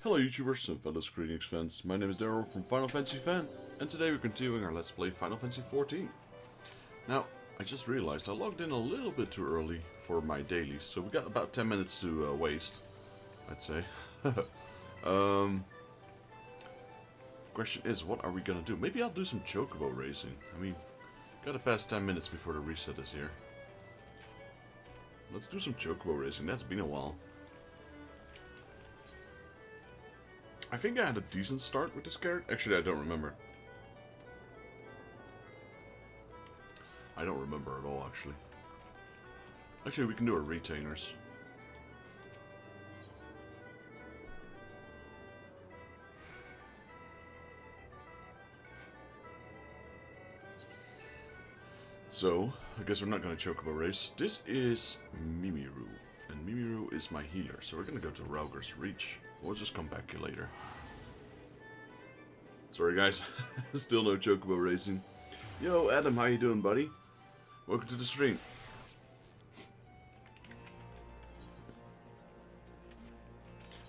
Hello YouTubers and fellow Square Enix fans, my name is Daryl from Final Fantasy Fan, and today we're continuing our Let's Play Final Fantasy XIV. Now, I just realized I logged in a little bit too early for my dailies, so we got about 10 minutes to waste, I'd say. Question is, what are we gonna do? Maybe I'll do some chocobo racing. I mean, gotta pass 10 minutes before the reset is here. Let's do some chocobo racing, that's been a while. I think I had a decent start with this character. Actually, I don't remember. I don't remember at all, actually. Actually, we can do our retainers. So, I guess we're not going to chocobo race. This is Mimiru, and Mimiru is my healer, so we're going to go to Rauger's Reach. We'll just come back here later. Sorry guys, still no chocobo racing. Yo Adam, how you doing buddy? Welcome to the stream.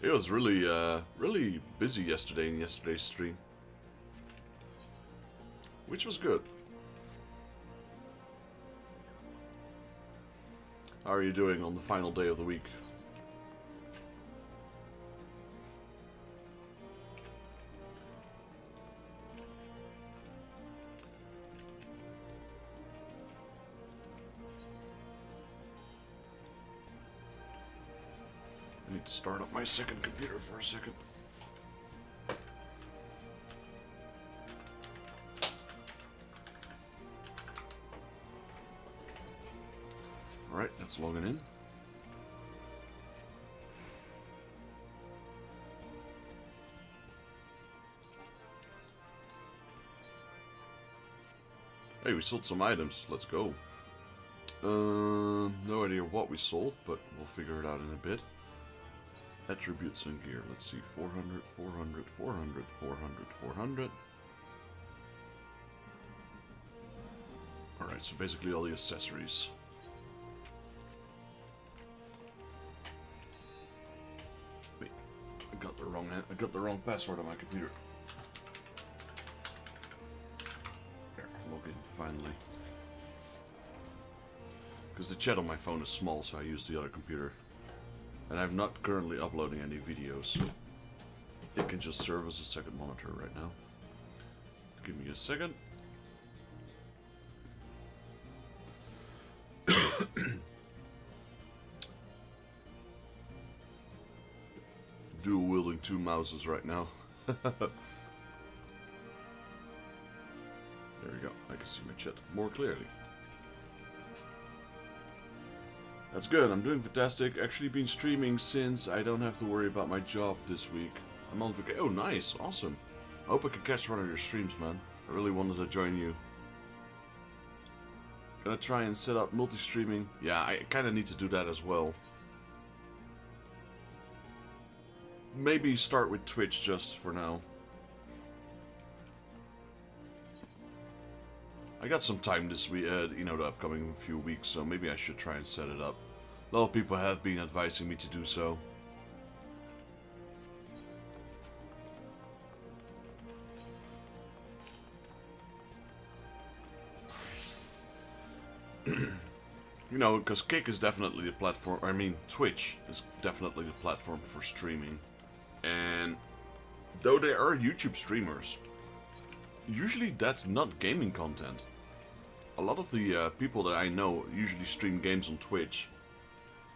It was really busy yesterday in yesterday's stream. Which was good. How are you doing on the final day of the week? I need to start up my second computer for a second. Alright, that's logging in. Hey, we sold some items. Let's go. No idea what we sold, but we'll figure it out in a bit. Attributes and gear. Let's see. 400, 400, 400, 400, 400. Alright, so basically all the accessories. Wait, I got the wrong password on my computer. There, log in finally. Because the chat on my phone is small, so I use the other computer. And I'm not currently uploading any videos, so it can just serve as a second monitor right now. Give me a second. Dual wielding two mouses right now. There we go. I can see my chat more clearly. That's good, I'm doing fantastic. Actually been streaming since I don't have to worry about my job this week. I'm on vacation. Oh, nice, awesome. I hope I can catch one of your streams, man. I really wanted to join you. Gonna try and set up multi-streaming. Yeah, I kinda need to do that as well. Maybe start with Twitch just for now. I got some time this week, the upcoming few weeks, so maybe I should try and set it up. A lot of people have been advising me to do so. You know, because Kick is definitely the platform, Twitch is definitely the platform for streaming. And though there are YouTube streamers, usually that's not gaming content. A lot of the people that I know usually stream games on Twitch.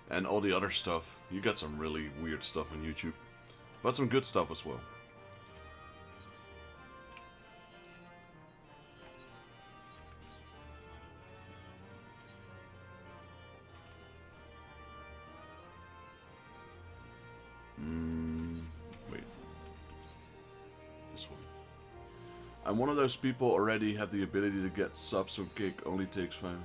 And all the other stuff, you got some really weird stuff on YouTube. But some good stuff as well. Wait. This one. I'm one of those people already have the ability to get subs on Kick, only takes 5.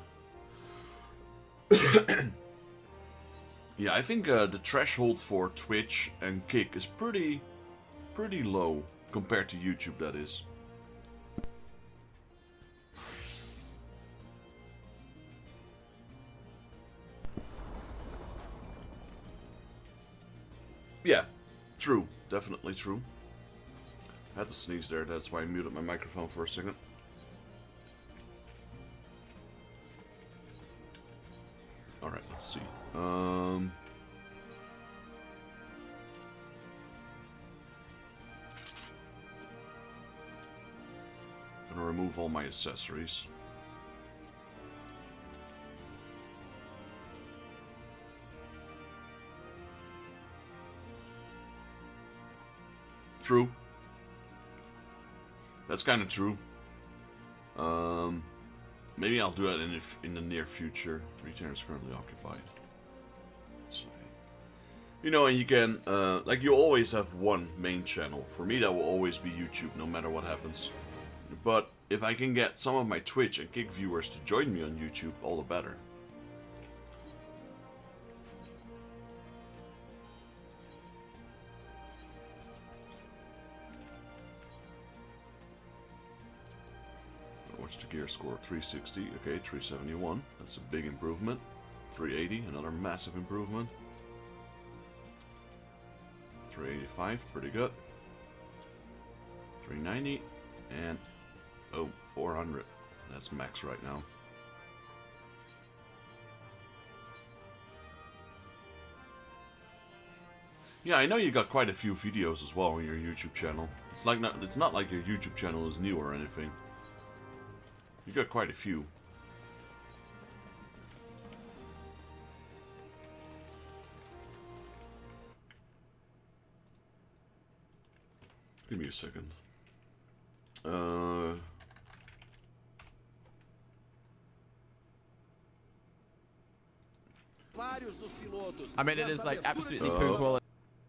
Yeah, I think the threshold for Twitch and Kick is pretty low compared to YouTube, that is. Yeah, True, definitely true. I had to sneeze there, that's why I muted my microphone for a second. Alright, let's see. Gonna remove all my accessories. True. That's kind of true. Maybe I'll do that in the near future. Retainer is currently occupied. So, you know, and you can, like, you always have one main channel. For me, that will always be YouTube, no matter what happens. But if I can get some of my Twitch and Kick viewers to join me on YouTube, all the better. Watch the gear score, 360, okay, 371, that's a big improvement. 380, another massive improvement. 385, pretty good. 390, and oh, 400. That's max right now. Yeah, I know you got quite a few videos as well on your YouTube channel. It's not like your YouTube channel is new or anything. You got quite a few. Give me a second. I mean, it is like absolutely cool.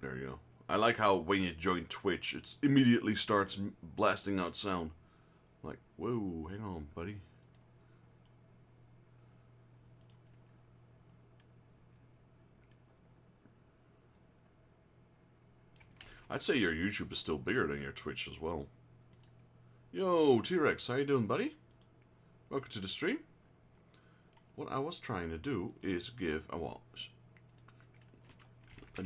There you go. I like how when you join Twitch, it immediately starts blasting out sound. Like, whoa, hang on, buddy. I'd say your YouTube is still bigger than your Twitch as well. Yo, T-Rex, how you doing, buddy? Welcome to the stream. What I was trying to do is give... well, let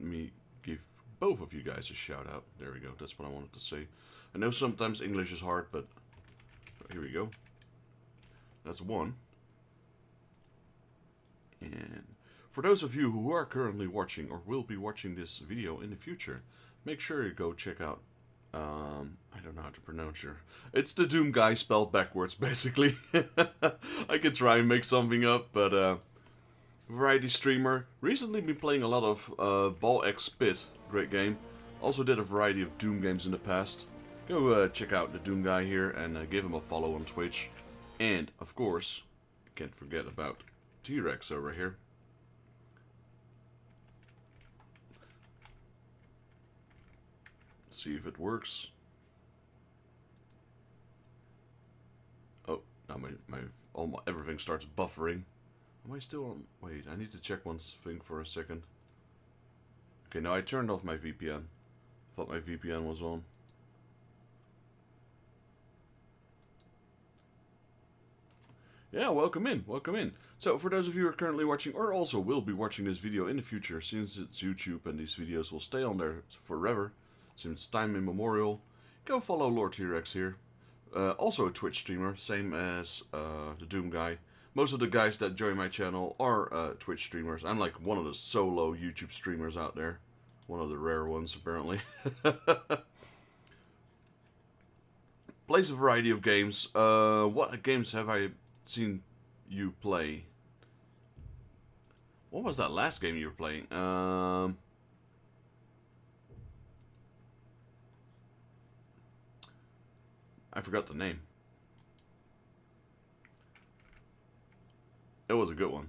me give both of you guys a shout out. There we go, that's what I wanted to say. I know sometimes English is hard, but here we go. That's one. And for those of you who are currently watching or will be watching this video in the future, make sure you go check out, I don't know how to pronounce your... It's the Doom guy spelled backwards, basically. I could try and make something up, but variety streamer. Recently been playing a lot of Ball X Pit, great game. Also did a variety of Doom games in the past. Go check out the Doom guy here and give him a follow on Twitch. And, of course, can't forget about T-Rex over here. See if it works. Oh, now everything starts buffering. Am I still on? Wait, I need to check one thing for a second. Okay, now I turned off my VPN. Thought my VPN was on. Yeah, welcome in, welcome in. So, for those of you who are currently watching, or also will be watching this video in the future, since it's YouTube and these videos will stay on there forever, since time immemorial, go follow Lord T-Rex here. Also a Twitch streamer, same as the Doom guy. Most of the guys that join my channel are Twitch streamers. I'm like one of the solo YouTube streamers out there. One of the rare ones, apparently. Plays a variety of games. What games have I seen you play? What was that last game you were playing? I forgot the name. It was a good one.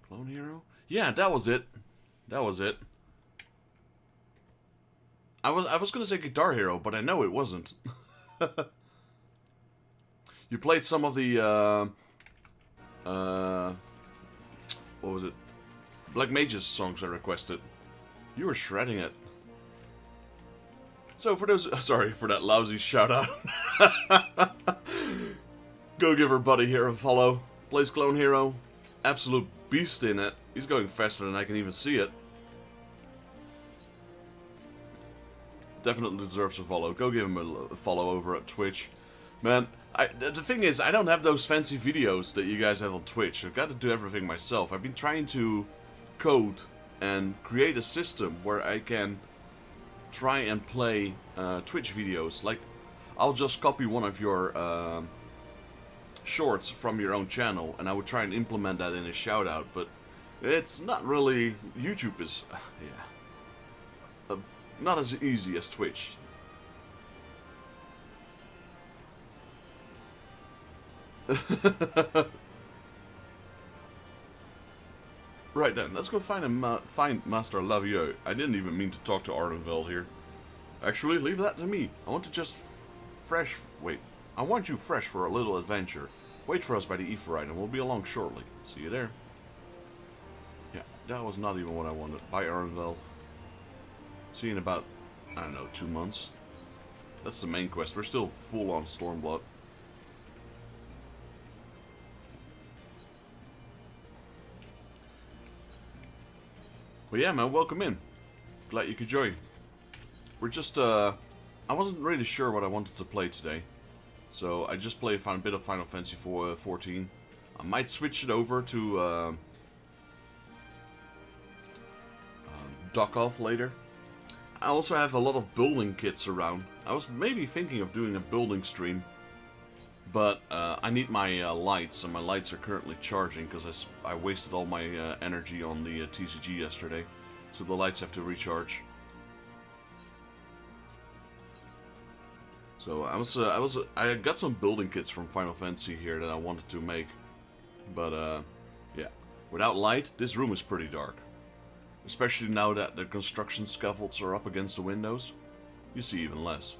Clone Hero? Yeah, that was it. That was it. I was gonna say Guitar Hero, but I know it wasn't. You played some of the what was it? Black Mage's songs I requested. You were shredding it. So for those, sorry for that lousy shout out. Go give our buddy here a follow. Plays Clone Hero. Absolute beast in it. He's going faster than I can even see it. Definitely deserves a follow. Go give him a follow over at Twitch. Man, the thing is, I don't have those fancy videos that you guys have on Twitch. I've got to do everything myself. I've been trying to code and create a system where I can try and play Twitch videos. Like, I'll just copy one of your shorts from your own channel, and I would try and implement that in a shout out, but it's not really. YouTube is, not as easy as Twitch. Right then, let's go find Master Lavio. I didn't even mean to talk to Ardenveld here. Actually, leave that to me. I want to just wait. I want you fresh for a little adventure. Wait for us by the Aephorite and we'll be along shortly. See you there. Yeah, that was not even what I wanted. Bye, Ardenveld. See you in about, I don't know, 2 months. That's the main quest. We're still full on Stormblood. But yeah, man, welcome in. Glad you could join. We're just, I wasn't really sure what I wanted to play today. So I just played a bit of Final Fantasy XIV. I might switch it over to Dock Off later. I also have a lot of building kits around. I was maybe thinking of doing a building stream. But I need my lights, and my lights are currently charging because I wasted all my energy on the TCG yesterday. So the lights have to recharge. So I got some building kits from Final Fantasy here that I wanted to make. But yeah, without light, this room is pretty dark. Especially now that the construction scaffolds are up against the windows. You see even less.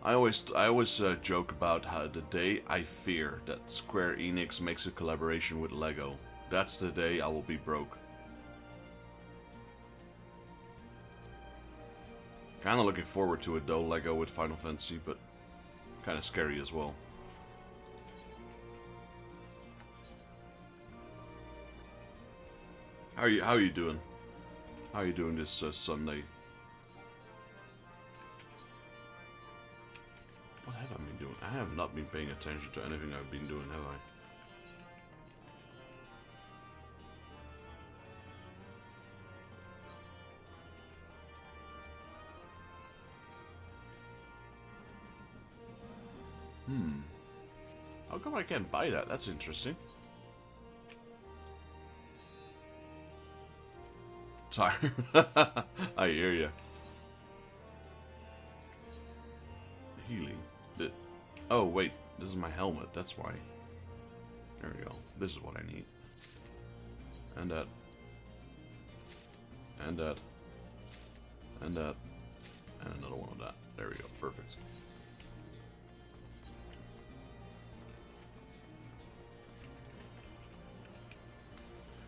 I always joke about how the day I fear that Square Enix makes a collaboration with Lego, that's the day I will be broke. Kinda looking forward to it though, Lego with Final Fantasy, but kinda scary as well. How are you doing? How are you doing this Sunday? What have I been doing? I have not been paying attention to anything I've been doing, have I? How come I can't buy that? That's interesting. Tired. I hear ya. Healing. Oh wait, this is my helmet. That's why. There we go. This is what I need. And that. And that. And that. And another one of that. There we go. Perfect.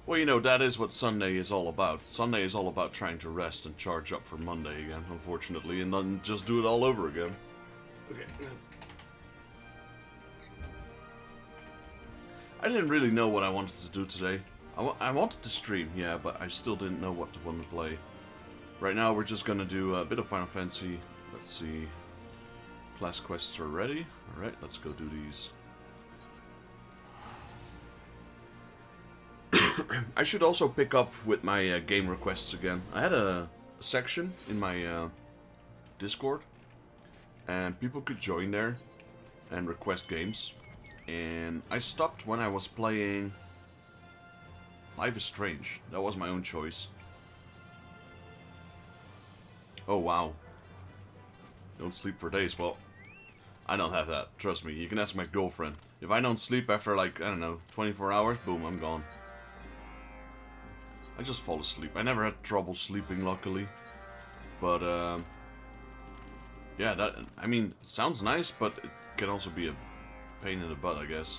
Well, you know, that is what Sunday is all about. Sunday is all about trying to rest and charge up for Monday again, unfortunately, and then just do it all over again. Okay. I didn't really know what I wanted to do today. I wanted to stream, yeah, but I still didn't know what to want to play. Right now, we're just gonna do a bit of Final Fantasy. Let's see. Class quests are ready. Alright, let's go do these. I should also pick up with my game requests again. I had a section in my Discord, and people could join there and request games. And I stopped when I was playing Life is Strange. That was my own choice. Oh wow. Don't sleep for days. Well, I don't have that. Trust me. You can ask my girlfriend. If I don't sleep after like, I don't know, 24 hours, boom, I'm gone. I just fall asleep. I never had trouble sleeping, luckily. But, yeah, that, I mean, it sounds nice, but it can also be a pain in the butt, I guess.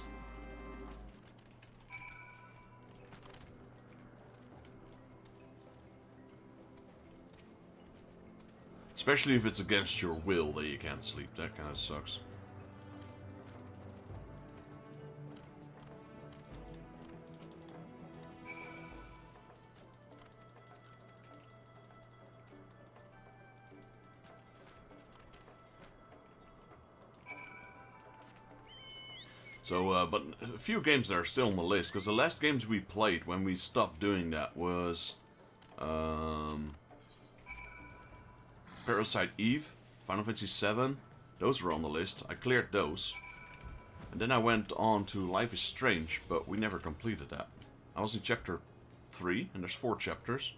Especially if it's against your will that you can't sleep. That kind of sucks. So, but a few games that are still on the list, because the last games we played when we stopped doing that was Parasite Eve, Final Fantasy XIV. Those were on the list. I cleared those. And then I went on to Life is Strange, but we never completed that. I was in chapter 3, and there's 4 chapters.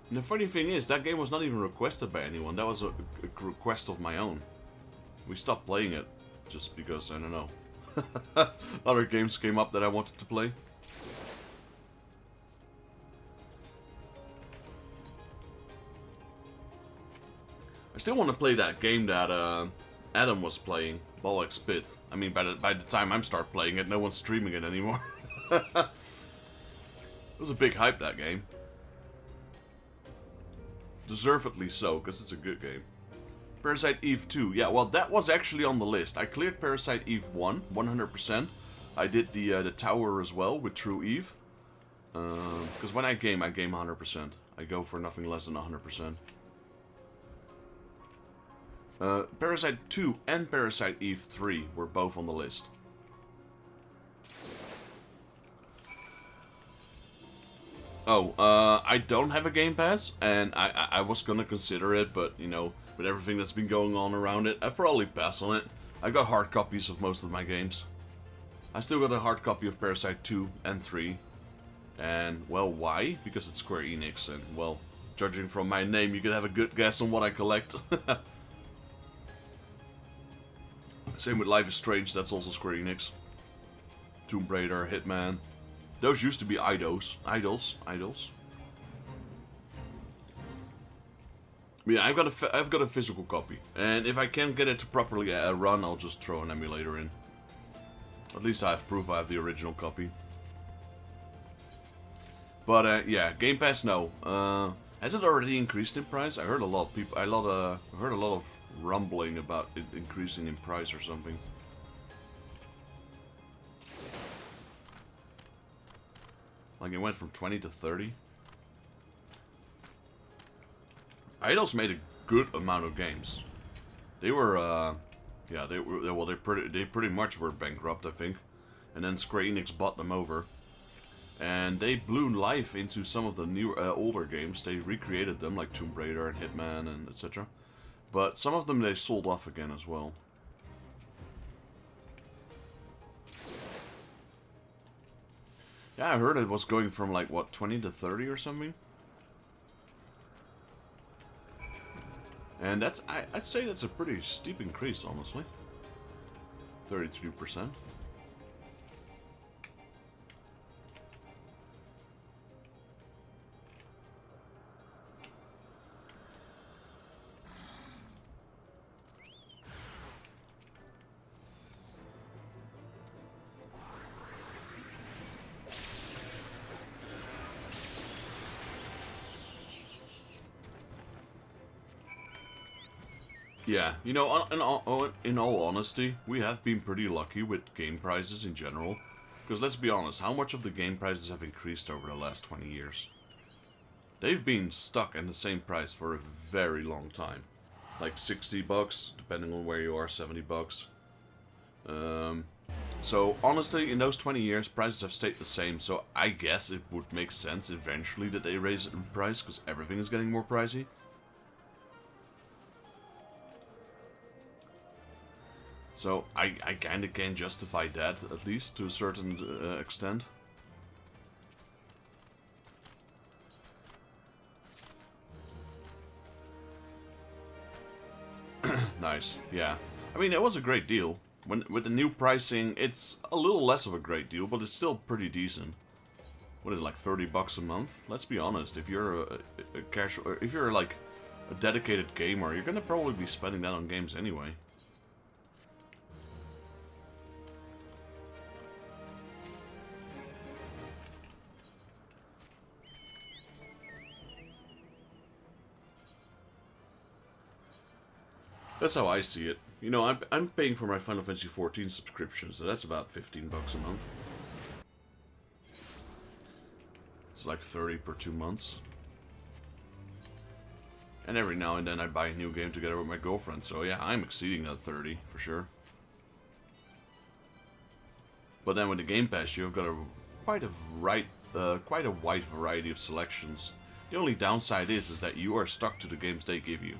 And the funny thing is, that game was not even requested by anyone. That was a request of my own. We stopped playing it, just because, I don't know. Other games came up that I wanted to play. I still want to play that game that Adam was playing, Ball X Pit. I mean, by the time I start playing it, no one's streaming it anymore. It was a big hype, that game. Deservedly so, because it's a good game. Parasite Eve 2, yeah, well, that was actually on the list. I cleared Parasite Eve 1, 100%. I did the tower as well with True Eve. Because when I game 100%. I go for nothing less than 100%. Parasite 2 and Parasite Eve 3 were both on the list. Oh, I don't have a Game Pass, and I was gonna consider it, but, you know, with everything that's been going on around it, I'd probably pass on it. I got hard copies of most of my games. I still got a hard copy of Parasite 2 and 3. And, well, why? Because it's Square Enix, and, well, judging from my name, you can have a good guess on what I collect. Same with Life is Strange, that's also Square Enix. Tomb Raider, Hitman. Those used to be idols. Yeah, I've got a physical copy, and if I can't get it to properly run, I'll just throw an emulator in. At least I have proof I have the original copy. But yeah, Game Pass, no. Has it already increased in price? I heard a lot of people. I heard a lot of rumbling about it increasing in price or something. Like it went from 20 to 30. Eidos made a good amount of games. They were, yeah, they pretty much were bankrupt, I think. And then Square Enix bought them over. And they blew life into some of the new, older games. They recreated them, like Tomb Raider and Hitman and etc. But some of them they sold off again as well. Yeah, I heard it was going from like, what, 20 to 30 or something? And that's, I'd say that's a pretty steep increase, honestly. 32%. Yeah, you know, in all honesty, we have been pretty lucky with game prices in general. Because let's be honest, how much of the game prices have increased over the last 20 years? They've been stuck at the same price for a very long time. Like 60 bucks, depending on where you are, 70 bucks. So honestly, in those 20 years, prices have stayed the same. So I guess it would make sense eventually that they raise it in price, because everything is getting more pricey. So I kind of can justify that, at least, to a certain extent. Nice, yeah. I mean, it was a great deal. With the new pricing, it's a little less of a great deal, but it's still pretty decent. What is it, like 30 bucks a month? Let's be honest, if you're a casual, if you're like a dedicated gamer, you're gonna probably be spending that on games anyway. That's how I see it. You know, I'm paying for my Final Fantasy XIV subscription, so that's about $15 a month. It's like 30 per 2 months. And every now and then I buy a new game together with my girlfriend, so yeah, I'm exceeding that 30 for sure. But then with the Game Pass, you've got quite a wide variety of selections. The only downside is that you are stuck to the games they give you.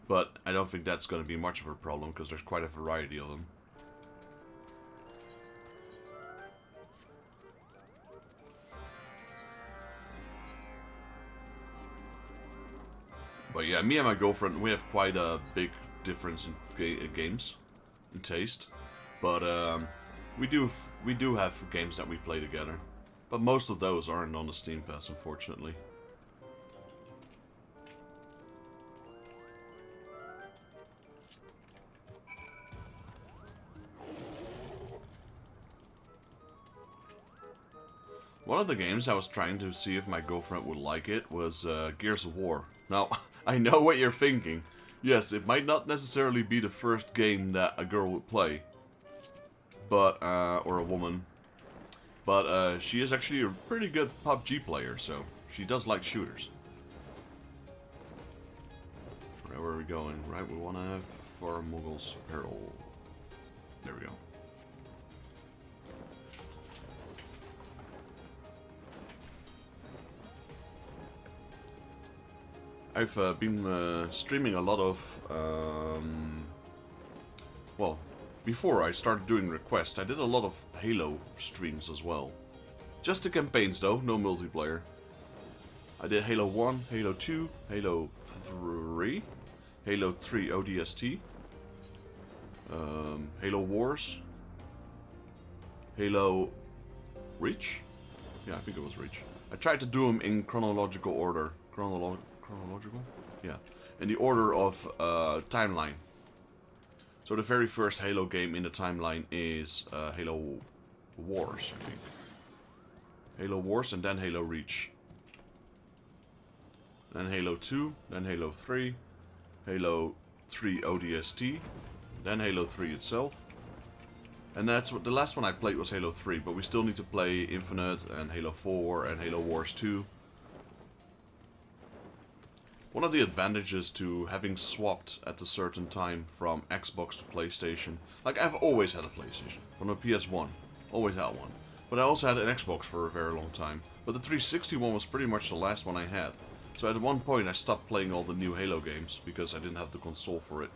But I don't think that's going to be much of a problem, because there's quite a variety of them. But yeah, me and my girlfriend, we have quite a big difference in games, in taste. But we do have games that we play together. But most of those aren't on the Steam Pass, unfortunately. One of the games I was trying to see if my girlfriend would like it was Gears of War. Now, I know what you're thinking. Yes, it might not necessarily be the first game that a girl would play. But, or a woman. But, she is actually a pretty good PUBG player, so she does like shooters. Right, where are we going? Right, we want to have for Muggles Peril. There we go. I've been streaming a lot of, well, before I started doing requests, I did a lot of Halo streams as well. Just the campaigns though, no multiplayer. I did Halo 1, Halo 2, Halo 3, Halo 3 ODST, Halo Wars, Halo Reach? Yeah, I think it was Reach. I tried to do them in chronological order. Chronological? Yeah. In the order of timeline. So the very first Halo game in the timeline is Halo Wars, I think. Halo Wars and then Halo Reach. Then Halo 2, then Halo 3, Halo 3 ODST, then Halo 3 itself. And that's what the last one I played was Halo 3, but we still need to play Infinite and Halo 4 and Halo Wars 2. One of the advantages to having swapped at a certain time from Xbox to PlayStation, like I've always had a PlayStation, from a PS1, always had one. But I also had an Xbox for a very long time, but the 360 one was pretty much the last one I had. So at one point I stopped playing all the new Halo games, because I didn't have the console for it.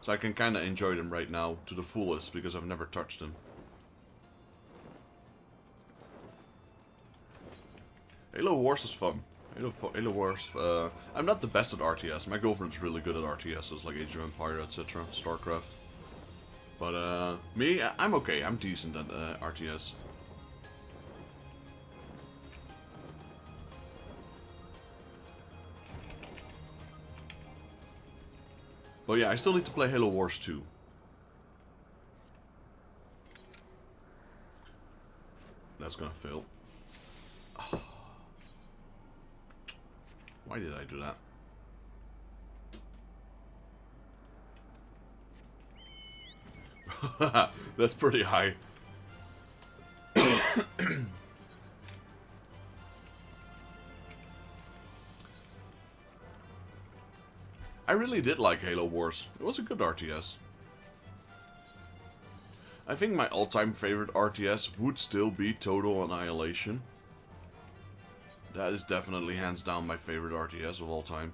So I can kinda enjoy them right now to the fullest, because I've never touched them. Halo Wars is fun. Halo Wars, I'm not the best at RTS. My girlfriend's really good at RTSs, like Age of Empire, etc., StarCraft. But, me, I'm okay. I'm decent at RTS. But yeah, I still need to play Halo Wars 2. That's gonna fail. Why did I do that? That's pretty high. I really did like Halo Wars. It was a good RTS. I think my all-time favorite RTS would still be Total Annihilation. That is definitely hands down my favorite RTS of all time.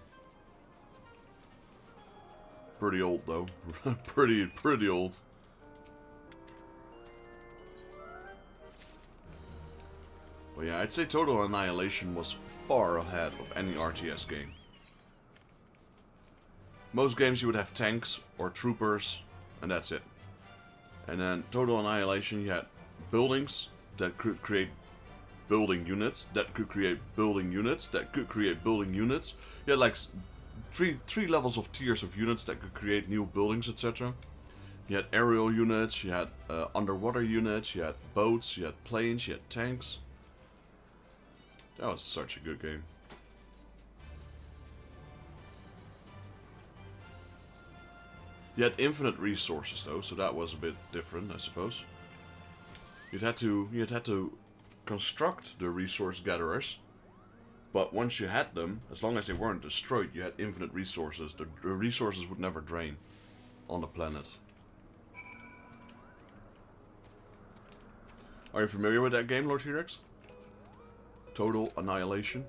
Pretty old though. pretty old. But yeah, I'd say Total Annihilation was far ahead of any RTS game. Most games you would have tanks or troopers, and that's it. And then Total Annihilation, you had buildings that could create building units, that could create building units, that could create building units. You had like three levels of tiers of units that could create new buildings, etc. You had aerial units, you had underwater units, you had boats, you had planes, you had tanks. That was such a good game. You had infinite resources though, so that was a bit different, I suppose. You'd had to construct the resource gatherers, but once you had them, as long as they weren't destroyed, you had infinite resources. The resources would never drain on the planet. Are you familiar with that game, Lord T-Rex? Total Annihilation.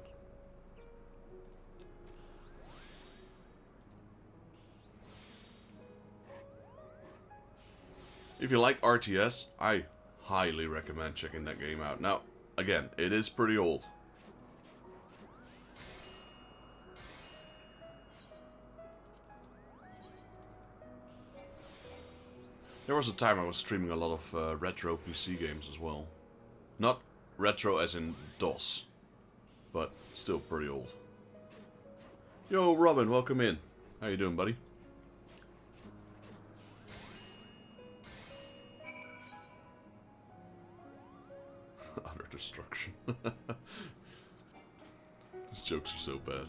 If you like RTS, I highly recommend checking that game out. Now, again, it is pretty old. There was a time I was streaming a lot of retro PC games as well. Not retro as in DOS, but still pretty old. Yo, Robin, welcome in. How you doing, buddy? Utter destruction. These jokes are so bad.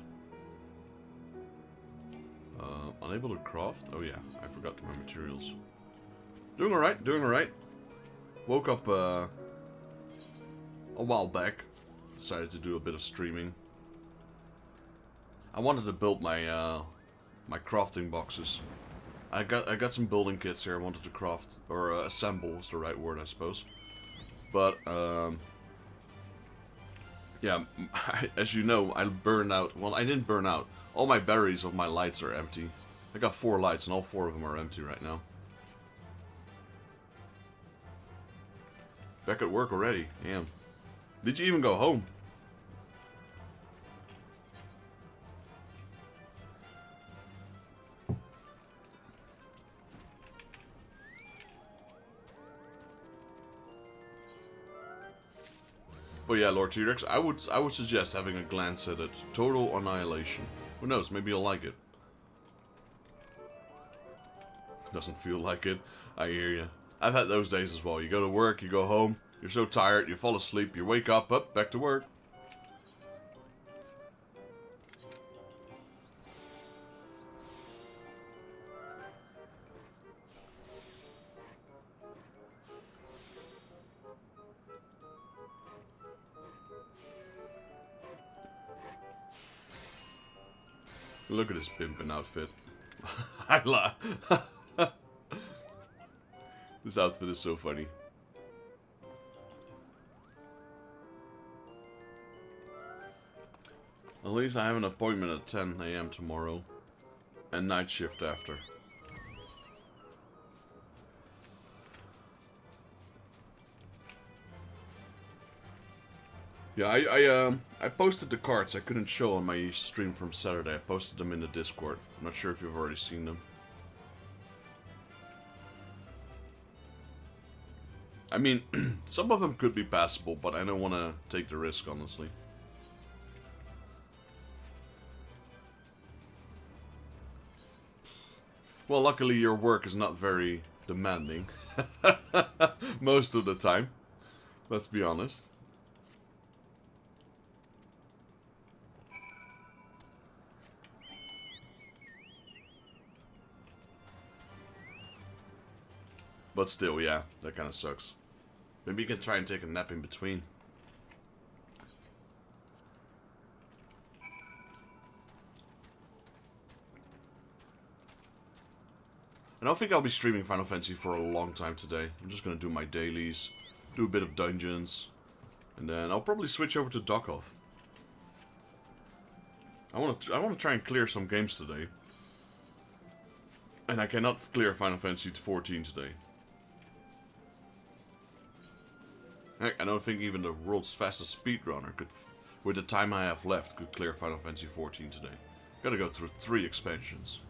Unable to craft? Oh yeah, I forgot my materials. Doing alright, doing alright. Woke up a while back. Decided to do a bit of streaming. I wanted to build my my crafting boxes. I got some building kits here I wanted to craft, or assemble is the right word, I suppose. But yeah, as you know, I burned out. Well, I didn't burn out. All my batteries of my lights are empty. I got 4 lights and all 4 of them are empty right now. Back at work already. Damn. Did you even go home? But yeah, Lord T-Rex, I would suggest having a glance at it. Total Annihilation. Who knows? Maybe you'll like it. Doesn't feel like it. I hear you. I've had those days as well. You go to work, you go home, you're so tired, you fall asleep, you wake up, back to work. Look at this pimpin' outfit. I laugh. This outfit is so funny. At least I have an appointment at 10 AM tomorrow. And night shift after. Yeah, I posted the cards I couldn't show on my stream from Saturday. I posted them in the Discord. I'm not sure if you've already seen them. I mean, some of them could be passable, but I don't want to take the risk, honestly. Well, luckily your work is not very demanding. Most of the time. Let's be honest. But still, yeah, that kind of sucks. Maybe you can try and take a nap in between. I don't think I'll be streaming Final Fantasy for a long time today. I'm just gonna do my dailies, do a bit of dungeons, and then I'll probably switch over to Dokov. I want to try and clear some games today, and I cannot clear Final Fantasy XIV today. Heck, I don't think even the world's fastest speedrunner could, with the time I have left, could clear Final Fantasy XIV today. Gotta go through 3 expansions.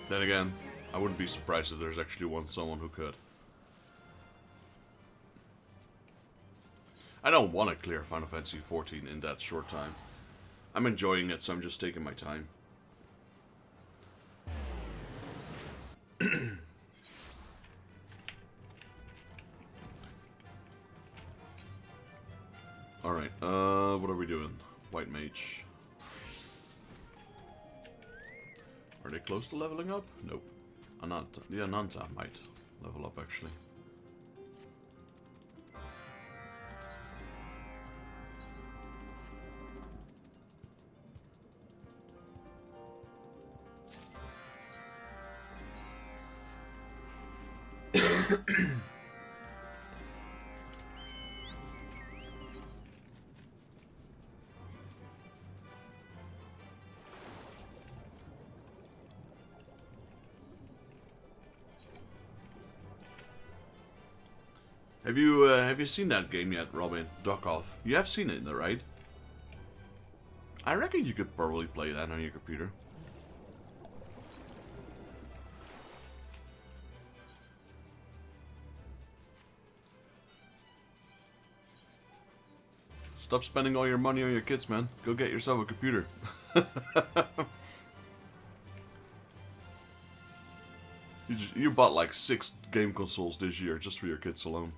Then again, I wouldn't be surprised if there's actually someone who could. I don't want to clear Final Fantasy XIV in that short time. I'm enjoying it, so I'm just taking my time. Alright, what are we doing? White mage. Are they close to leveling up? Nope. Ananta. Yeah, Ananta might level up actually. Have you seen that game yet, Robin? Duck Off. You have seen it, right? I reckon you could probably play that on your computer. Stop spending all your money on your kids, man. Go get yourself a computer. You bought like 6 game consoles this year just for your kids alone.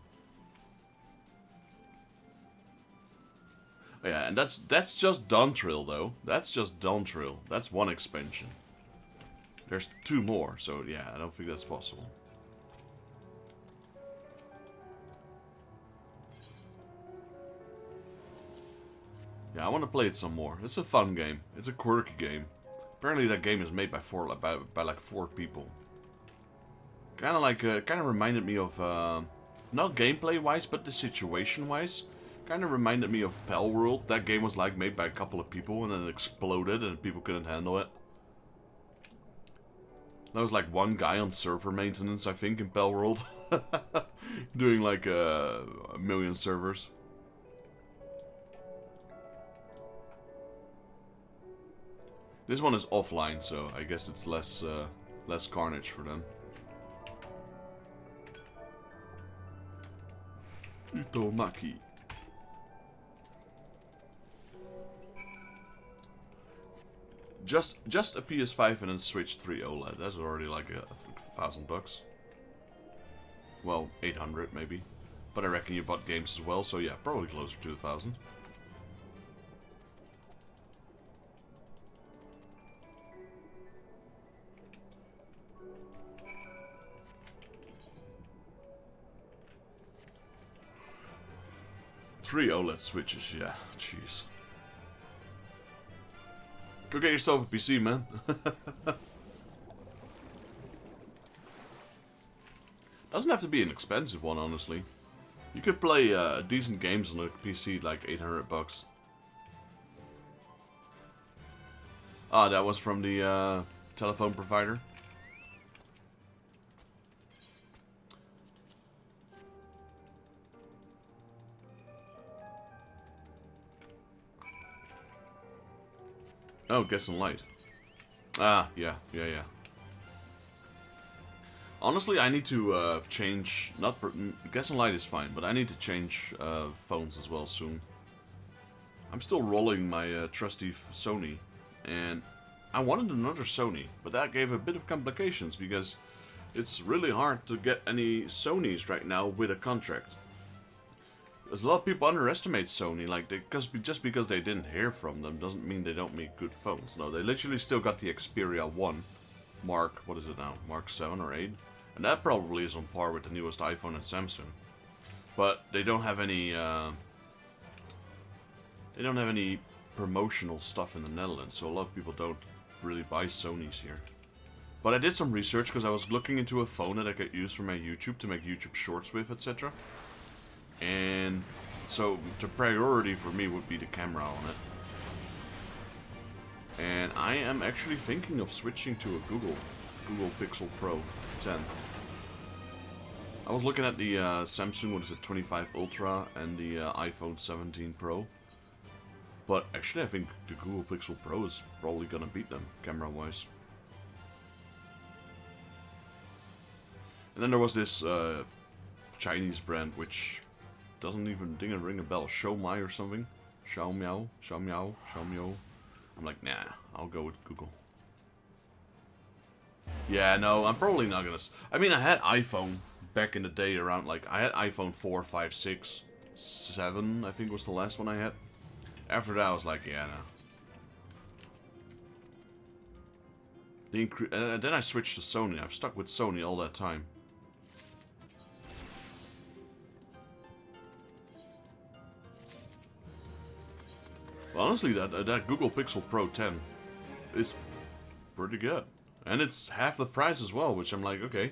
Yeah, and that's just Dawntrail though. That's just Dawntrail. That's one expansion. There's 2 more, so yeah, I don't think that's possible. Yeah, I want to play it some more. It's a fun game. It's a quirky game. Apparently that game is made by like 4 people. Kind of reminded me of, not gameplay-wise, but the situation-wise. Kind of reminded me of Pal World. That game was like made by a couple of people and then it exploded and people couldn't handle it. There was like one guy on server maintenance, I think, in Pal World. Doing like a million servers. This one is offline, so I guess it's less carnage for them. Itomaki. Just a PS5 and a Switch 3 OLED. That's already like $1,000. Well, 800 maybe. But I reckon you bought games as well, so yeah, probably closer to 1,000. Three OLED switches, yeah, jeez. Go get yourself a PC, man. Doesn't have to be an expensive one, honestly. You could play decent games on a PC like 800 bucks. Ah, that was from the telephone provider. Oh, Gas and Light. Ah, yeah. Honestly, I need to change. Gas and Light is fine, but I need to change phones as well soon. I'm still rolling my trusty Sony, and I wanted another Sony, but that gave a bit of complications because it's really hard to get any Sonys right now with a contract. There's a lot of people underestimate Sony, like just because they didn't hear from them doesn't mean they don't make good phones. No, they literally still got the Xperia 1 Mark, what is it now, Mark 7 or 8? And that probably is on par with the newest iPhone and Samsung. But they don't have any promotional stuff in the Netherlands, so a lot of people don't really buy Sonys here. But I did some research because I was looking into a phone that I could use for my YouTube to make YouTube shorts with, etc. And so the priority for me would be the camera on it. And I am actually thinking of switching to a Google Pixel Pro 10. I was looking at the Samsung, what is it, 25 Ultra and the iPhone 17 Pro. But actually I think the Google Pixel Pro is probably gonna beat them, camera-wise. And then there was this Chinese brand which doesn't even ring a bell. Xiaomi or something. Xiaomiao. I'm like, nah, I'll go with Google. Yeah, no, I'm probably not gonna. I mean, I had iPhone back in the day around, like, I had iPhone 4, 5, 6, 7, I think was the last one I had. After that, I was like, yeah, no. Then I switched to Sony. I've stuck with Sony all that time. Well, honestly, that Google Pixel Pro 10 is pretty good. And it's half the price as well, which I'm like, okay.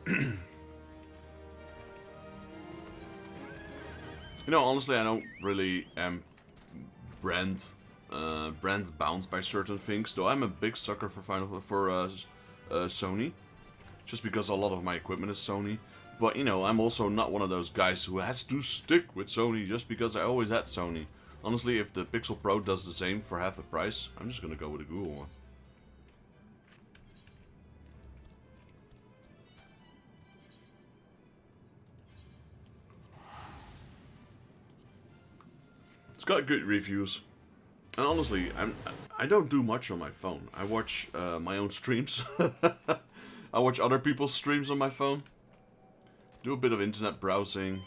You know, honestly, I don't really am brand bound by certain things. Though I'm a big sucker for Sony, just because a lot of my equipment is Sony. But you know, I'm also not one of those guys who has to stick with Sony just because I always had Sony. Honestly, if the Pixel Pro does the same for half the price, I'm just gonna go with the Google one. It's got good reviews, and honestly, I don't do much on my phone. I watch my own streams. I watch other people's streams on my phone. Do a bit of internet browsing.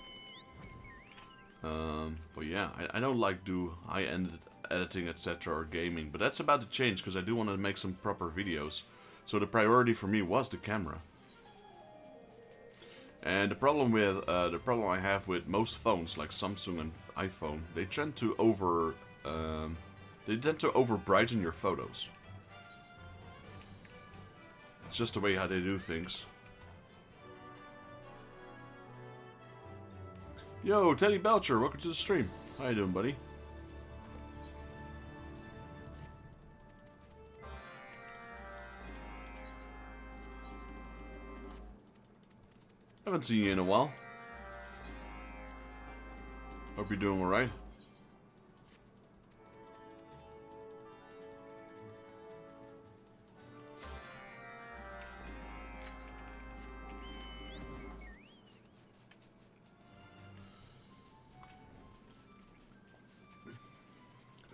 But yeah, I don't like do high-end editing, etc. or gaming. But that's about to change because I do want to make some proper videos. So the priority for me was the camera. And the problem I have with most phones like Samsung and iPhone, they tend to over brighten your photos. It's just the way how they do things. Yo, Teddy Belcher, welcome to the stream. How you doing, buddy? Haven't seen you in a while. Hope you're doing alright.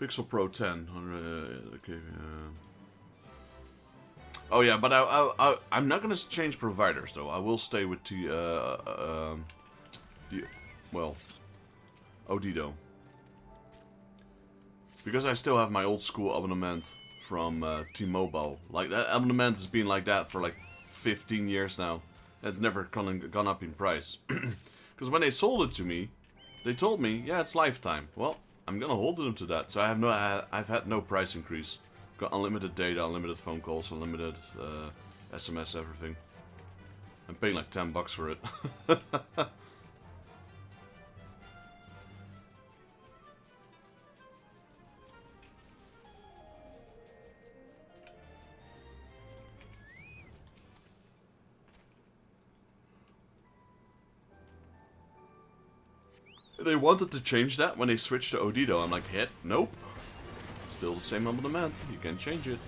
Pixel Pro 10. Okay. Oh yeah, but I'm not gonna change providers though. I will stay with Odido, because I still have my old school abonnement from T-Mobile. Like that abonnement has been like that for like 15 years now. It's never gone up in price. Because when they sold it to me, they told me, yeah, it's lifetime. Well, I'm gonna hold them to that. So I've had no price increase. Got unlimited data, unlimited phone calls, unlimited SMS, everything. I'm paying like $10 for it. They wanted to change that when they switched to Odido. I'm like, heck, nope. Still the same abonnement. You can't change it.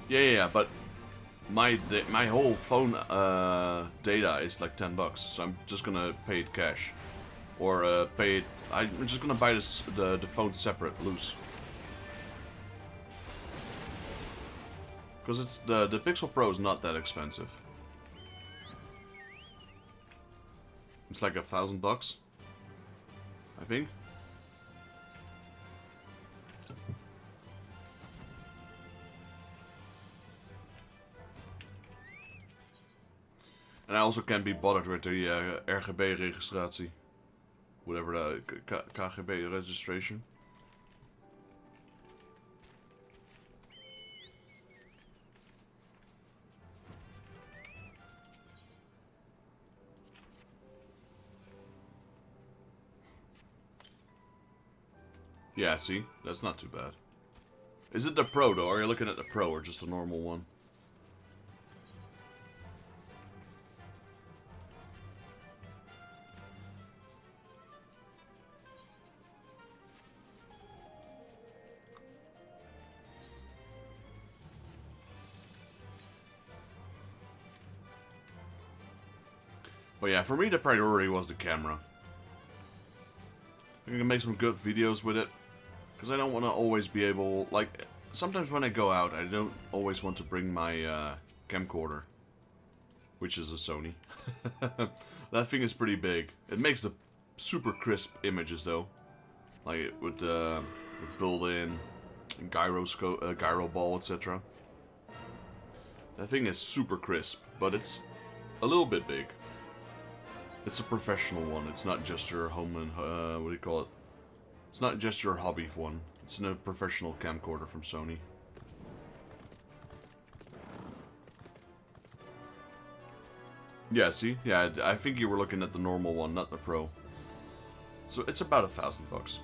Yeah, but my whole phone data is like $10, so I'm just gonna pay it cash, or pay it. I'm just gonna buy the phone separate, loose. Because it's the Pixel Pro is not that expensive. It's like $1,000, I think. And I also can't be bothered with the RGB registratie. Whatever the KGB registration. Yeah, see? That's not too bad. Is it the Pro, though? Are you looking at the Pro or just a normal one? But yeah, for me the priority was the camera. I can make some good videos with it. Because I don't want to always be able, like, sometimes when I go out, I don't always want to bring my camcorder, which is a Sony. That thing is pretty big. It makes the super crisp images though, like with built-in gyro ball, etc. That thing is super crisp, but it's a little bit big. It's a professional one. It's not just your home and what do you call it? It's not just your hobby one. It's a professional camcorder from Sony. Yeah, see? Yeah, I think you were looking at the normal one, not the Pro. So it's about $1,000.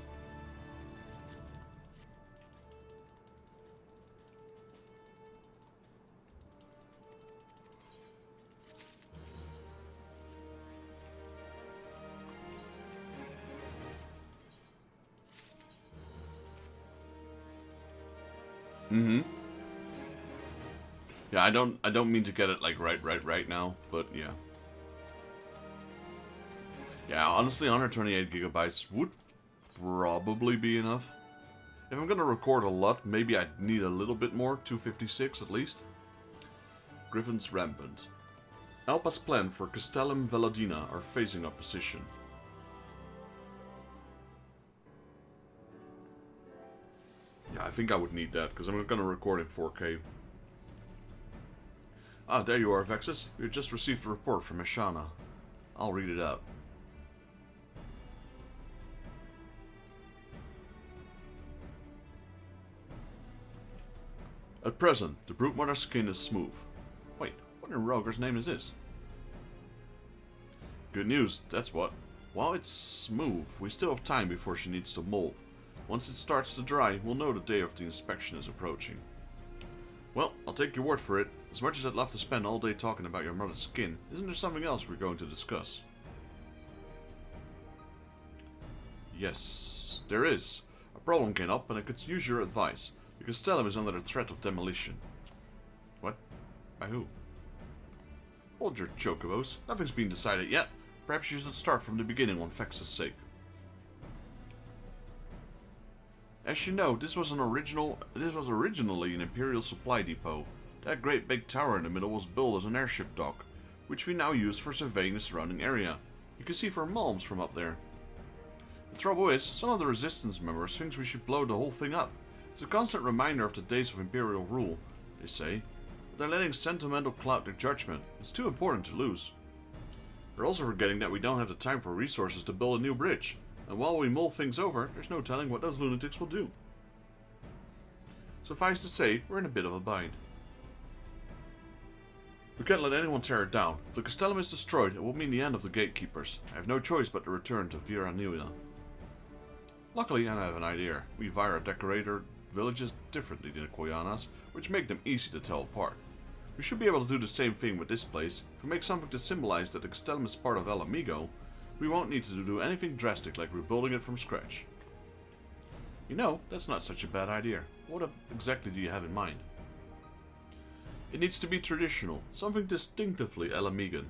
Mm-hmm. Yeah, I don't mean to get it like right now, but yeah. Yeah, honestly, 128 gigabytes would probably be enough. If I'm gonna record a lot, maybe I'd need a little bit more, 256 at least. Griffins rampant. Alpa's plan for Castellum Veladina are facing opposition. Yeah, I think I would need that, because I'm gonna record in 4K. Ah, there you are, Vexus. We just received a report from Ashana. I'll read it out. At present, the broodmother's skin is smooth. Wait, what in Roger's name is this? Good news, that's what. While it's smooth, we still have time before she needs to mold. Once it starts to dry, we'll know the day of the inspection is approaching. Well, I'll take your word for it. As much as I'd love to spend all day talking about your mother's skin, isn't there something else we're going to discuss? Yes, there is. A problem came up and I could use your advice. The Castellum is under the threat of demolition. What? By who? Hold your chocobos. Nothing's been decided yet. Perhaps you should start from the beginning on Vex's sake. As you know, this was originally an Imperial supply depot. That great big tower in the middle was built as an airship dock, which we now use for surveying the surrounding area. You can see for Malms from up there. The trouble is, some of the resistance members think we should blow the whole thing up. It's a constant reminder of the days of Imperial rule, they say. But they're letting sentimental cloud their judgment. It's too important to lose. They're also forgetting that we don't have the time or resources to build a new bridge. And while we mull things over, there's no telling what those lunatics will do. Suffice to say, we're in a bit of a bind. We can't let anyone tear it down. If the Castellum is destroyed, it will mean the end of the gatekeepers. I have no choice but to return to Vira Nuida. Luckily, I have an idea. We Vira decorator villages differently than the Koyanas, which make them easy to tell apart. We should be able to do the same thing with this place. If we make something to symbolize that the Castellum is part of El Amigo, we won't need to do anything drastic like rebuilding it from scratch. You know, that's not such a bad idea. What exactly do you have in mind? It needs to be traditional, something distinctively El Amigan.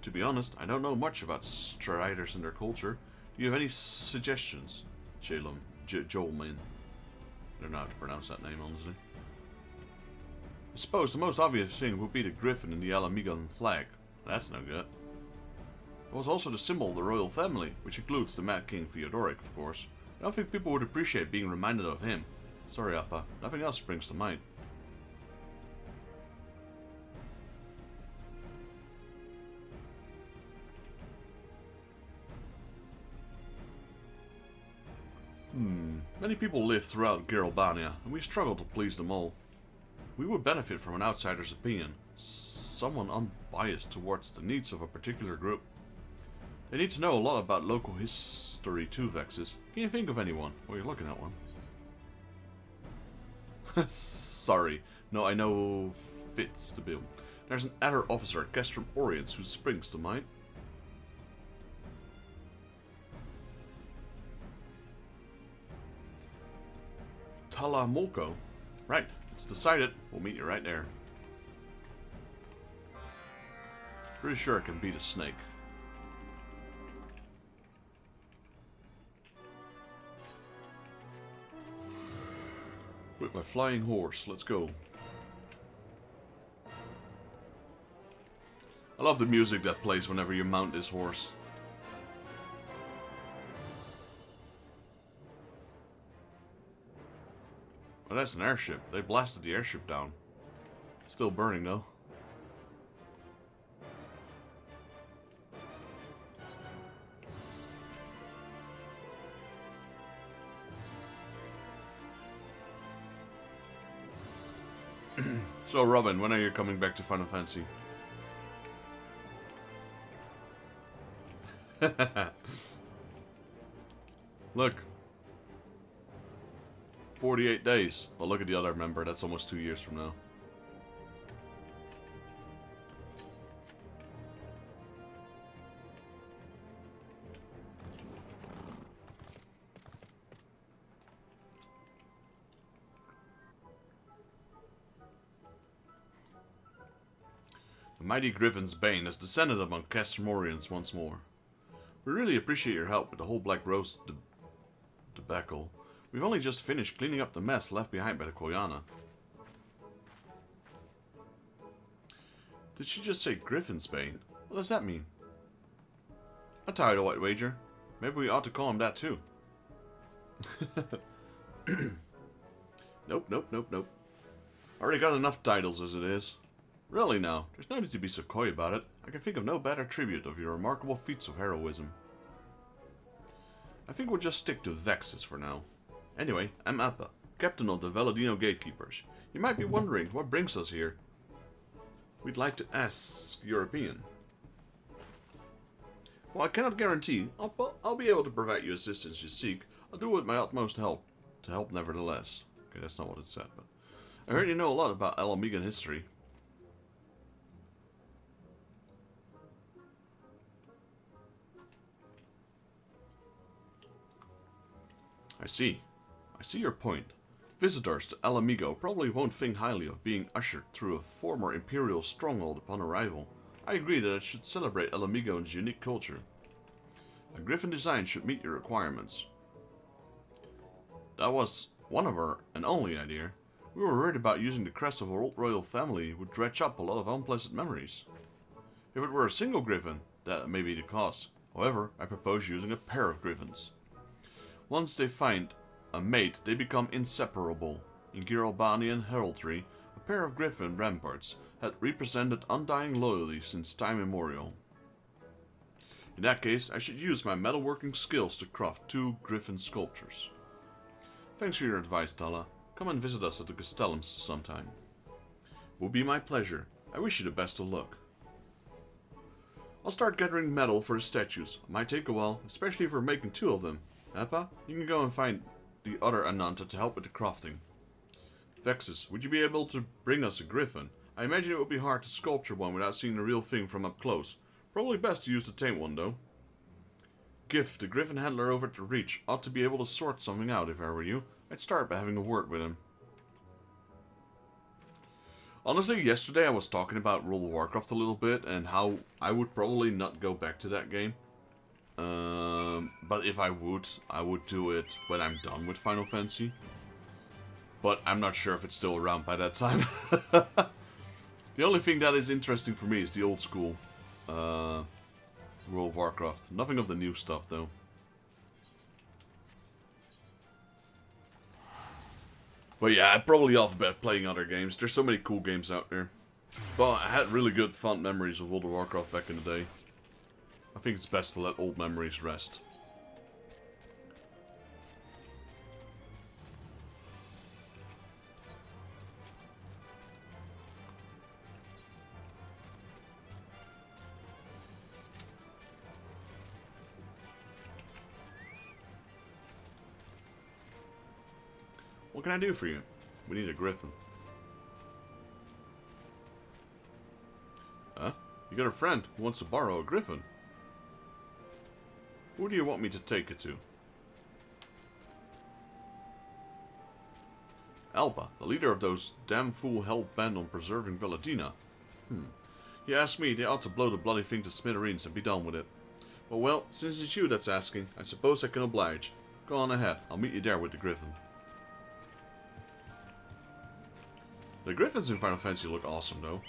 To be honest, I don't know much about Striders and their culture. Do you have any suggestions, Jolman? I don't know how to pronounce that name, honestly. I suppose the most obvious thing would be the griffin in the El Amigan flag. That's no good. It was also the symbol of the royal family, which includes the Mad King Theodoric, of course. I don't think people would appreciate being reminded of him. Sorry, Appa. Nothing else springs to mind. Many people live throughout Geralbania, and we struggle to please them all. We would benefit from an outsider's opinion, someone unbiased towards the needs of a particular group. They need to know a lot about local history too, Vexus. Can you think of anyone? Oh, you're looking at one. Sorry. No, I know fits the bill. There's an adder officer at Castrum Orients who springs to mind. Talamolko. Right, it's decided. We'll meet you right there. Pretty sure I can beat a snake. With my flying horse. Let's go. I love the music that plays whenever you mount this horse. Oh, that's an airship. They blasted the airship down. Still burning though. So Robin, when are you coming back to Final Fantasy? Look. 48 days. Well, look at the other member. That's almost 2 years from now. The mighty Griffin's Bane has descended among Castermorians once more. We really appreciate your help with the whole Black Rose debacle. We've only just finished cleaning up the mess left behind by the Koyana. Did she just say Griffin's Bane? What does that mean? I'm tired of White Wager. Maybe we ought to call him that too. Nope. Already got enough titles as it is. Really now, there's no need to be so coy about it. I can think of no better tribute of your remarkable feats of heroism. I think we'll just stick to Vexes for now. Anyway, I'm Appa, captain of the Veladino Gatekeepers. You might be wondering what brings us here. We'd like to ask your opinion. While I cannot guarantee I'll be able to provide you assistance you seek, I'll do with my utmost help to help nevertheless. Okay, that's not what it said, but I heard you know a lot about Alamegan history. I see your point. Visitors to Alamigo probably won't think highly of being ushered through a former Imperial stronghold upon arrival. I agree that it should celebrate Alamigo's unique culture. A griffin design should meet your requirements. That was one of our and only idea. We were worried about using the crest of our old royal family would dredge up a lot of unpleasant memories. If it were a single griffin, that may be the cause. However, I propose using a pair of griffins. Once they find a mate, they become inseparable. In Giralbanian heraldry, a pair of griffin ramparts had represented undying loyalty since time immemorial. In that case, I should use my metalworking skills to craft 2 griffin sculptures. Thanks for your advice, Tala. Come and visit us at the Castellum sometime. It will be my pleasure. I wish you the best of luck. I'll start gathering metal for the statues. It might take a while, especially if we're making 2 of them. Appa, you can go and find the other Ananta to help with the crafting. Vexus, would you be able to bring us a griffin? I imagine it would be hard to sculpture one without seeing the real thing from up close. Probably best to use the tame one though. Gift, the griffin handler over at the Reach, ought to be able to sort something out if I were you. I'd start by having a word with him. Honestly, yesterday I was talking about World of Warcraft a little bit and how I would probably not go back to that game. But if I would do it when I'm done with Final Fantasy. But I'm not sure if it's still around by that time. The only thing that is interesting for me is the old school World of Warcraft. Nothing of the new stuff though. But yeah, I'd probably off bet playing other games. There's so many cool games out there. But I had really good fond memories of World of Warcraft back in the day. I think it's best to let old memories rest. What can I do for you? We need a griffin. Huh? You got a friend who wants to borrow a griffin. Who do you want me to take it to? Alba, the leader of those damn fool hell-bent on preserving Veladina. You ask me, they ought to blow the bloody thing to smithereens and be done with it. But well, since it's you that's asking, I suppose I can oblige. Go on ahead, I'll meet you there with the griffin. The griffins in Final Fantasy look awesome, though.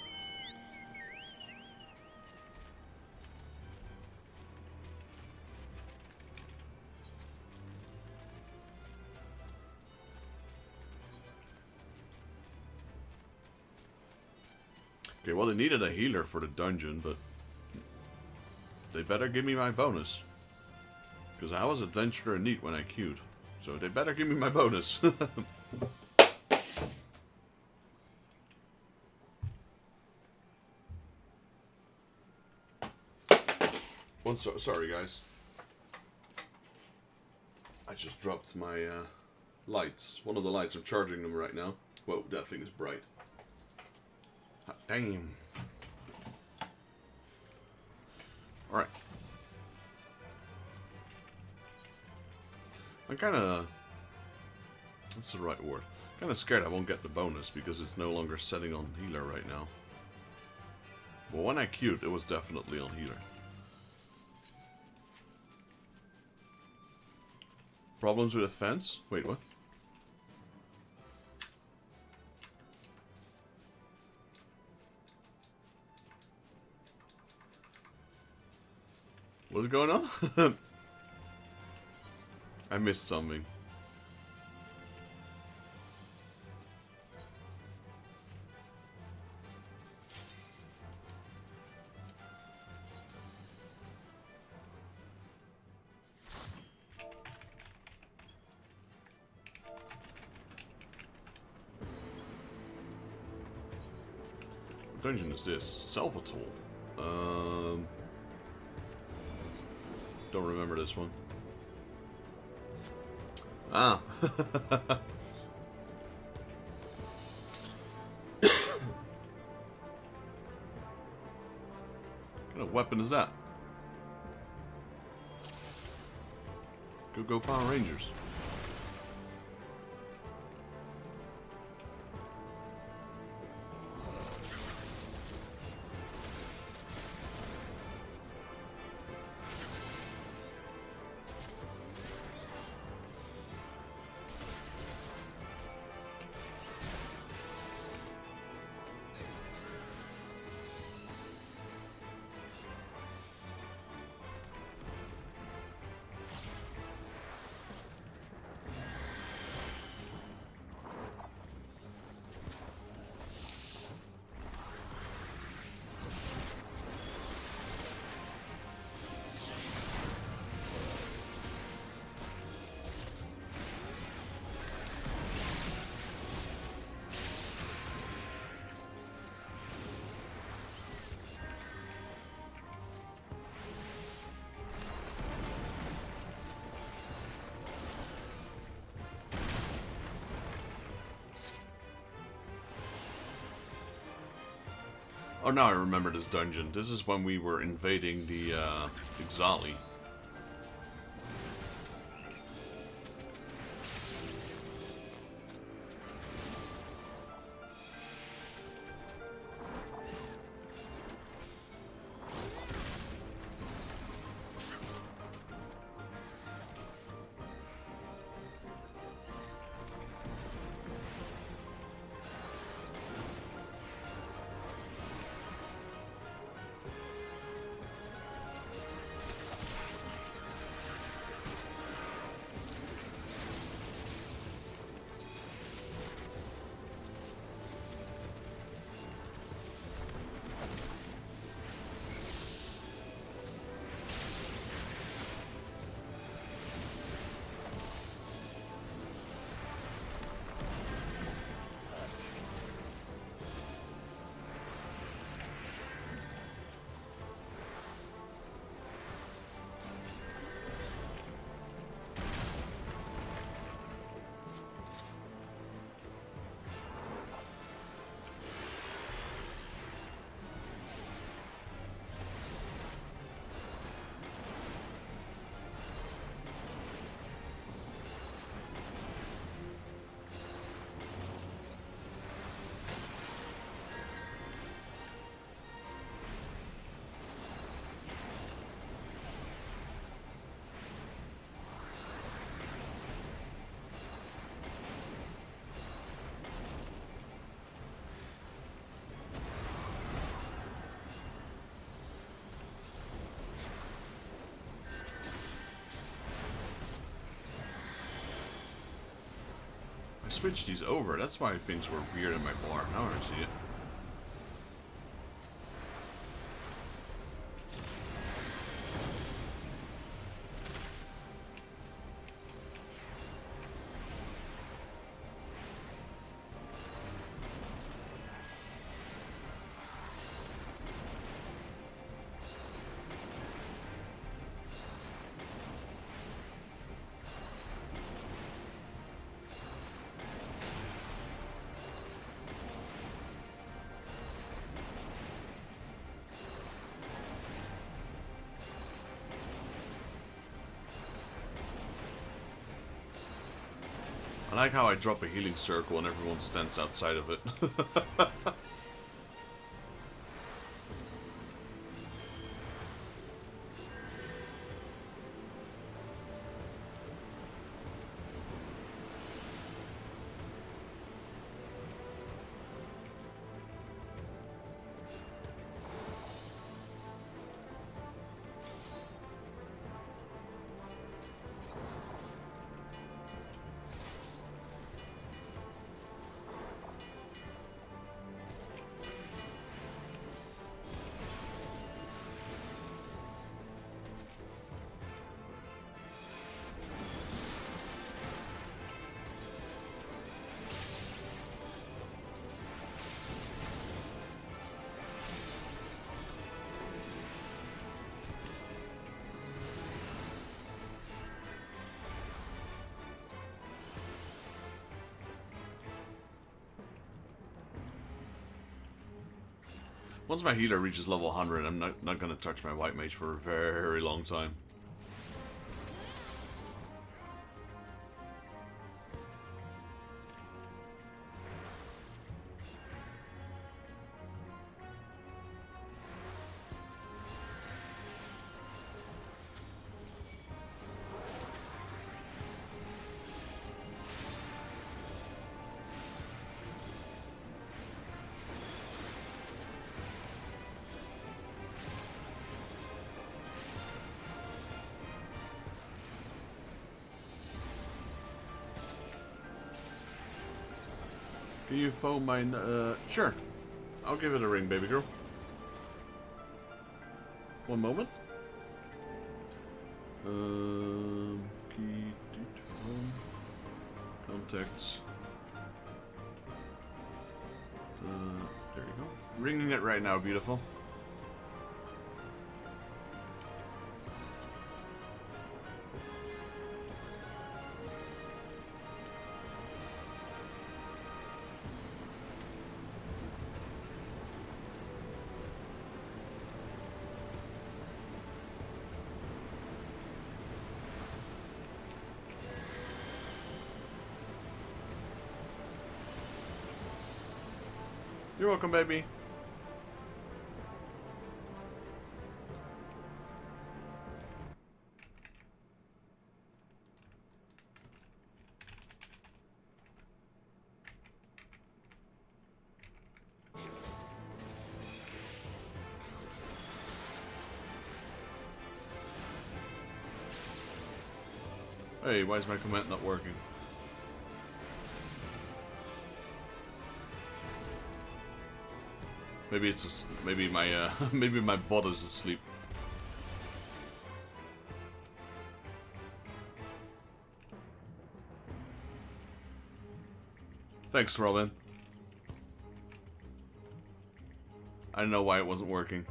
Okay, well, they needed a healer for the dungeon, but they better give me my bonus. Because I was adventurer neat when I queued. So they better give me my bonus. Sorry, guys. I just dropped my lights. One of the lights, I'm charging them right now. Whoa, that thing is bright. Hot damn. Alright. I'm kinda... That's the right word. Kinda scared I won't get the bonus because it's no longer setting on healer right now. But when I queued, it was definitely on healer. Problems with a fence? Wait, what? What is going on? I missed something. What dungeon is this? Salvatore. Don't remember this one. Ah. What kind of weapon is that? Go Power Rangers. Oh, now I remember this dungeon. This is when we were invading the Ixali. switch these over. That's why things were weird in my bar. Now I see it. I like how I drop a healing circle and everyone stands outside of it. Once my healer reaches level 100, I'm not going to touch my white mage for a very long time. Can you phone mine? Sure. I'll give it a ring, baby girl. One moment. Key, home, contacts. There you go. Ringing it right now, beautiful. You're welcome, baby. Hey, why is my comment not working? Maybe it's just, maybe my maybe my bot is asleep. Thanks, Robin. I don't know why it wasn't working.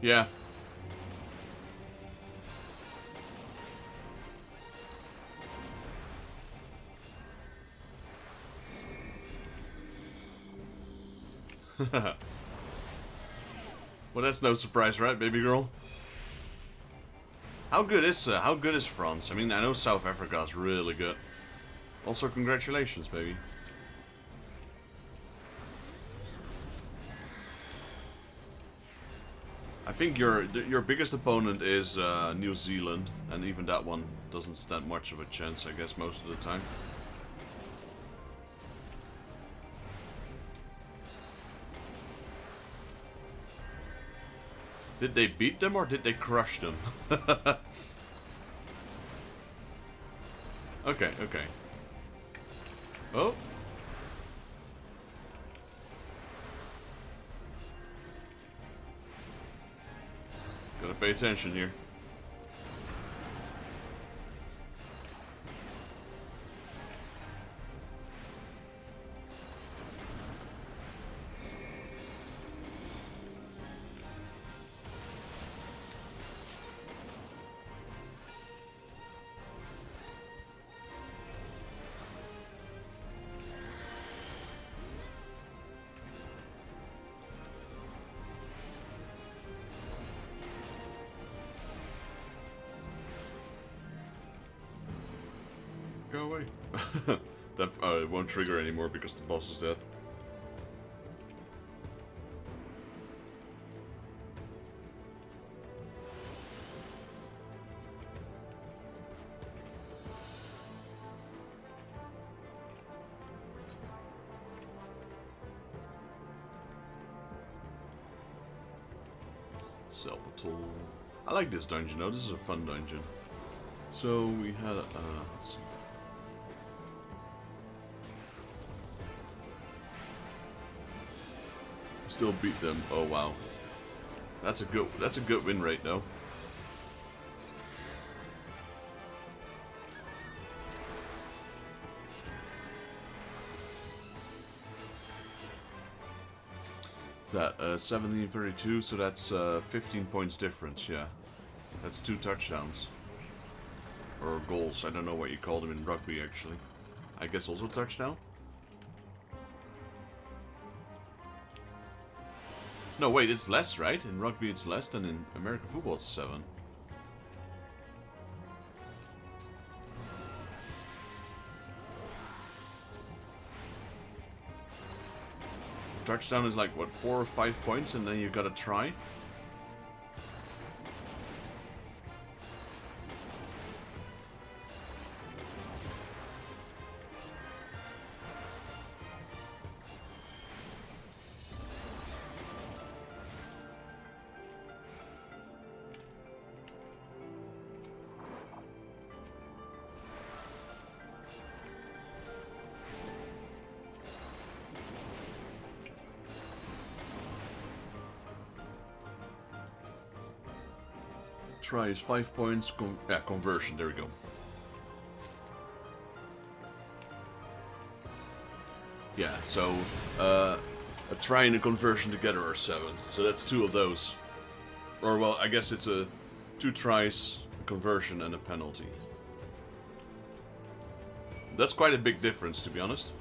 Yeah. Well, that's no surprise, right, baby girl? How good is France? I mean, I know South Africa is really good. Also, congratulations, baby. I think your biggest opponent is New Zealand, and even that one doesn't stand much of a chance, I guess, most of the time. Did they beat them or did they crush them? Okay, okay. Oh. Gotta pay attention here. Go away. That it won't trigger anymore because the boss is dead. Self-tool. I like this dungeon though. This is a fun dungeon. So we had let's see. Still beat them. Oh wow. That's a good win rate though. Is that 1732, so that's 15 points difference, yeah. That's 2 touchdowns. Or goals, I don't know what you call them in rugby actually. I guess also touchdown? No, wait, it's less, right? In rugby it's less than in American football it's 7. Touchdown is like, what, 4 or 5 points and then you gotta try? Try is 5 points, conversion, there we go. Yeah, so a try and a conversion together are 7. So that's 2 of those. Or well, I guess it's a 2 tries, a conversion and a penalty. That's quite a big difference, to be honest.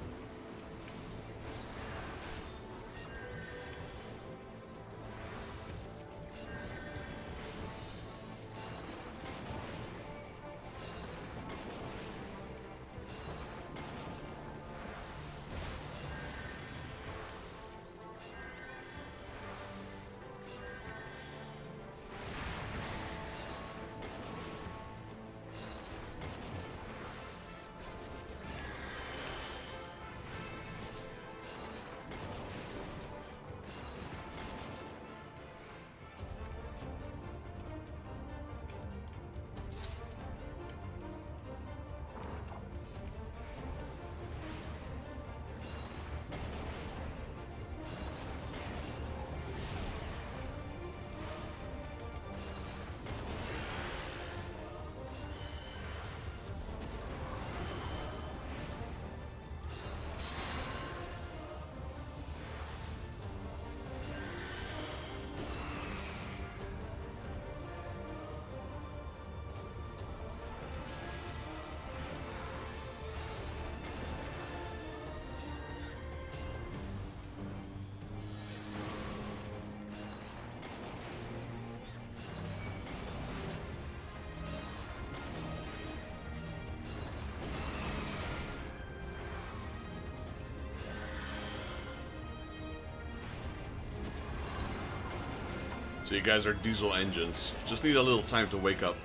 So you guys are diesel engines. Just need a little time to wake up.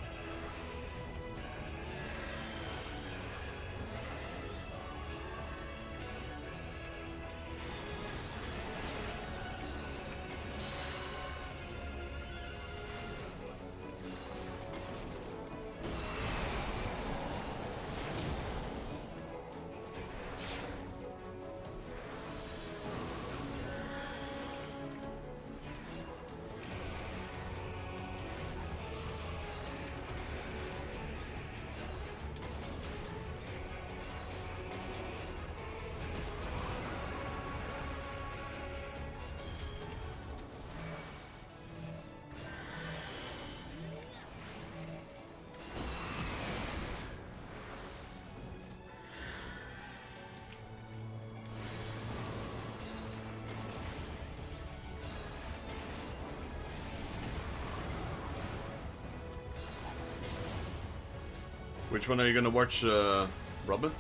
Which one are you gonna watch, Robin?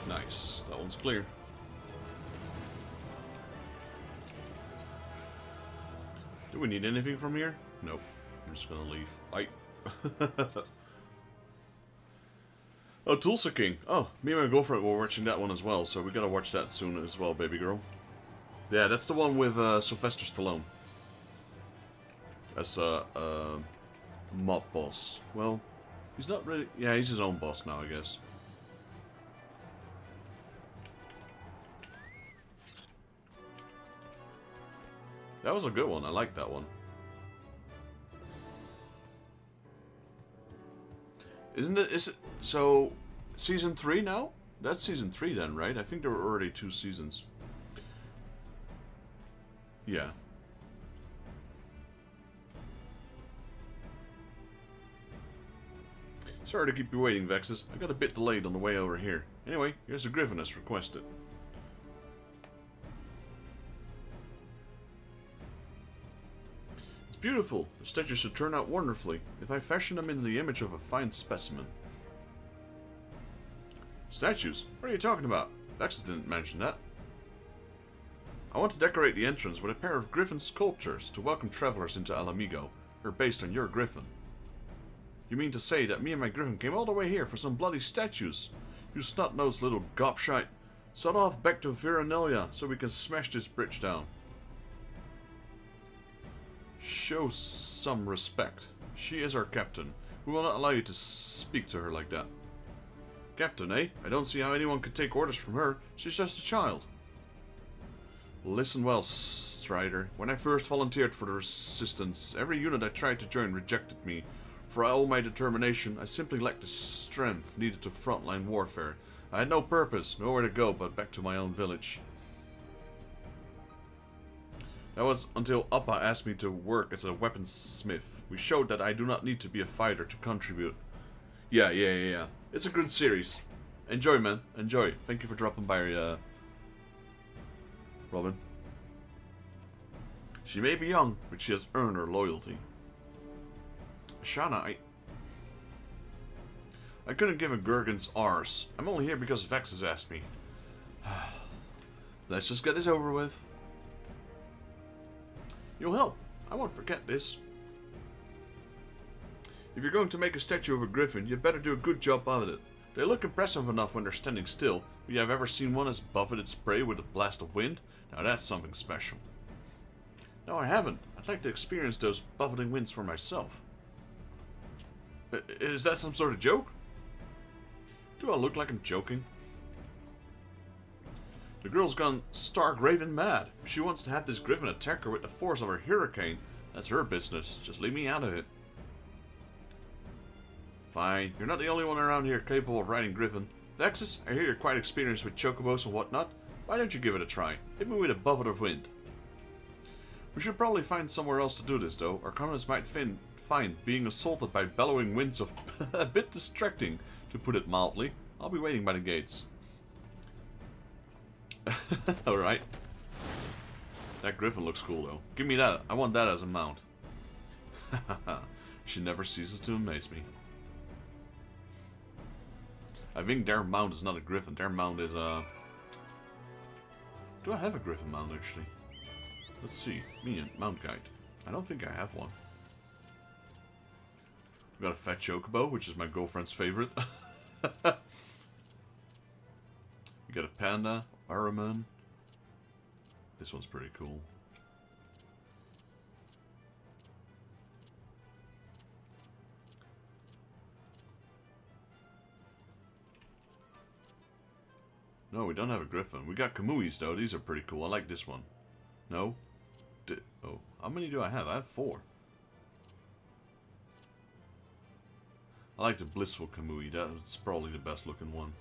Nice. That one's clear. Do we need anything from here? Nope. I'm just gonna leave. Oh, Tulsa King. Oh, me and my girlfriend were watching that one as well, so we gotta watch that soon as well, baby girl. Yeah, that's the one with Sylvester Stallone. As a mob boss. Well, he's not really... Yeah, he's his own boss now, I guess. That was a good one. I like that one. Isn't it? Is it? So, season 3 now? That's season 3 then, right? I think there were already 2 seasons. Yeah. Sorry to keep you waiting, Vexus. I got a bit delayed on the way over here. Anyway, here's a griffin as requested. Beautiful. The statues should turn out wonderfully if I fashion them in the image of a fine specimen. Statues? What are you talking about? Vexus didn't mention that. I want to decorate the entrance with a pair of griffin sculptures to welcome travelers into Alamigo. They're based on your griffin. You mean to say that me and my griffin came all the way here for some bloody statues? You snot-nosed little gobshite. Sod off back to Viranelia so we can smash this bridge down. Show some respect. She is our captain. We will not allow you to speak to her like that. Captain, eh? I don't see how anyone could take orders from her. She's just a child. Listen well, Strider. When I first volunteered for the Resistance, every unit I tried to join rejected me. For all my determination, I simply lacked the strength needed to frontline warfare. I had no purpose, nowhere to go but back to my own village. That was until Appa asked me to work as a weaponsmith. We showed that I do not need to be a fighter to contribute. Yeah. It's a good series. Enjoy, man. Enjoy. Thank you for dropping by, Robin. She may be young, but she has earned her loyalty. Shana, I couldn't give a Gurgan's arse. I'm only here because Vex has asked me. Let's just get this over with. You'll help. I won't forget this. If you're going to make a statue of a griffin, you'd better do a good job of it. They look impressive enough when they're standing still, but you have ever seen one as buffeted spray with a blast of wind? Now that's something special. No, I haven't. I'd like to experience those buffeting winds for myself. Is that some sort of joke? Do I look like I'm joking? The girl's gone stark raving mad. She wants to have this griffin attack her with the force of her hurricane. That's her business. Just leave me out of it. Fine. You're not the only one around here capable of riding griffin. Vexus, I hear you're quite experienced with chocobos and whatnot. Why don't you give it a try? Hit me with a buffet of wind. We should probably find somewhere else to do this, though. Our comrades might find being assaulted by bellowing winds of a bit distracting, to put it mildly. I'll be waiting by the gates. Alright. That griffin looks cool, though. Give me that. I want that as a mount. She never ceases to amaze me. I think their mount is not a griffin. Their mount is a... Do I have a griffin mount, actually? Let's see. Me and mount guide. I don't think I have one. I've got a fat chocobo, which is my girlfriend's favorite. You got a panda, Araman. This one's pretty cool. No, we don't have a griffin. We got Kamuis though. These are pretty cool. I like this one. No? Oh, how many do I have? I have 4. I like the Blissful Kamui. That's probably the best looking one.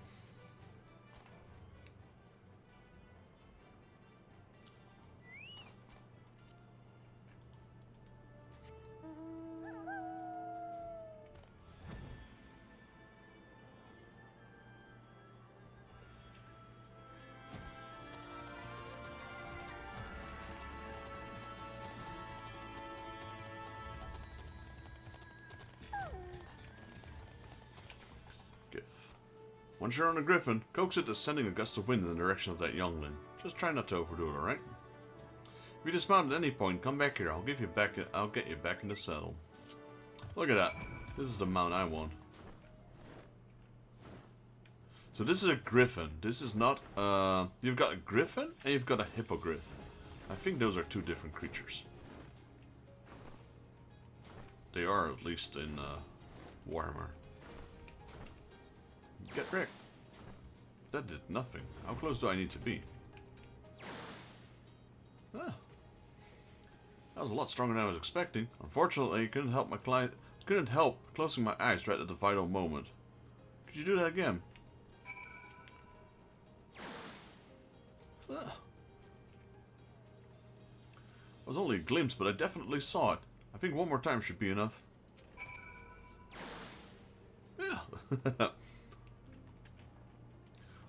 Once you're on a griffin, coax it to sending a gust of wind in the direction of that youngling. Just try not to overdo it, alright? If you dismount at any point, come back here. I'll get you back in the saddle. Look at that. This is the mount I want. So this is a griffin. This is not you've got a griffin and you've got a hippogriff. I think those are 2 different creatures. They are, at least in Warhammer. Get wrecked. That did nothing. How close do I need to be? Ah. That was a lot stronger than I was expecting. Unfortunately, I couldn't help closing my eyes right at the vital moment. Could you do that again? Ah. It was only a glimpse, but I definitely saw it. I think one more time should be enough. Yeah.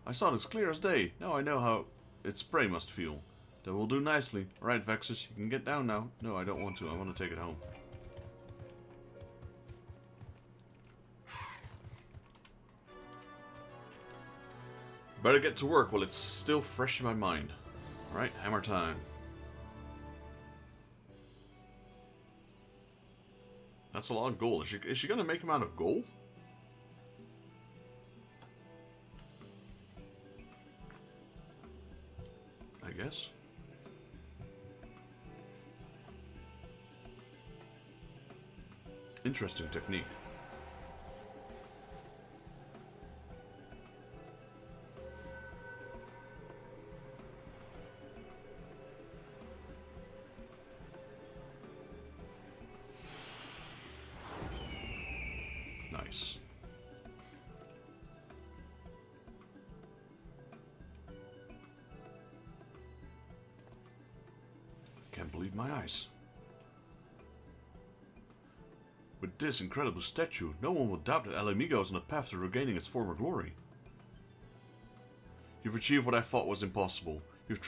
I saw it as clear as day. Now I know how its prey must feel. That will do nicely. Alright, Vexus, you can get down now. No, I don't want to. I want to take it home. Better get to work while it's still fresh in my mind. Alright, hammer time. That's a lot of gold. Is she going to make him out of gold? I guess. Interesting technique. Nice. Can't believe my eyes. With this incredible statue, no one will doubt that El Amigo is on the path to regaining its former glory. You've achieved what I thought was impossible. You've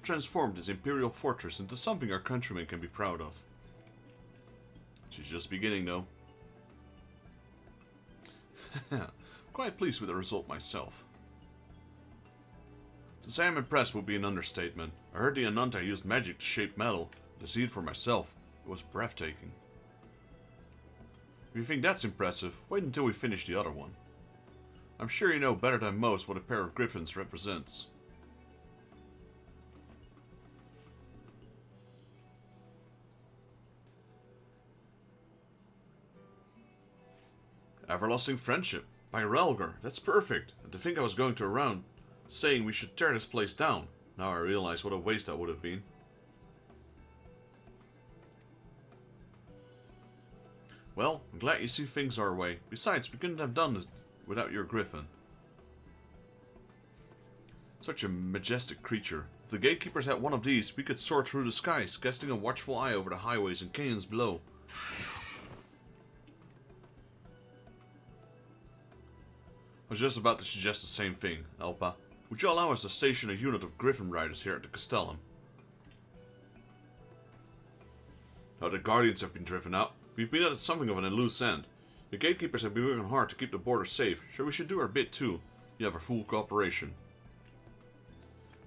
transformed this imperial fortress into something our countrymen can be proud of. She's just beginning, though. I'm quite pleased with the result myself. To say I'm impressed would be an understatement. I heard the Ananta used magic to shape metal. To see it for myself, it was breathtaking. If you think that's impressive, wait until we finish the other one. I'm sure you know better than most what a pair of griffins represents. Everlasting Friendship by Relgar. That's perfect. And to think I was going to around saying we should tear this place down. Now I realize what a waste that would have been. Well, I'm glad you see things our way. Besides, we couldn't have done this without your griffin. Such a majestic creature. If the gatekeepers had one of these, we could soar through the skies, casting a watchful eye over the highways and canyons below. I was just about to suggest the same thing, Elpa. Would you allow us to station a unit of griffin riders here at the Castellum? Now the Guardians have been driven out. We've been at something of an loose end. The gatekeepers have been working hard to keep the border safe, so we should do our bit too. You have our full cooperation.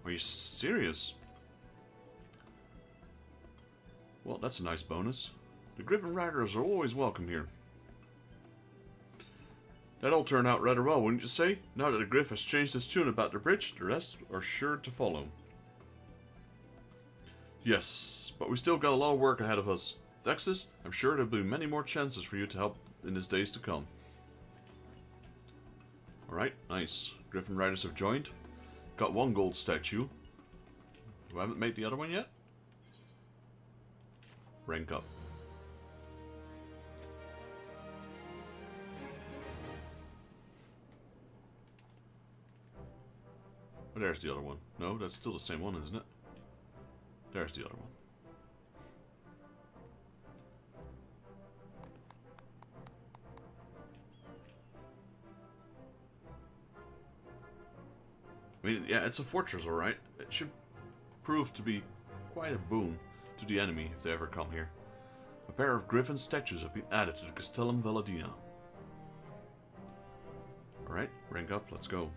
Are you serious? Well, that's a nice bonus. The Griffin Riders are always welcome here. That all turned out rather well, wouldn't you say? Now that the Griff has changed his tune about the bridge, the rest are sure to follow. Yes, but we still got a lot of work ahead of us. Texas, I'm sure there'll be many more chances for you to help in the days to come. Alright, nice. Griffin Riders have joined. Got one gold statue. We haven't made the other one yet. Rank up. Oh, there's the other one. No, that's still the same one, isn't it? There's the other one. I mean, yeah, it's a fortress, alright. It should prove to be quite a boon to the enemy if they ever come here. A pair of griffin statues have been added to the Castellum Valladina. Alright, rank up, let's go.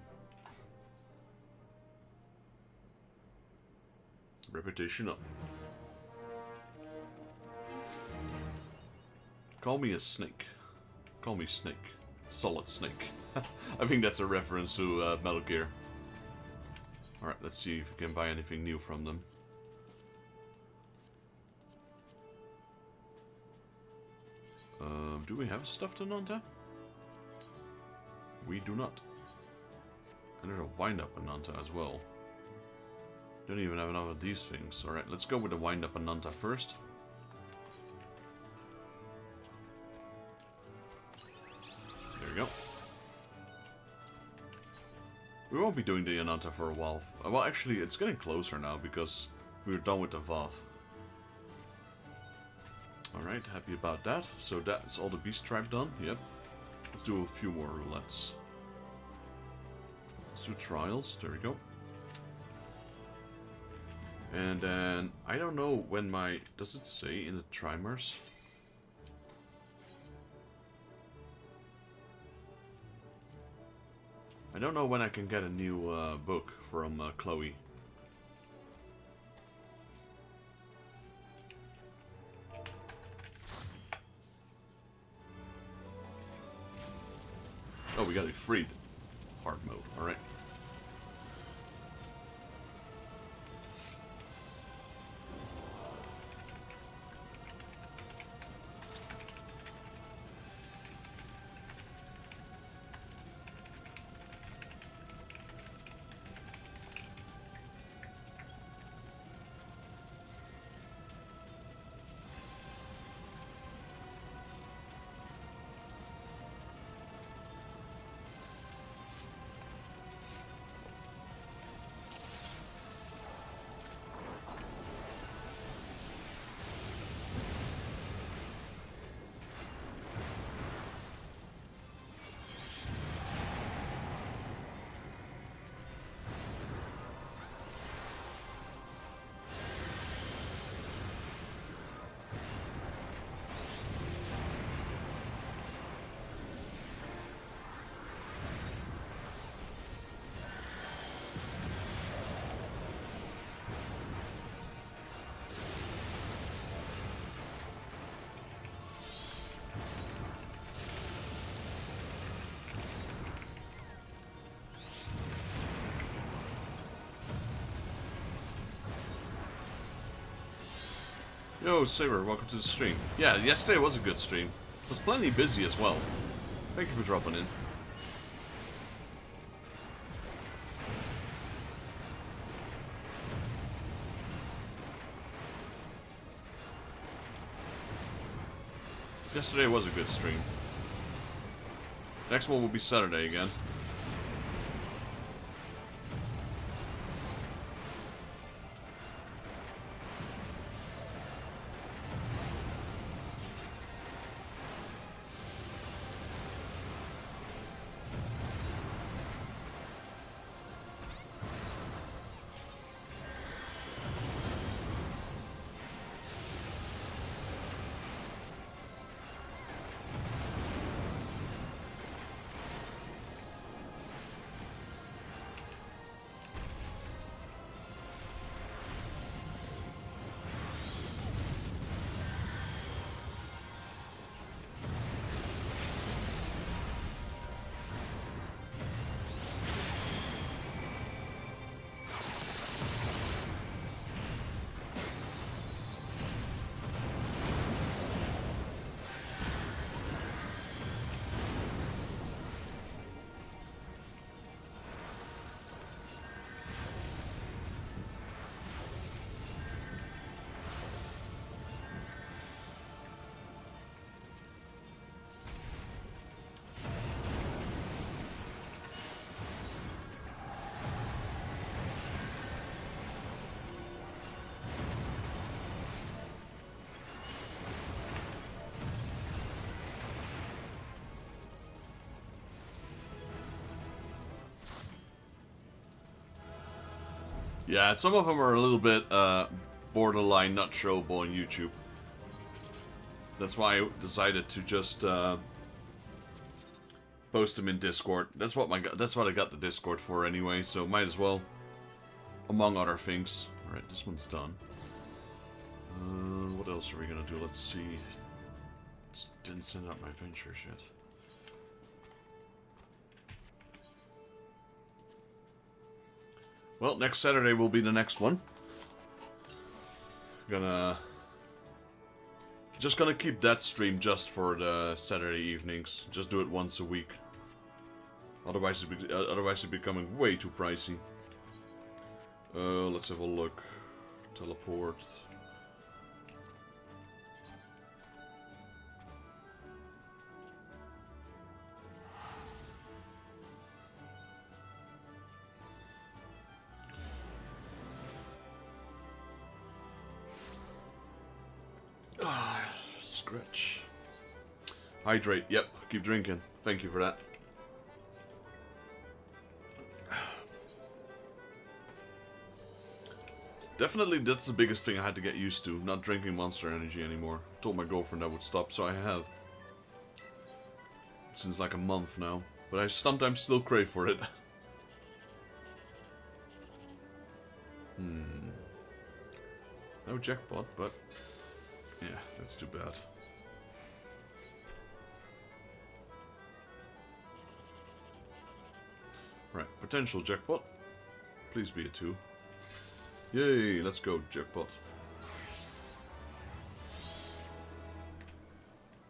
Reputation up. Call me a snake. Call me Snake. Solid Snake. I think that's a reference to Metal Gear. Alright, let's see if we can buy anything new from them. Do we have stuff to Nanta? We do not. And there's a wind-up Ananta as well. Don't even have enough of these things. Alright, let's go with the wind-up Ananta first. There we go. We won't be doing the Ananta for a while. Well, actually, it's getting closer now because we're done with the VOV. Alright, happy about that. So that's all the beast tribe done. Yep. Let's do a few more roulettes. Let's do trials. There we go. And then, I don't know when my... Does it say in the trimers? I don't know when I can get a new book from Chloe. Oh, we got it freed. Hard mode, alright. Yo, Saber, welcome to the stream. Yeah, yesterday was a good stream. It was plenty busy as well. Thank you for dropping in. Yesterday was a good stream. Next one will be Saturday again. Yeah, some of them are a little bit borderline not showable on YouTube. That's why I decided to just post them in Discord. That's what I got the Discord for anyway. So might as well, among other things. All right, this one's done. What else are we gonna do? Let's see. Didn't send out my ventures yet. Well, next Saturday will be the next one. Just gonna keep that stream just for the Saturday evenings. Just do it once a week. Otherwise, it's becoming way too pricey. Let's have a look. Teleport. Scratch. Hydrate. Yep. Keep drinking. Thank you for that. Definitely, that's the biggest thing I had to get used to. Not drinking Monster Energy anymore. Told my girlfriend I would stop, so I have. Since like a month now. But I sometimes still crave for it. No jackpot, but... yeah, that's too bad. Right, potential jackpot. Please be a 2. Yay, let's go, jackpot.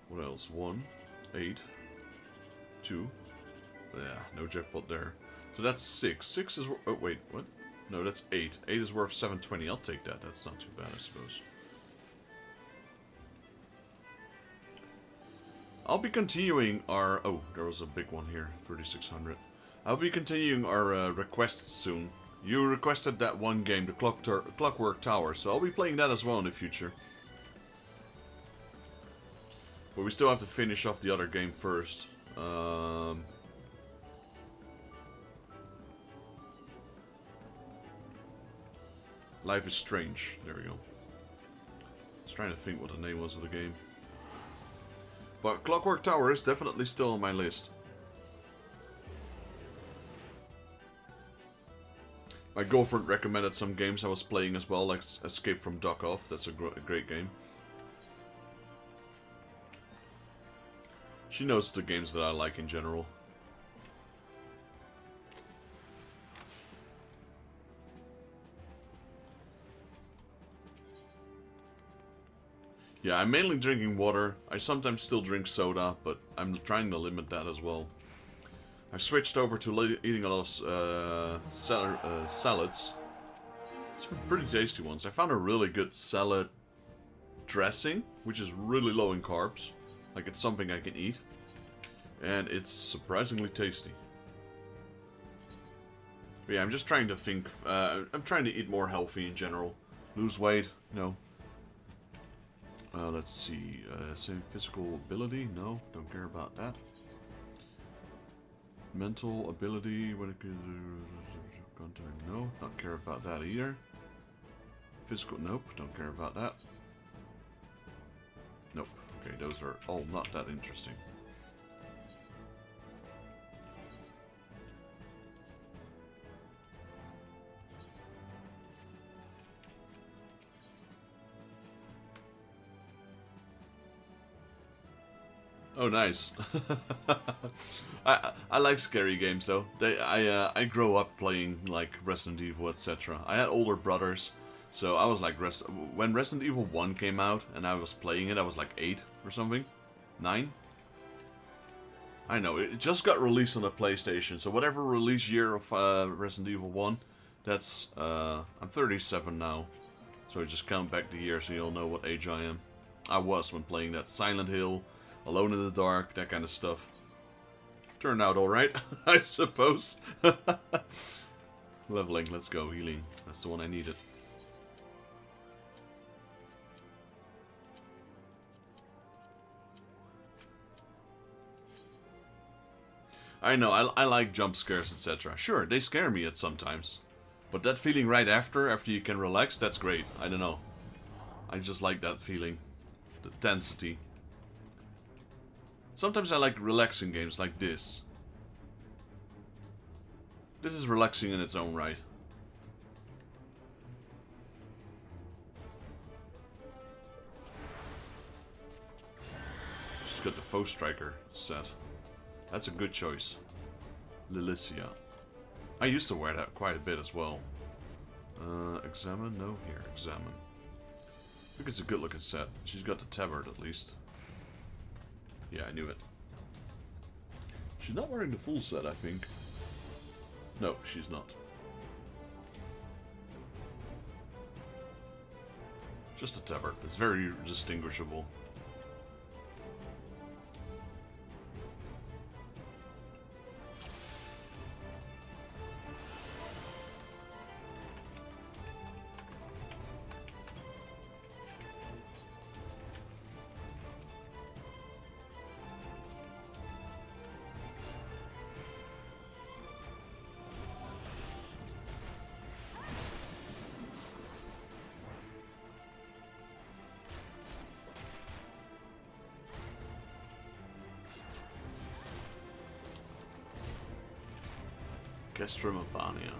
What else? 1, 8, 2. Yeah, no jackpot there. So that's 6. 6 is... oh, wait, what? No, that's 8. 8 is worth 720. I'll take that. That's not too bad, I suppose. I'll be continuing our... oh, there was a big one here. 3600. I'll be continuing our requests soon. You requested that one game, the Clockwork Tower, so I'll be playing that as well in the future. But we still have to finish off the other game first. Life is Strange. There we go. I was trying to think what the name was of the game. But Clockwork Tower is definitely still on my list. My girlfriend recommended some games I was playing as well, like Escape from Duck-Off. That's a great game. She knows the games that I like in general. Yeah, I'm mainly drinking water. I sometimes still drink soda, but I'm trying to limit that as well. I switched over to eating a lot of salads. Some pretty tasty ones. I found a really good salad dressing, which is really low in carbs. Like, it's something I can eat. And it's surprisingly tasty. But yeah, I'm just trying to think... I'm trying to eat more healthy in general. Lose weight, no. Let's see. Same physical ability? No, don't care about that. Mental ability, when it could... no, don't care about that either. Physical, nope, don't care about that. Nope. Okay, those are all not that interesting. Oh, nice. I like scary games though. I grew up playing like Resident Evil, etc. I had older brothers, so I was like when Resident Evil 1 came out and I was playing it, I was like 8 or something, 9. I know it just got released on the PlayStation, so whatever release year of Resident Evil 1, that's I'm 37 now, so just count back the years so you'll know what age I am. I was when playing that. Silent Hill, Alone in the Dark, that kind of stuff. Turned out alright, I suppose. Leveling, let's go. Healing, that's the one I needed. I know, I like jump scares, etc. Sure, they scare me at sometimes. But that feeling right after you can relax, that's great. I don't know. I just like that feeling. The tensity. Sometimes I like relaxing games like this. This is relaxing in its own right. Just got the Foe Striker set. That's a good choice. Lilicia. I used to wear that quite a bit as well. Examine? No, here, examine. I think it's a good looking set. She's got the tabard at least. Yeah, I knew it. She's not wearing the full set, I think. No, she's not. Just a tabard. It's very distinguishable. Mabania.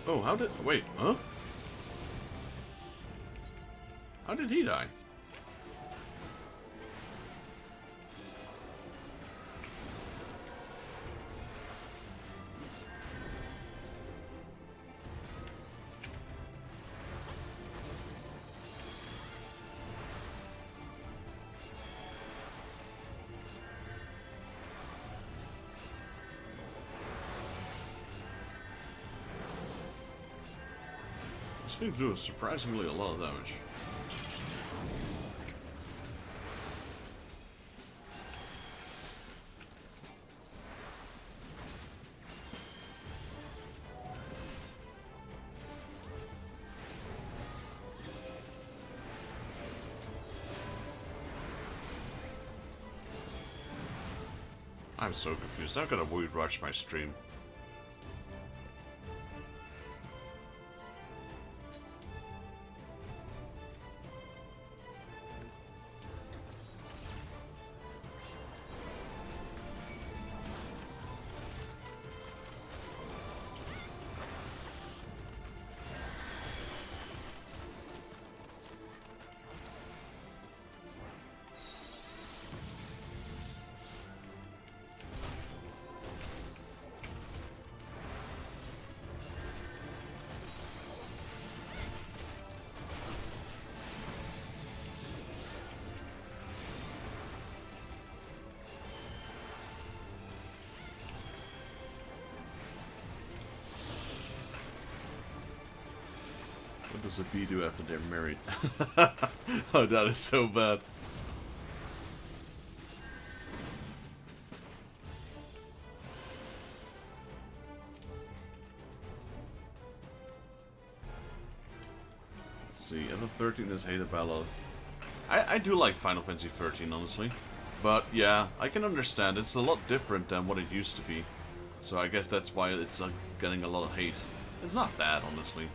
Oh, how did... Wait, huh? How did he die? This thing does surprisingly a lot of damage. I'm so confused. I've got to weird rush my stream. What does a bee do after they're married? Oh, that is so bad. Let's see, FF13 is Hate Ballad. I do like Final Fantasy 13, honestly. But yeah, I can understand. It's a lot different than what it used to be. So I guess that's why it's getting a lot of hate. It's not bad, honestly.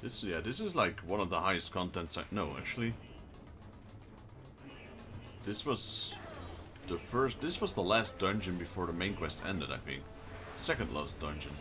This is like one of the highest contents. No, actually, this was the first. This was the last dungeon before the main quest ended. I think, second last dungeon.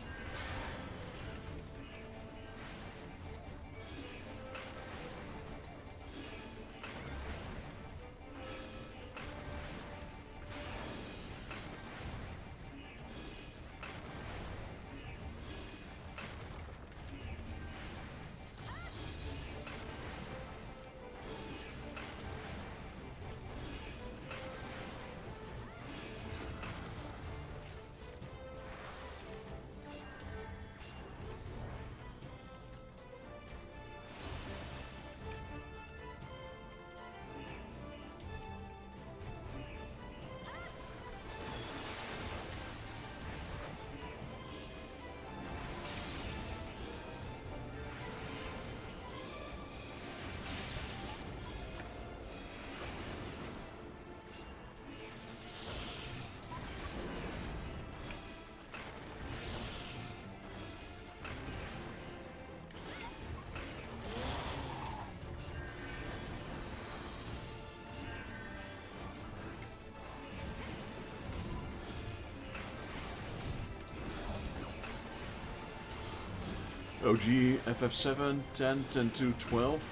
OG, FF7, 10, 10-2, 12.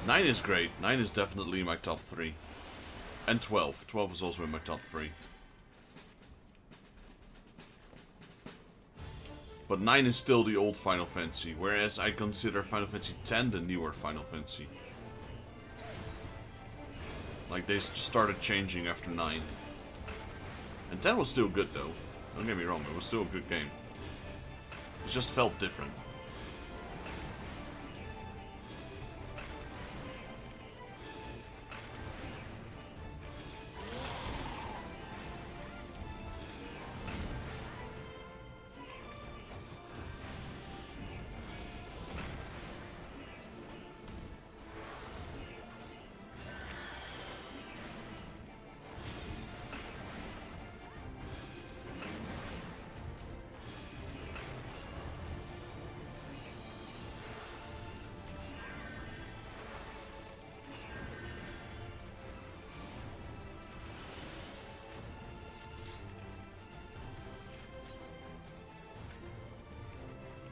9 is great. 9 is definitely my top 3. And 12. 12 is also in my top 3. But 9 is still the old Final Fantasy, whereas I consider Final Fantasy X the newer Final Fantasy. Like, they started changing after 9. And 10 was still good, though. Don't get me wrong, it was still a good game. It just felt different.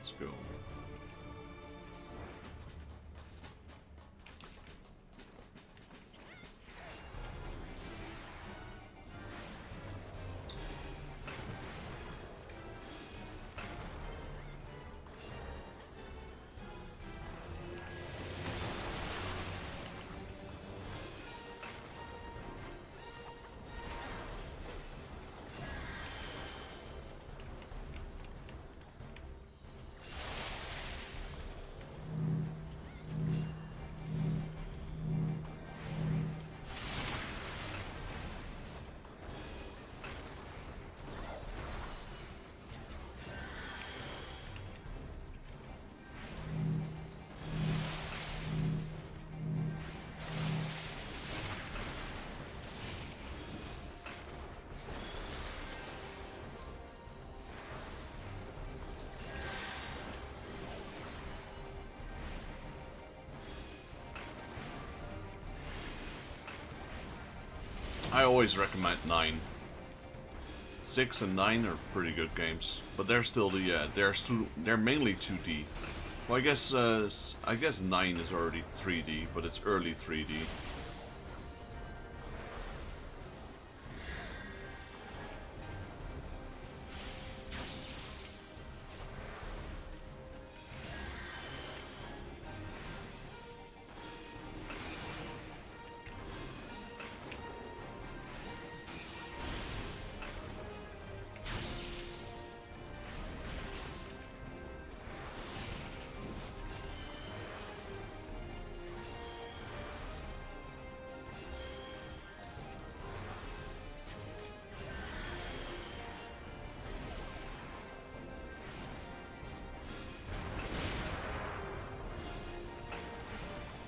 Let's go. I always recommend 9. 6 and 9 are pretty good games, but they're still they're mainly 2D. Well, I guess 9 is already 3D, but it's early 3D.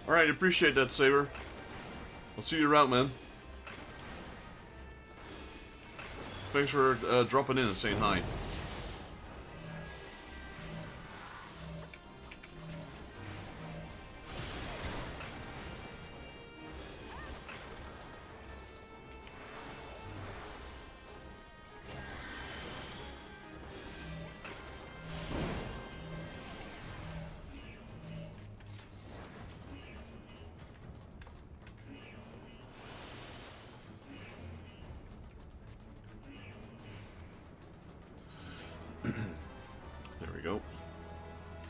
Alright, appreciate that, Saber. I'll see you around, man. Thanks for dropping in and saying hi.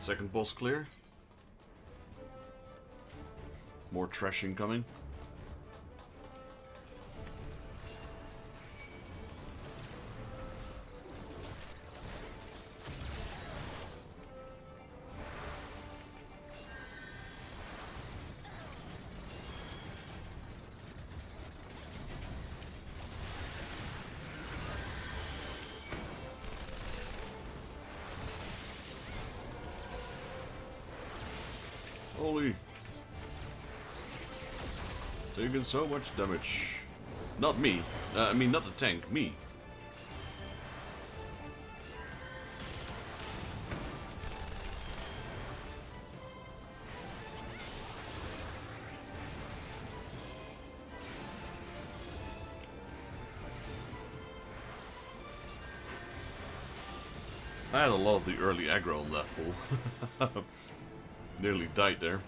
Second boss clear. More trash incoming. Holy. Taking so much damage. Not me. I mean, not the tank. Me. I had a lot of the early aggro on that pull. Nearly died there.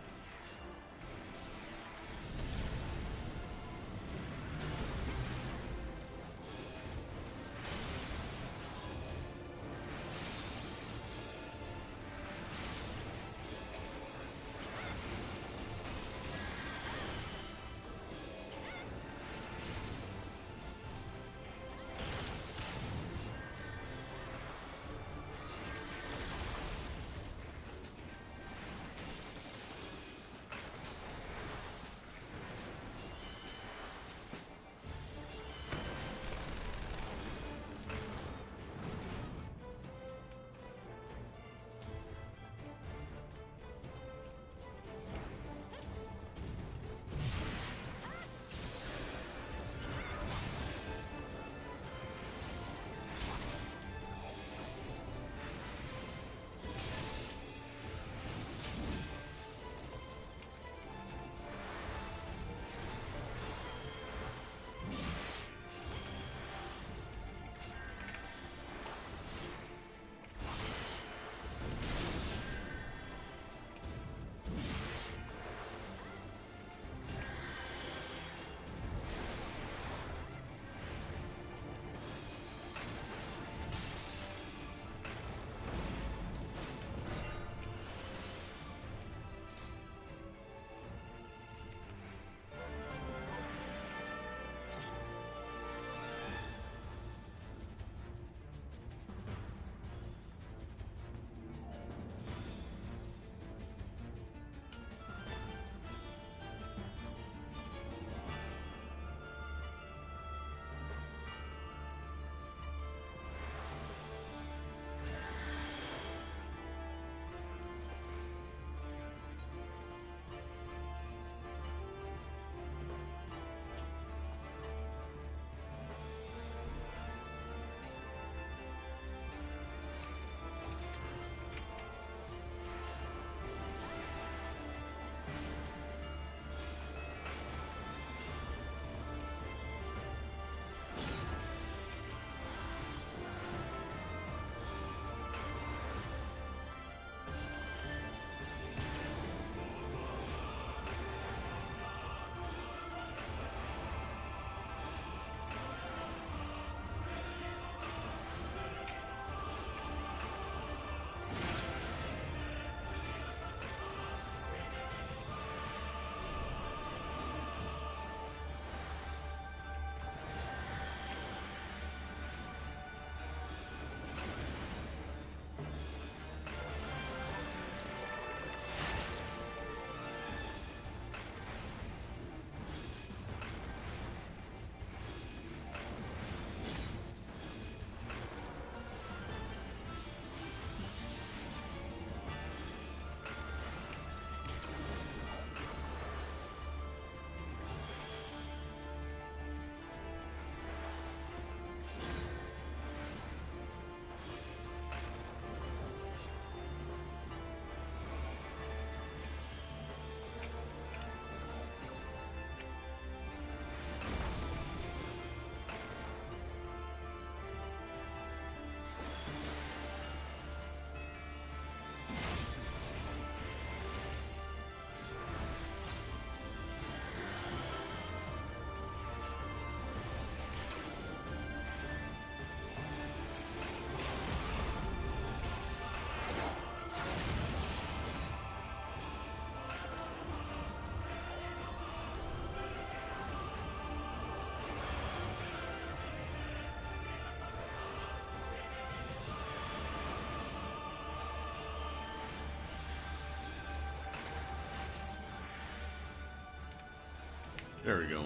There we go.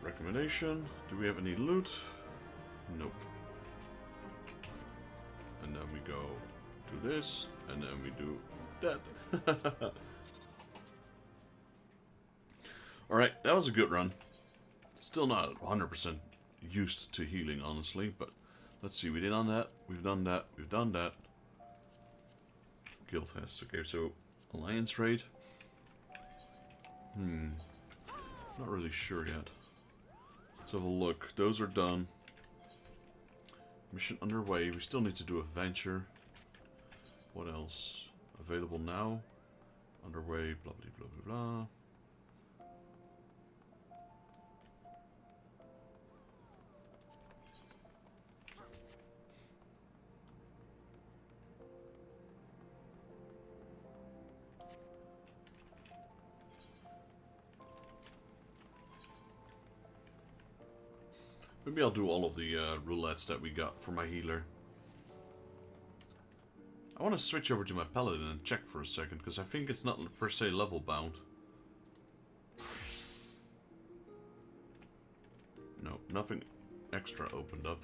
Recommendation. Do we have any loot? Nope. And then we go do this, and then we do that. Alright, that was a good run. Still not 100% used to healing, honestly, but let's see. We did on that, we've done that, we've done that. Guild has. Okay, so alliance raid. Not really sure yet. Let's have a look. Those are done. Mission underway. We still need to do a venture. What else? Available now. Underway. Blah blah blah blah blah. Maybe I'll do all of the roulettes that we got for my healer. I want to switch over to my paladin and check for a second, because I think it's not per se level bound. No, nothing extra opened up.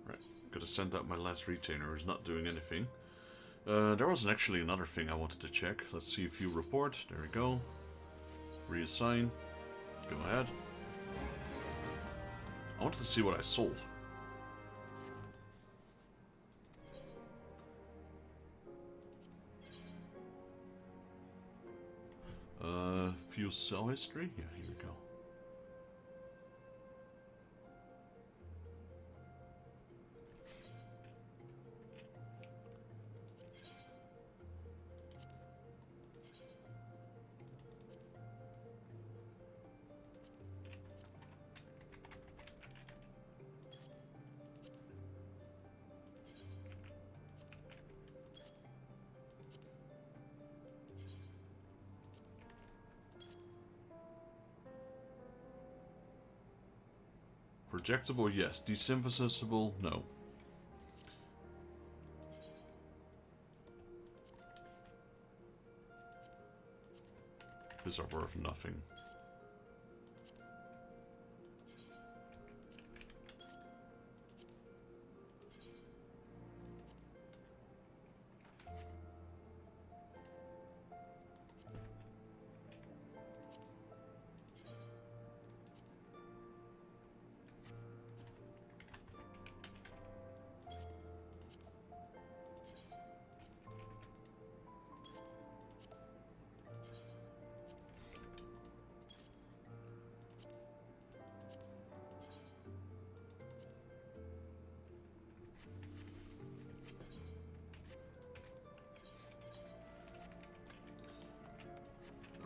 Right, gotta send out my last retainer who's not doing anything. There was actually another thing I wanted to check. Let's see if you report. There we go. Reassign. Go ahead. I wanted to see what I sold. View sell history? Yeah, here we go. Projectable, yes. Desynthesizable, no. These are worth nothing.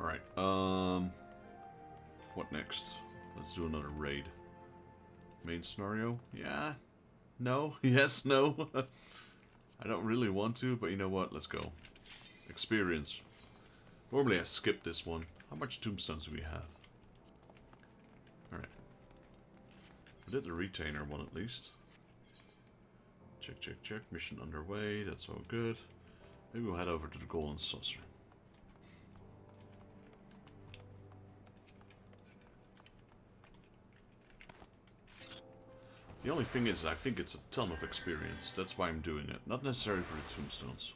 Alright, what next? Let's do another raid. Main scenario? Yeah? No? Yes? No? I don't really want to, but you know what? Let's go. Experience. Normally I skip this one. How much tombstones do we have? Alright. We did the retainer one at least. Check, check, check. Mission underway. That's all good. Maybe we'll head over to the Golden Saucer. The only thing is, I think it's a ton of experience. That's why I'm doing it. Not necessarily for the tombstones.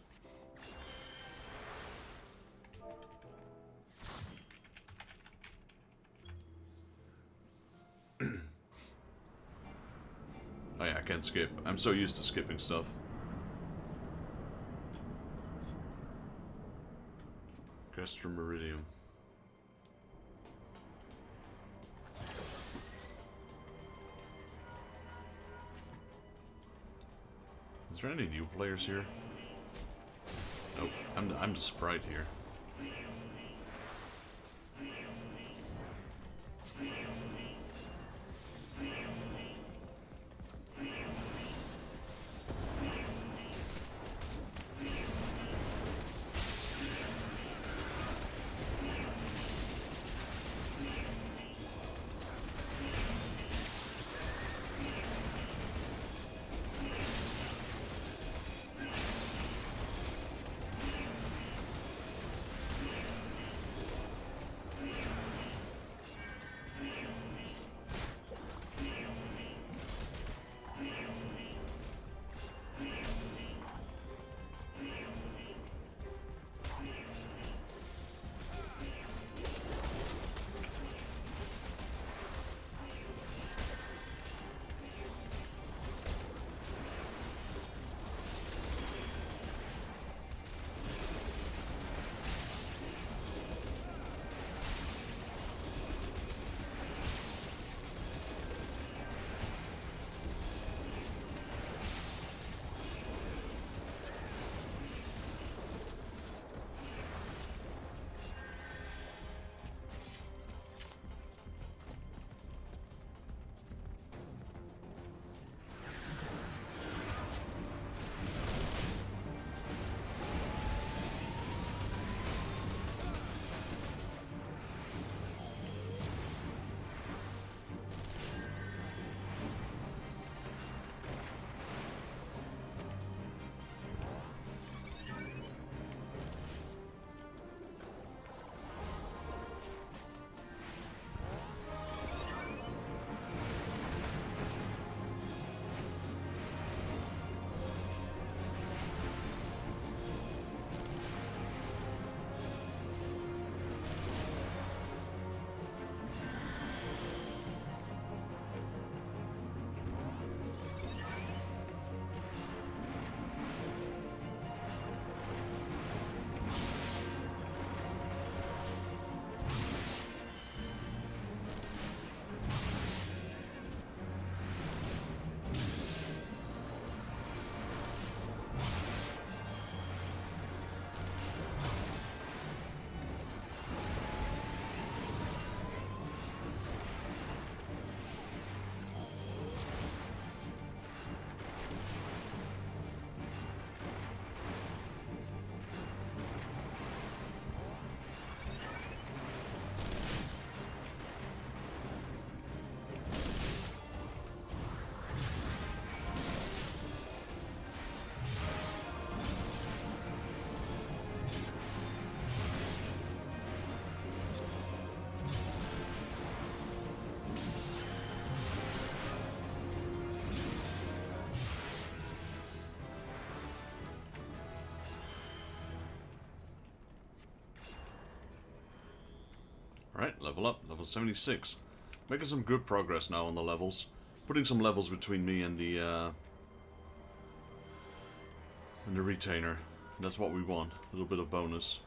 Oh yeah, I can't skip. I'm so used to skipping stuff. Castor Meridium. Is there any new players here? Nope, I'm the sprite here. Alright, level up. Level 76. Making some good progress now on the levels. Putting some levels between me and the retainer. That's what we want. A little bit of bonus.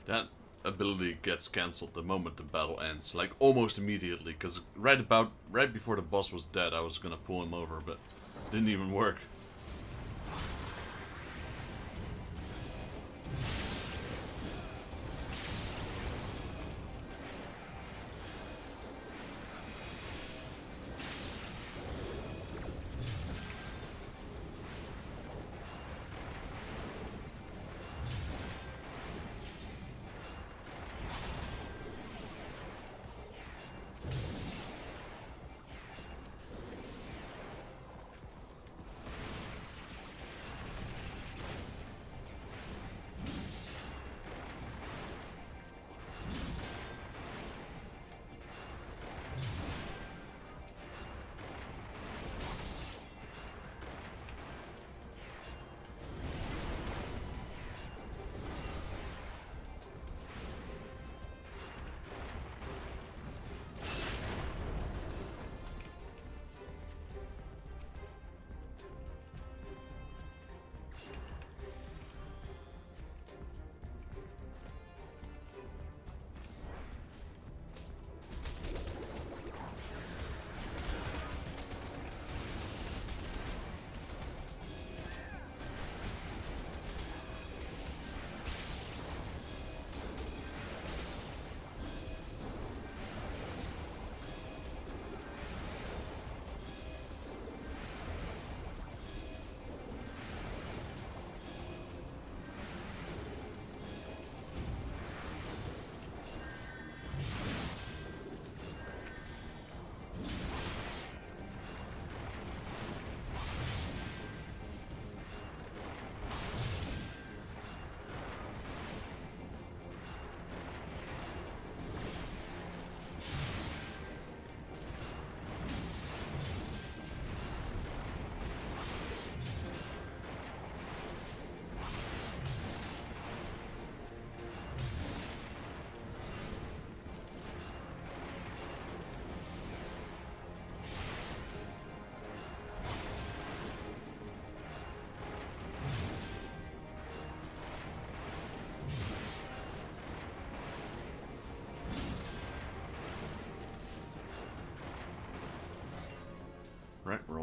That ability gets cancelled the moment the battle ends, like almost immediately, because right before the boss was dead, I was gonna pull him over, but didn't even work.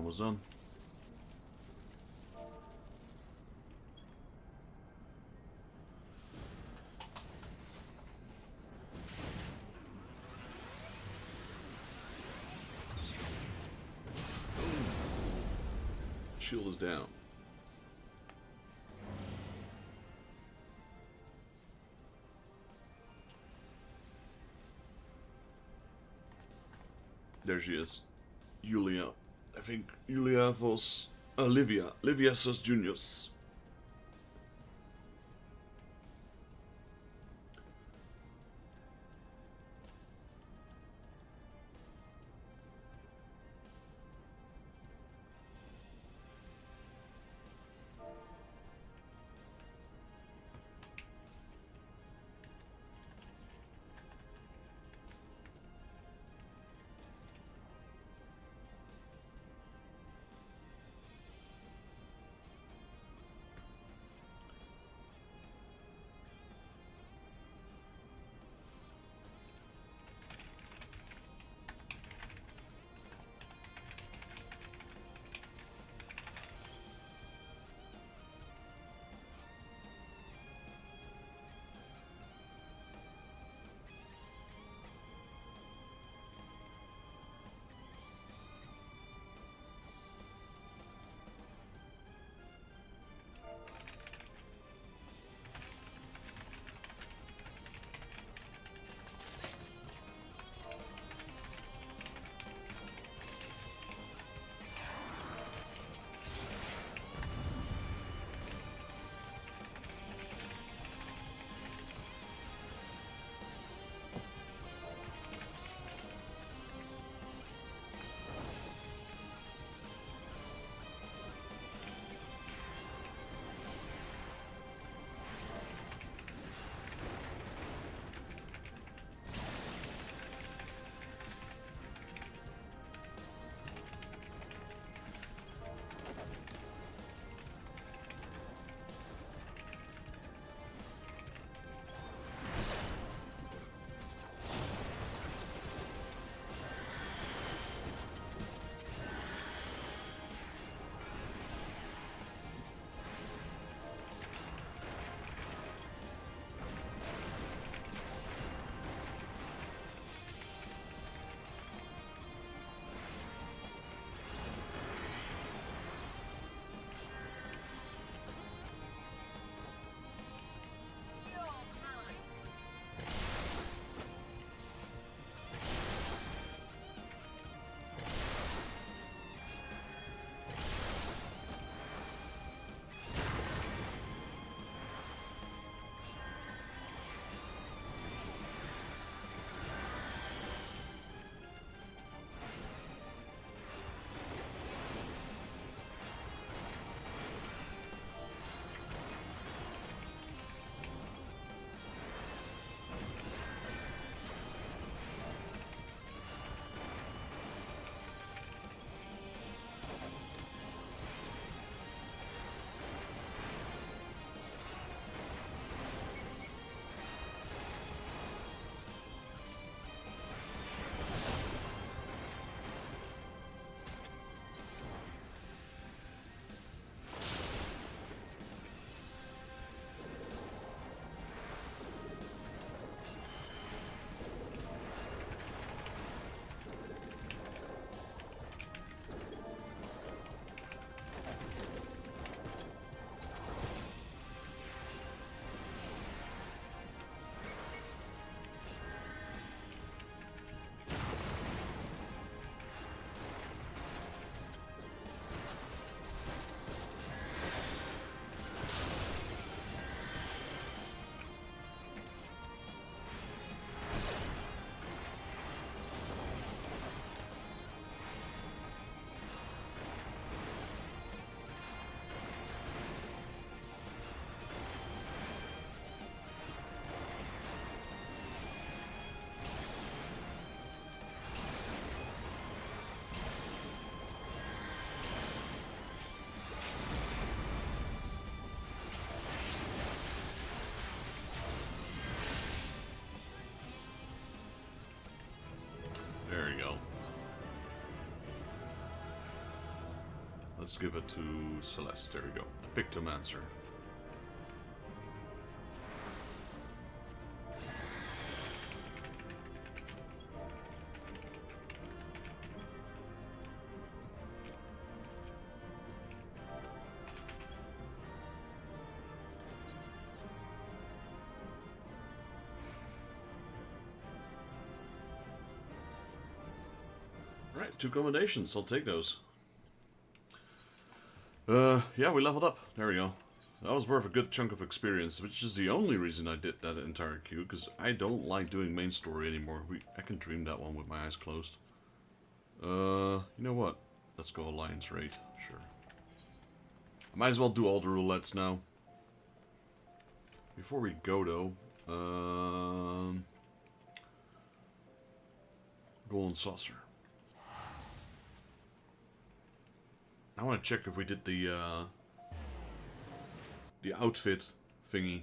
almost done. Shield is down. There she is. Julia. I think Julia was Livia. Livia Sus Junius. Let's give it to Celeste. There we go. Pictomancer. Right, 2 combinations. I'll take those. Yeah, we leveled up. There we go. That was worth a good chunk of experience, which is the only reason I did that entire queue, because I don't like doing main story anymore. I can dream that one with my eyes closed. You know what? Let's go Alliance Raid. Sure. I might as well do all the roulettes now. Before we go, though, Golden Saucer. I want to check if we did the outfit thingy.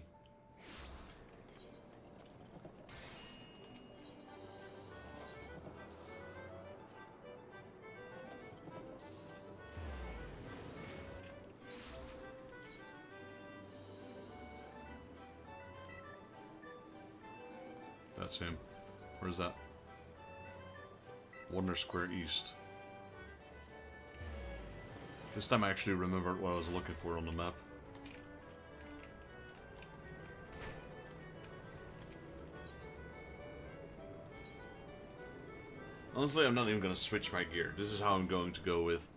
That's him. Where's that? Wonder Square East. This time I actually remembered what I was looking for on the map. Honestly, I'm not even going to switch my gear. This is how I'm going to go with.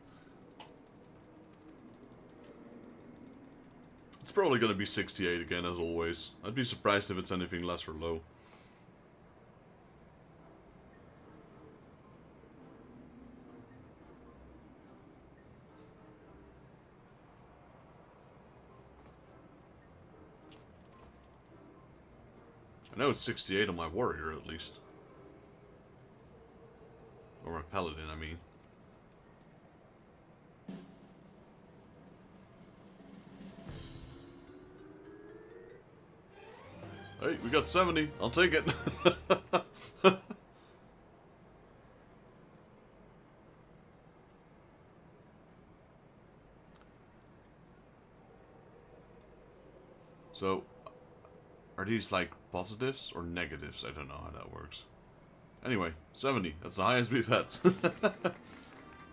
It's probably going to be 68 again, as always. I'd be surprised if it's anything less or low. I know it's 68 on my warrior, at least. Or my paladin, I mean. Hey, we got 70. I'll take it. So, are these like positives or negatives? I don't know how that works. Anyway, 70. That's the highest we've had.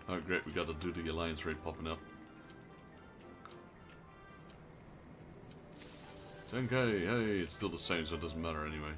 Oh, great. We got to do the alliance rate popping up. 10k. Hey, it's still the same, so it doesn't matter anyway.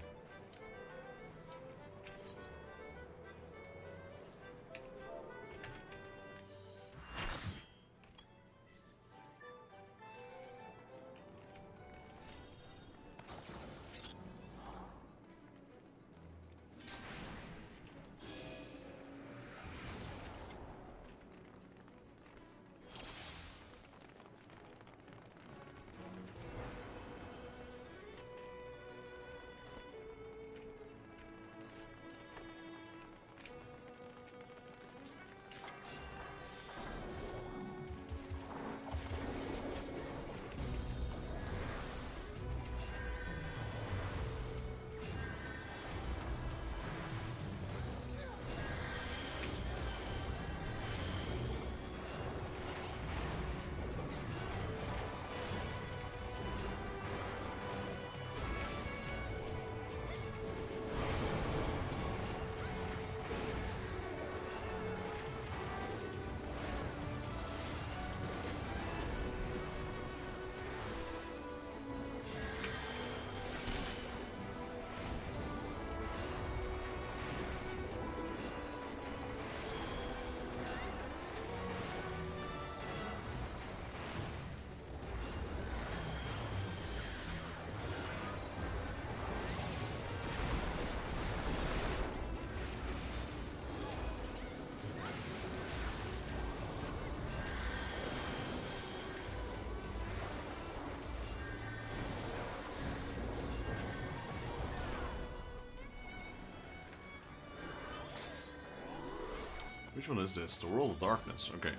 Which one is this? The World of Darkness. Okay.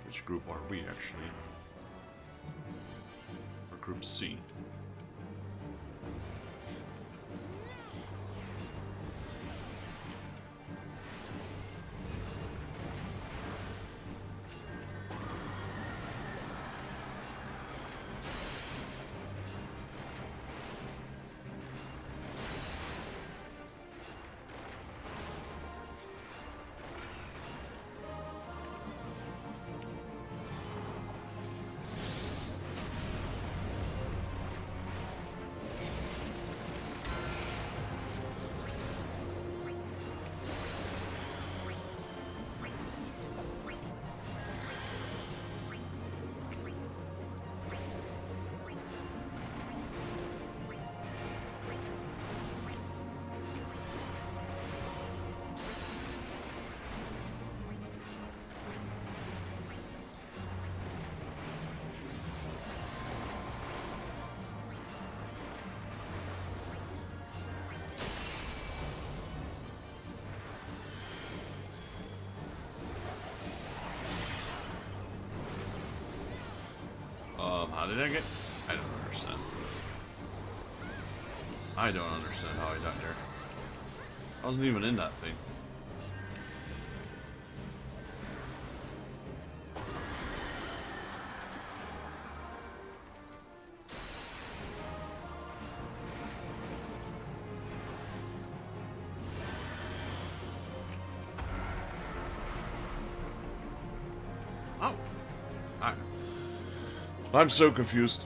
Which group are we, actually? We're Group C. How did I get? I don't understand. I don't understand how I got there. I wasn't even in that thing. Oh. I'm so confused.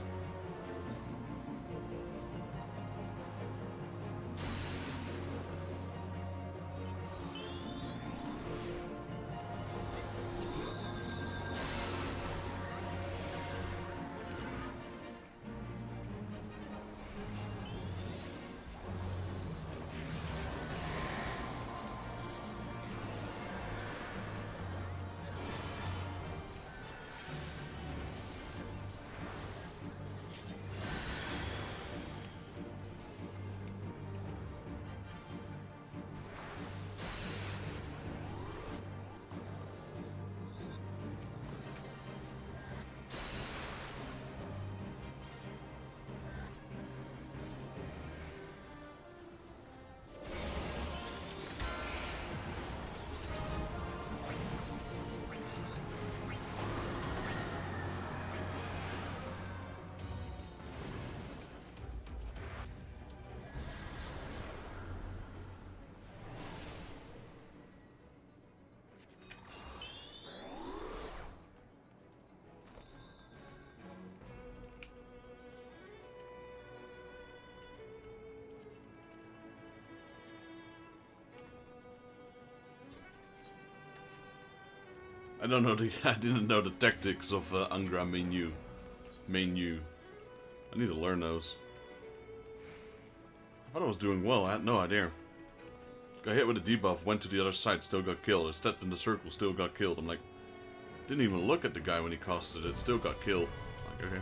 I don't know I didn't know the tactics of Angra menu. I need to learn those. I thought I was doing well, I had no idea. Got hit with a debuff, went to the other side, still got killed. I stepped in the circle, still got killed. I'm like, didn't even look at the guy when he casted it, still got killed. Like, okay.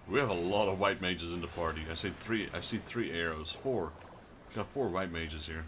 We have a lot of white mages in the party. I see three arrows. Four. Got 4 white mages here.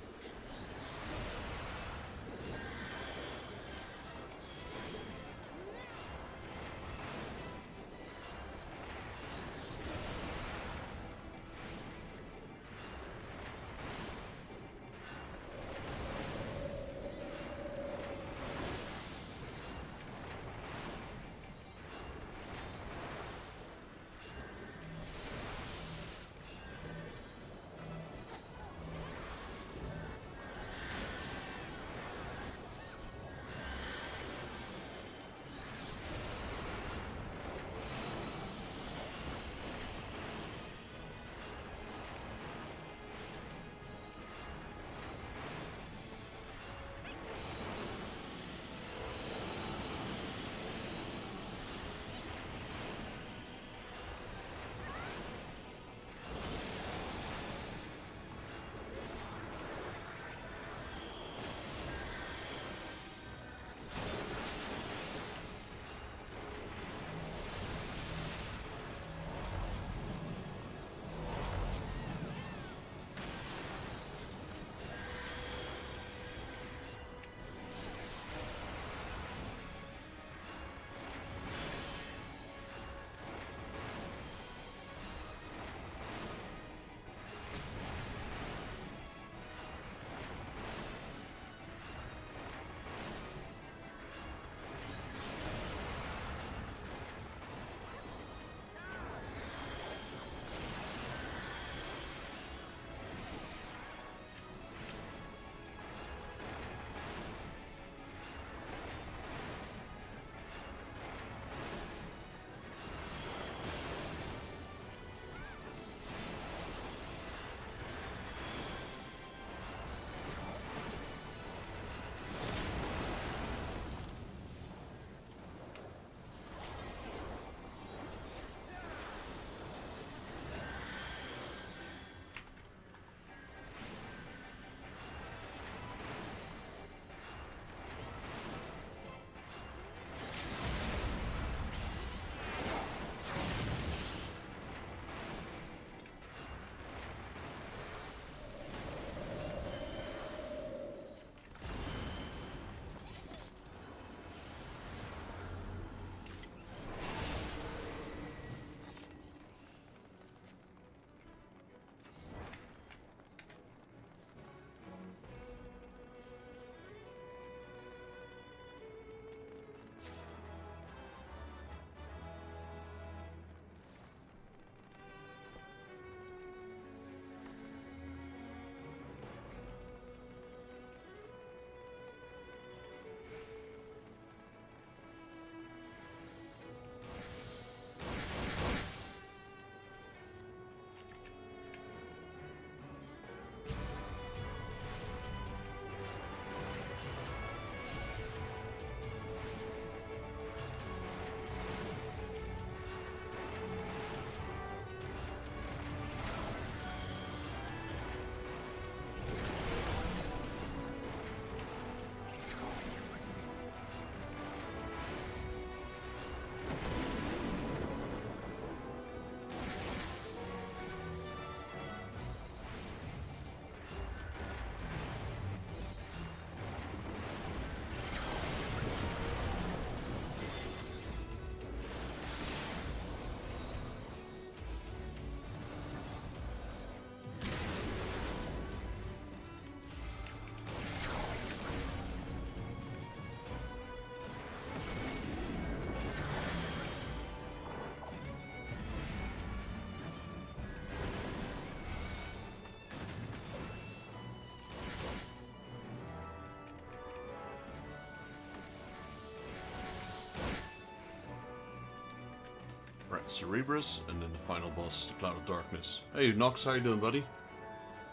Right, Cerebrus, and then the final boss, the Cloud of Darkness. Hey, Nox, how you doing, buddy?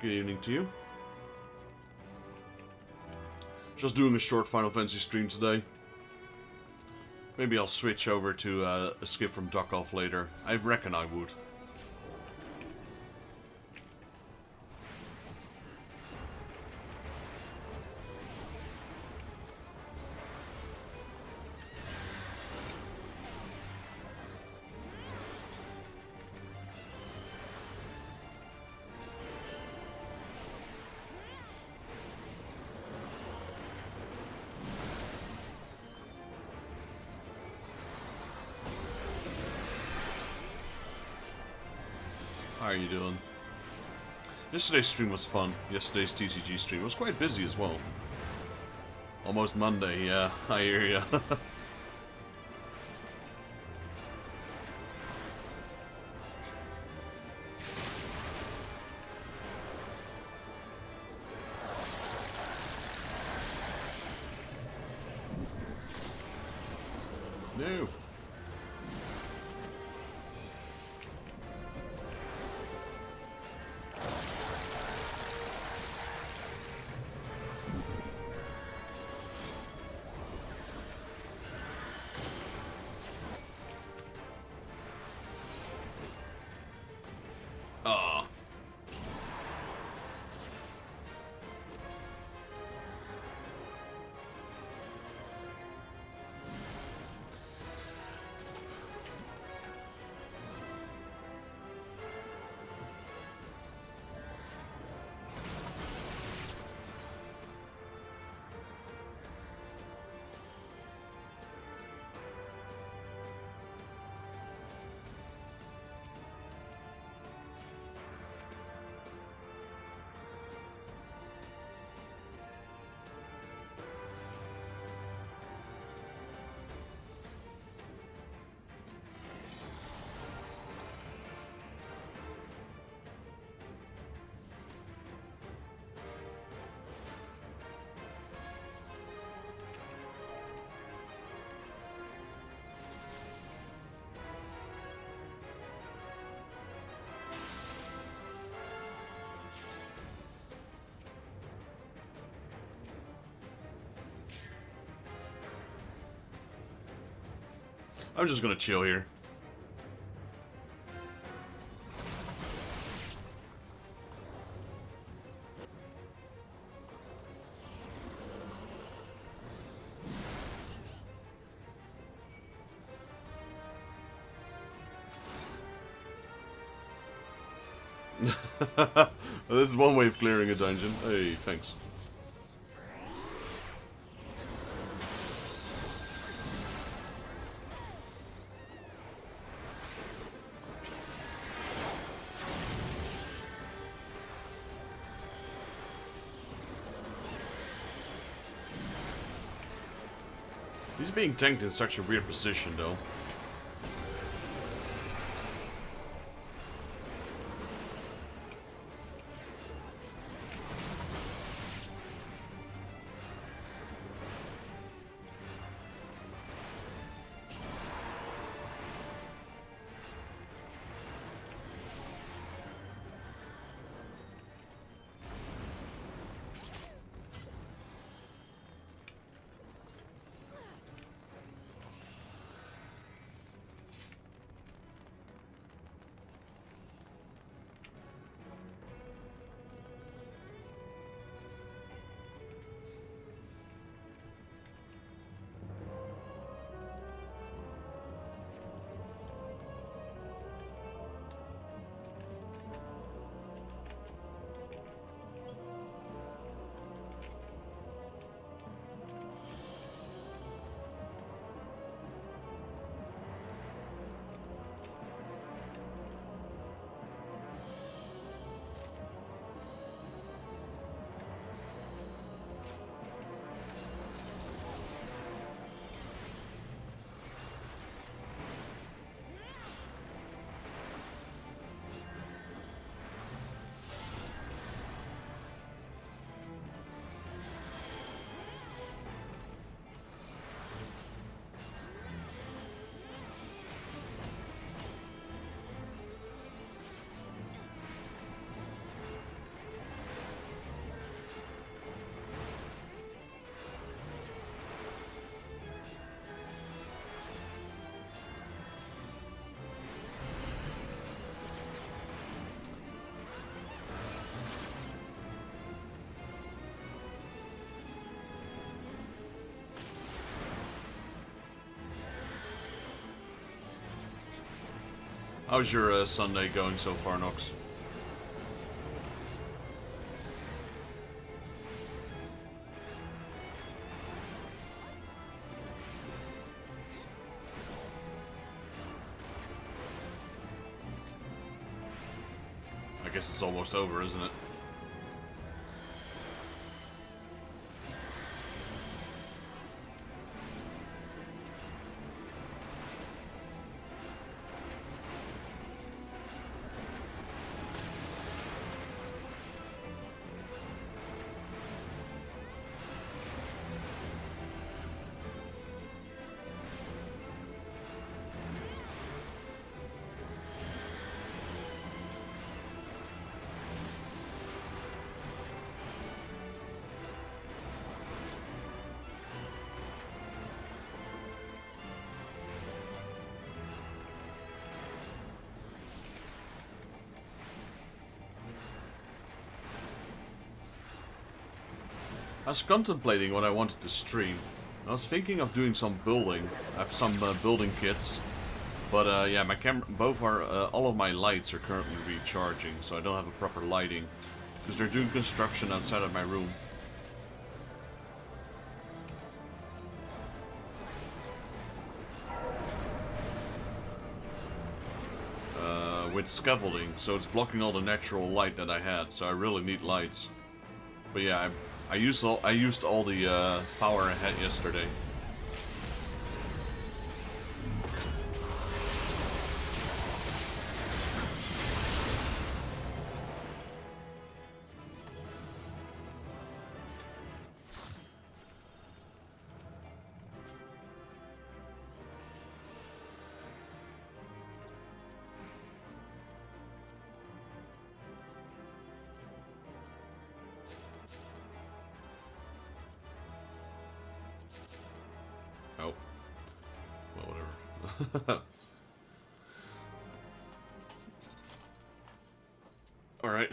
Good evening to you. Just doing a short Final Fantasy stream today. Maybe I'll switch over to a skip from Duck Off later. I reckon I would. How are you doing? Yesterday's stream was fun. Yesterday's TCG stream was quite busy as well. Almost Monday, yeah. I hear ya. No. Ah. I'm just gonna chill here. This is one way of clearing a dungeon. Hey, thanks. He's being tanked in such a weird position, though. How's your Sunday going so far, Nox? I guess it's almost over, isn't it? I was contemplating what I wanted to stream. I was thinking of doing some building. I have some building kits, but yeah, my camera, all of my lights are currently recharging, so I don't have a proper lighting because they're doing construction outside of my room. With scaffolding, so it's blocking all the natural light that I had. So I really need lights. But yeah, I used all the power I had yesterday. Oh. Well, whatever. Alright.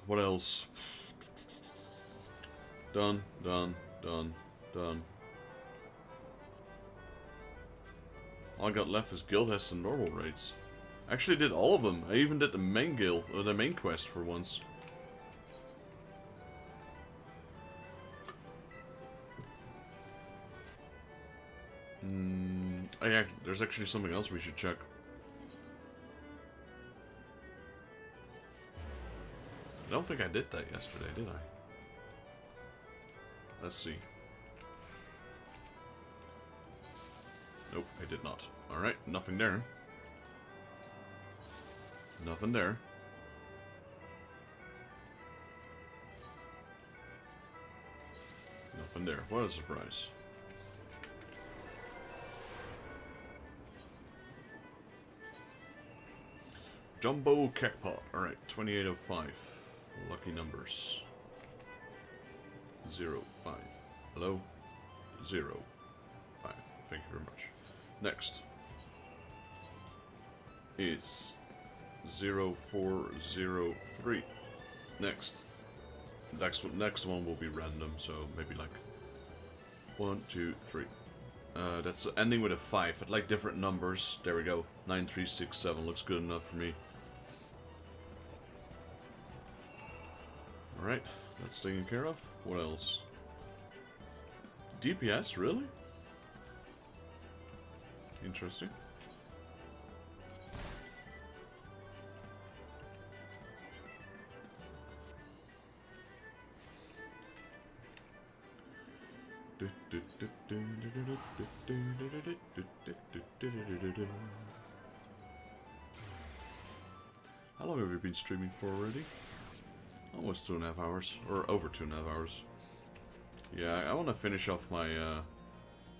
What else? Done. All I got left is guild has and normal raids. I actually did all of them. I even did the main guild, or the main quest for once. Oh yeah, there's actually something else we should check. I don't think I did that yesterday, did I? Let's see. Nope, I did not. Alright, nothing there. Nothing there. Nothing there. What a surprise. Jumbo Cackpot. Alright, 2805. Lucky numbers. 0, 5. Hello? 0, 5. Thank you very much. Next is 0403. Next one will be random, so maybe like 1, 2, 3. That's ending with a 5. I'd like different numbers. There we go. 9367 looks good enough for me. Alright, that's taken care of. What else? DPS, really? Interesting. How long have we been streaming for already? Almost 2.5 hours, or over 2.5 hours. Yeah, I want to finish off my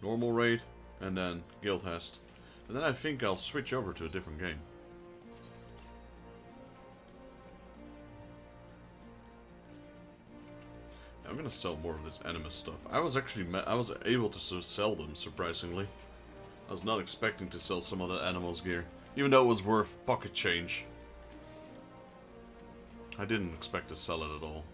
normal raid, and then guild test. And then I think I'll switch over to a different game. I'm gonna sell more of this anima stuff. I was able to sell them, surprisingly. I was not expecting to sell some of the animals gear, even though it was worth pocket change. I didn't expect to sell it at all.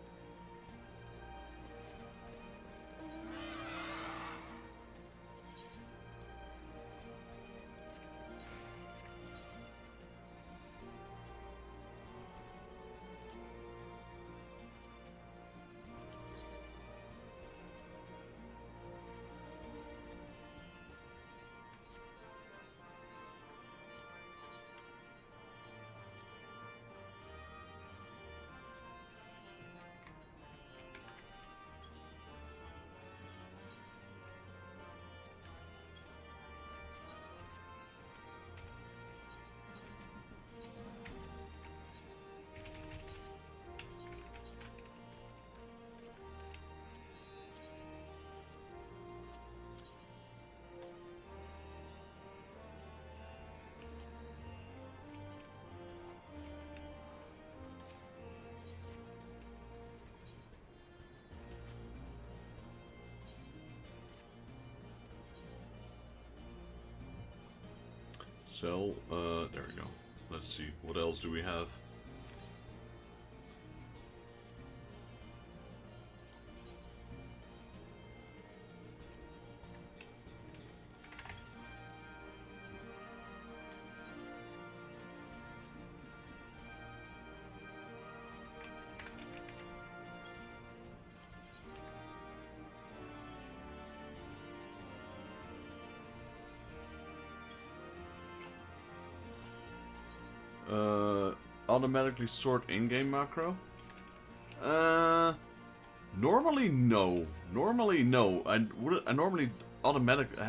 Sell. There we go. Let's see. What else do we have? Automatically sort in-game macro? Normally no. Normally no. I normally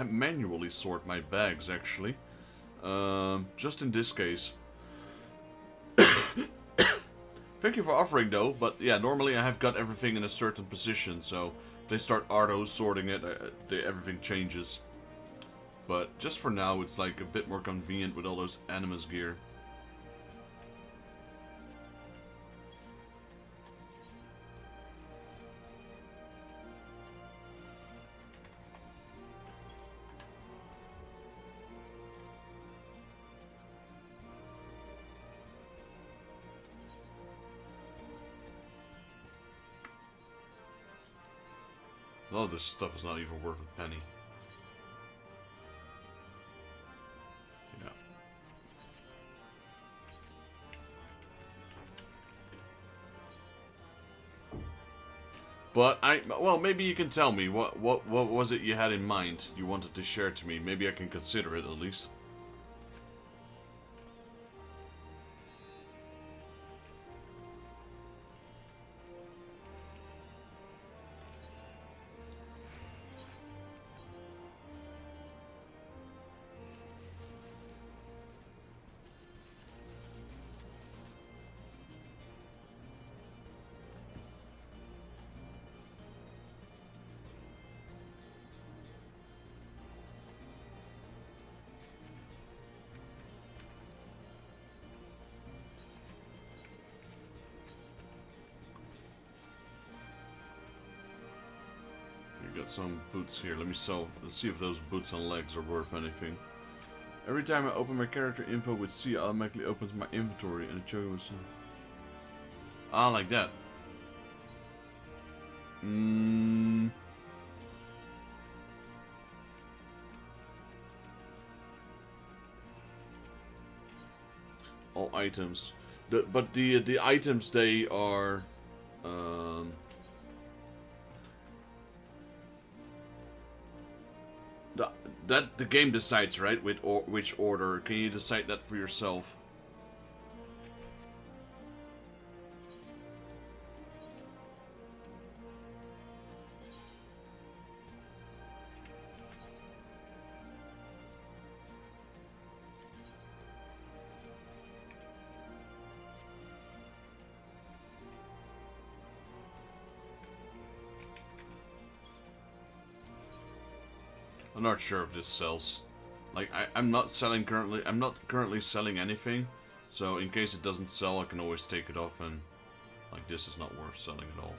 manually sort my bags actually. Just in this case. Thank you for offering though, but yeah, normally I have got everything in a certain position, so if they start auto sorting it, everything changes. But just for now, it's like a bit more convenient with all those Animus gear. A lot of this stuff is not even worth a penny. Yeah. But well, maybe you can tell me what was it you had in mind you wanted to share to me. Maybe I can consider it at least. Got some boots here. Let me sell. Let's see if those boots and legs are worth anything. Every time I open my character info with C, it automatically opens my inventory and it shows. Ah, like that. All items. But the items, they are. That the game decides, right? With which order. Can you decide that for yourself? I'm not sure if this sells. Like, I'm not selling currently. I'm not currently selling anything. So in case it doesn't sell, I can always take it off and... Like, this is not worth selling at all.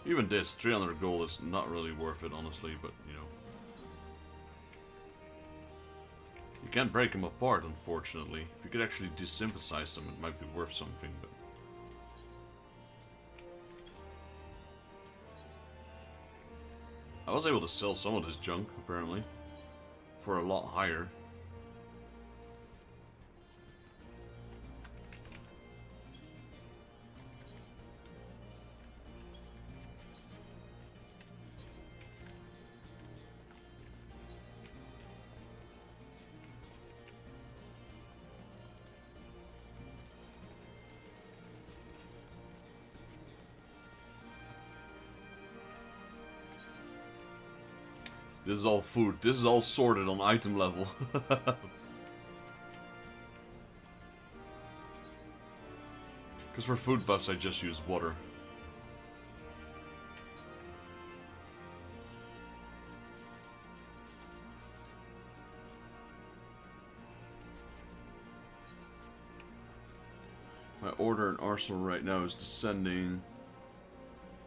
Even this, 300 gold is not really worth it, honestly, but, you know. You can't break them apart, unfortunately. If you could actually desynthesize them, it might be worth something, but... I was able to sell some of this junk, apparently. For a lot higher. This is all food. This is all sorted on item level. Because for food buffs, I just use water. My order in Arsenal right now is descending.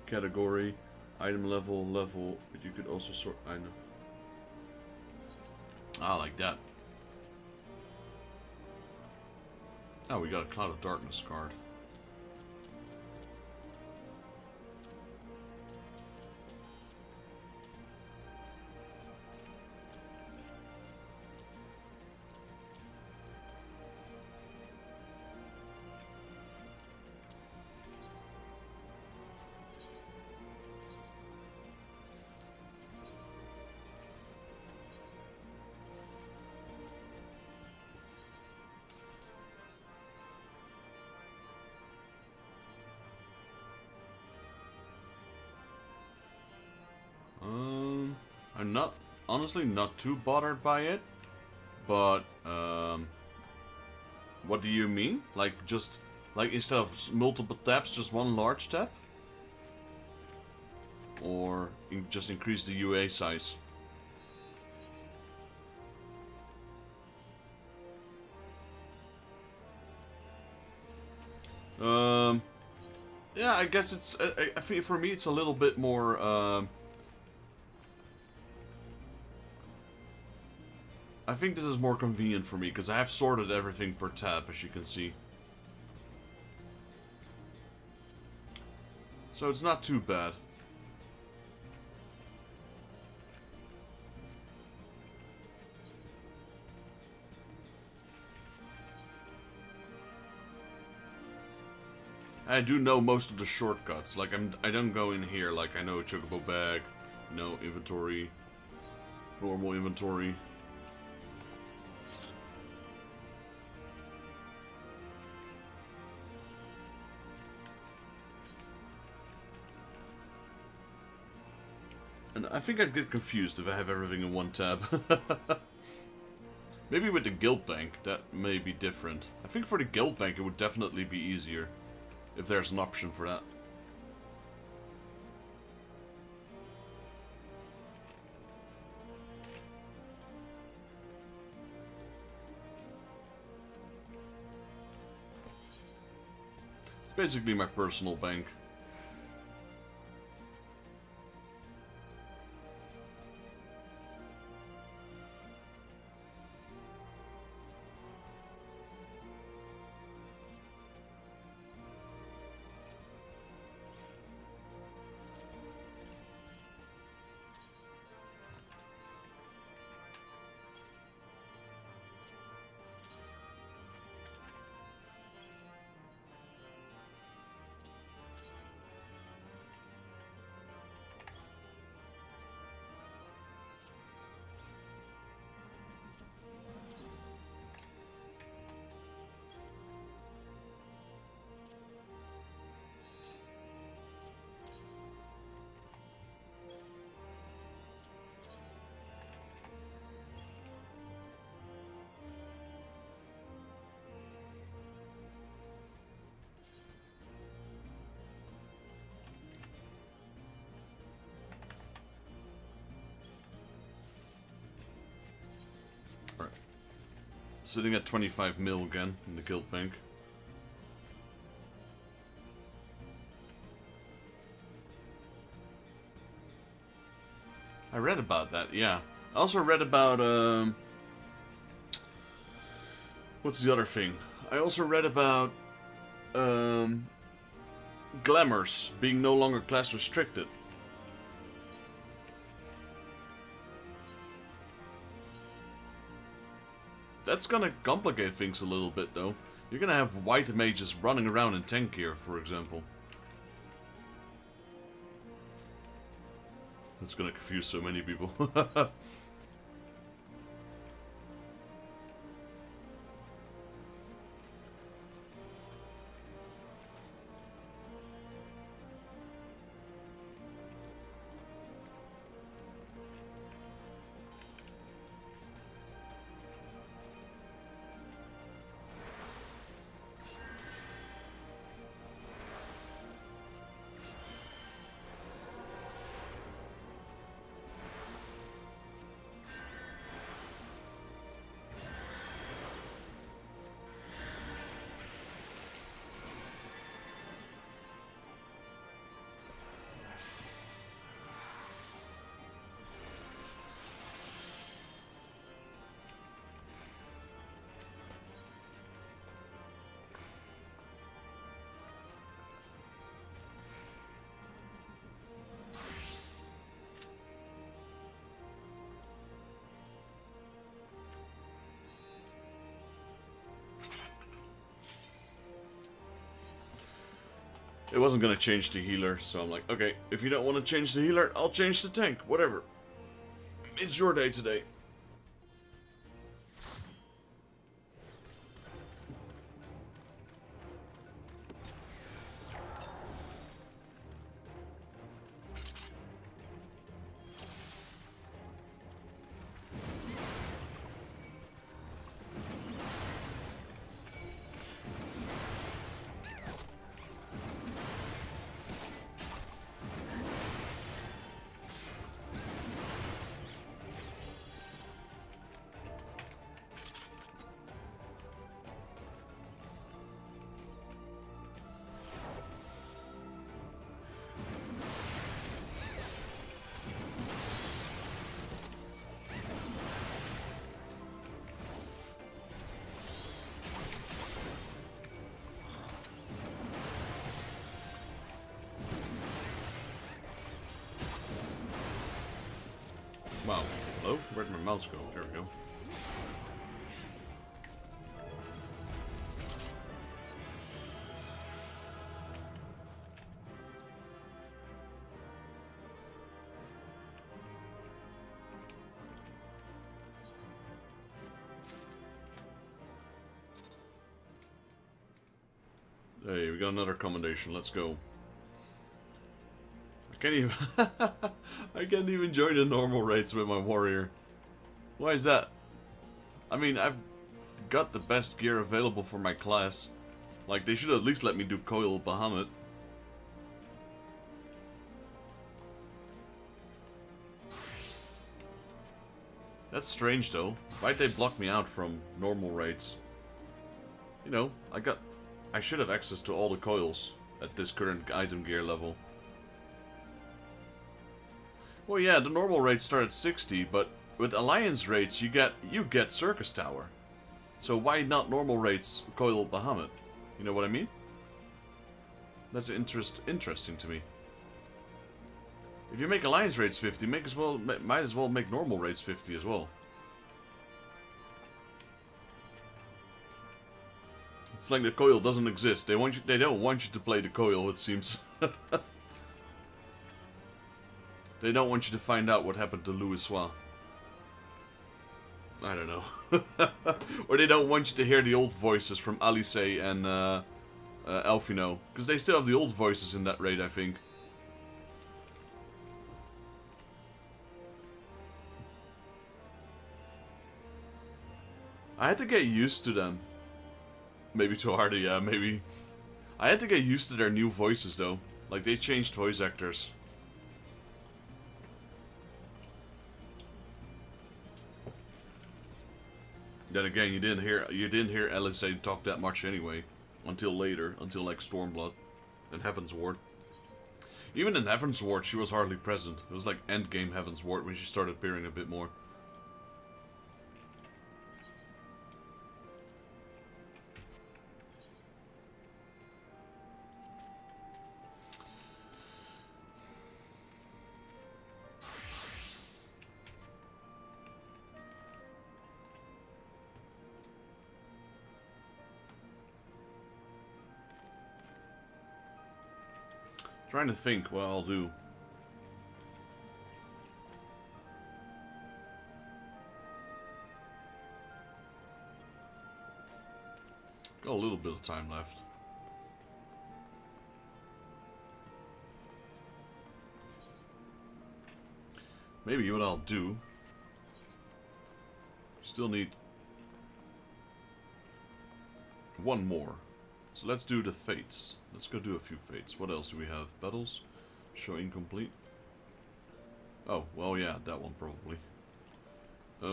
category, item level, but you could also sort item. I like that. Oh, we got a Cloud of Darkness card. I'm not, honestly, not too bothered by it, but, what do you mean? Like, just, like, instead of multiple taps, just one large tap? Or just increase the UA size? Yeah, I guess it's, I think for me it's a little bit more, I think this is more convenient for me, because I have sorted everything per tab, as you can see. So it's not too bad. I do know most of the shortcuts, like I don't go in here, like I know Chocobo Bag, no inventory, normal inventory. And I think I'd get confused if I have everything in one tab. Maybe with the guild bank, that may be different. I think for the guild bank it would definitely be easier, if there's an option for that. It's basically my personal bank. Sitting at 25 mil again in the guild bank. I read about that, yeah. I also read about, what's the other thing? I also read about, glamours being no longer class restricted. That's gonna complicate things a little bit, though. You're gonna have white mages running around in tank gear, for example. That's gonna confuse so many people. It wasn't gonna change the healer, so I'm like, okay, if you don't want to change the healer, I'll change the tank, whatever. It's your day today. Wow. Hello? Where'd my mouse go? There we go. Hey, we got another commendation. Let's go. I can't even I can't even join the normal raids with my warrior. Why is that? I mean, I've got the best gear available for my class. Like, they should at least let me do coil Bahamut. That's strange though. Why'd they block me out from normal raids? You know, I should have access to all the coils at this current item gear level. Well, yeah, the normal rates start at 60, but with Alliance rates, you get Circus Tower. So why not normal rates coil Bahamut? You know what I mean? That's interesting to me. If you make Alliance rates 50, might as well make normal rates 50 as well. It's like the coil doesn't exist. They don't want you to play the coil, it seems. They don't want you to find out what happened to Louis Soir. I don't know. Or they don't want you to hear the old voices from Alice and Elfino. Because they still have the old voices in that raid, I think. I had to get used to them. Maybe too hard, yeah, maybe. I had to get used to their new voices, though. Like, they changed voice actors. Then again, you didn't hear LSA talk that much anyway, until later, until like Stormblood and Heaven's Ward. Even in Heaven's Ward, she was hardly present. It was like endgame Heaven's Ward when she started appearing a bit more. Trying to think what I'll do. Got a little bit of time left. Maybe what I'll do. Still need one more. So let's do the fates. Let's go do a few fates. What else do we have? Battles? Show incomplete. Oh, well yeah, that one probably. I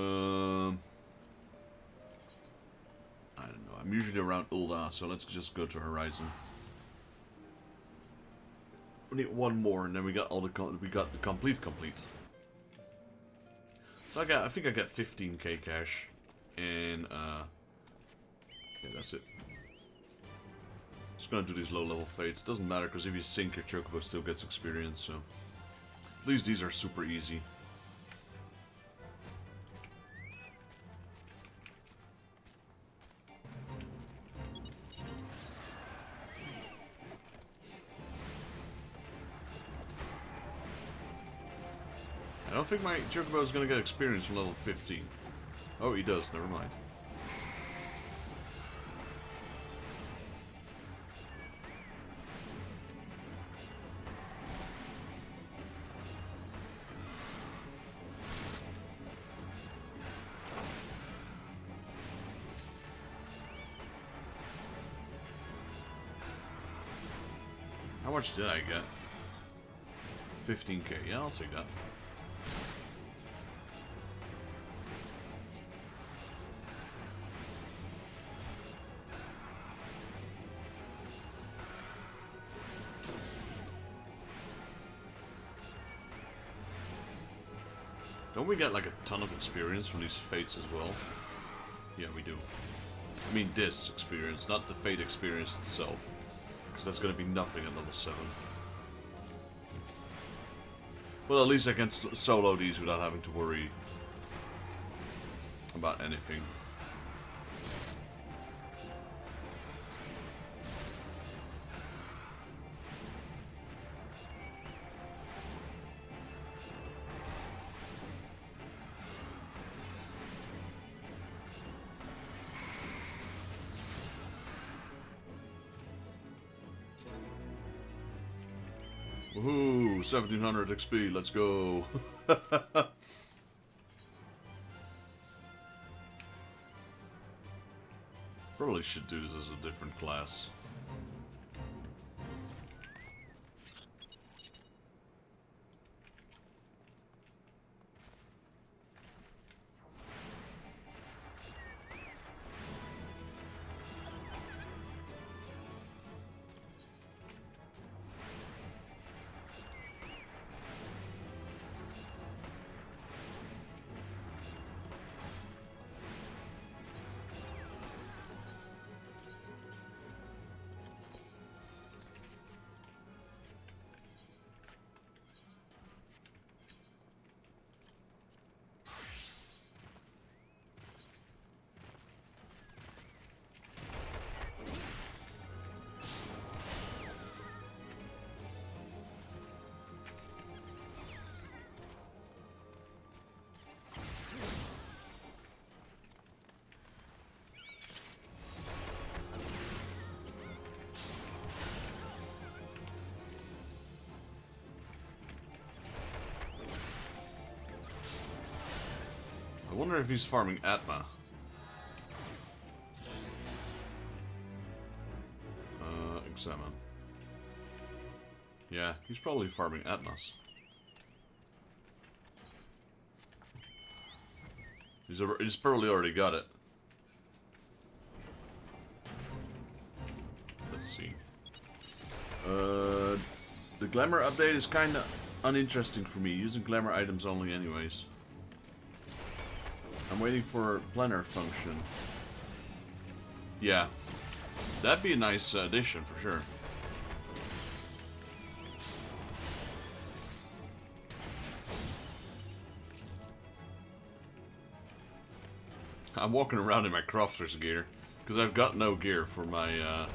don't know. I'm usually around Ulda, so let's just go to Horizon. We need one more, and then we got all the complete. So I think I got 15k cash, and yeah, that's it. Just gonna do these low-level fates. Doesn't matter, because if you sink, your Chocobo still gets experience, so... At least these are super easy. don't think my Chocobo is going to get experience from level 15. Oh, he does. Never mind. How much did I get? 15k. Yeah, I'll take that. Don't we get like a ton of experience from these fates as well? Yeah, we do. I mean this experience, not the fate experience itself. Because that's going to be nothing at level 7. Well, at least I can solo these without having to worry about anything. Woohoo! 1700 XP, let's go! Probably should do this as a different class. I wonder if he's farming Atma. Examine. Yeah, he's probably farming Atmas. He's probably already got it. Let's see. The glamour update is kinda uninteresting for me, using glamour items only anyways. I'm waiting for planner function. Yeah. That'd be a nice addition for sure. I'm walking around in my crafter's gear because I've got no gear for my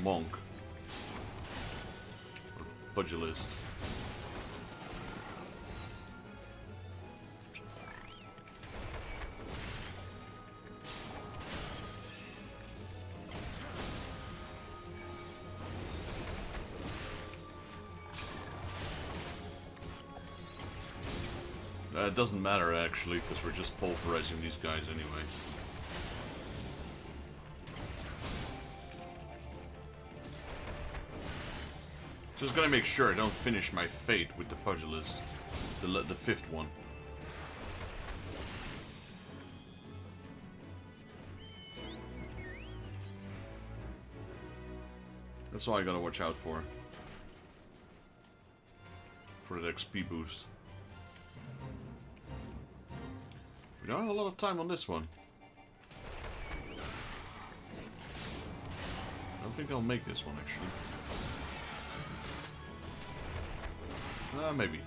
monk or pugilist. It doesn't matter actually, because we're just pulverizing these guys anyway. Just gotta make sure I don't finish my fate with the pugilist, the fifth one. That's all I gotta watch out for the XP boost. We don't have a lot of time on this one. I don't think I'll make this one, actually. Maybe.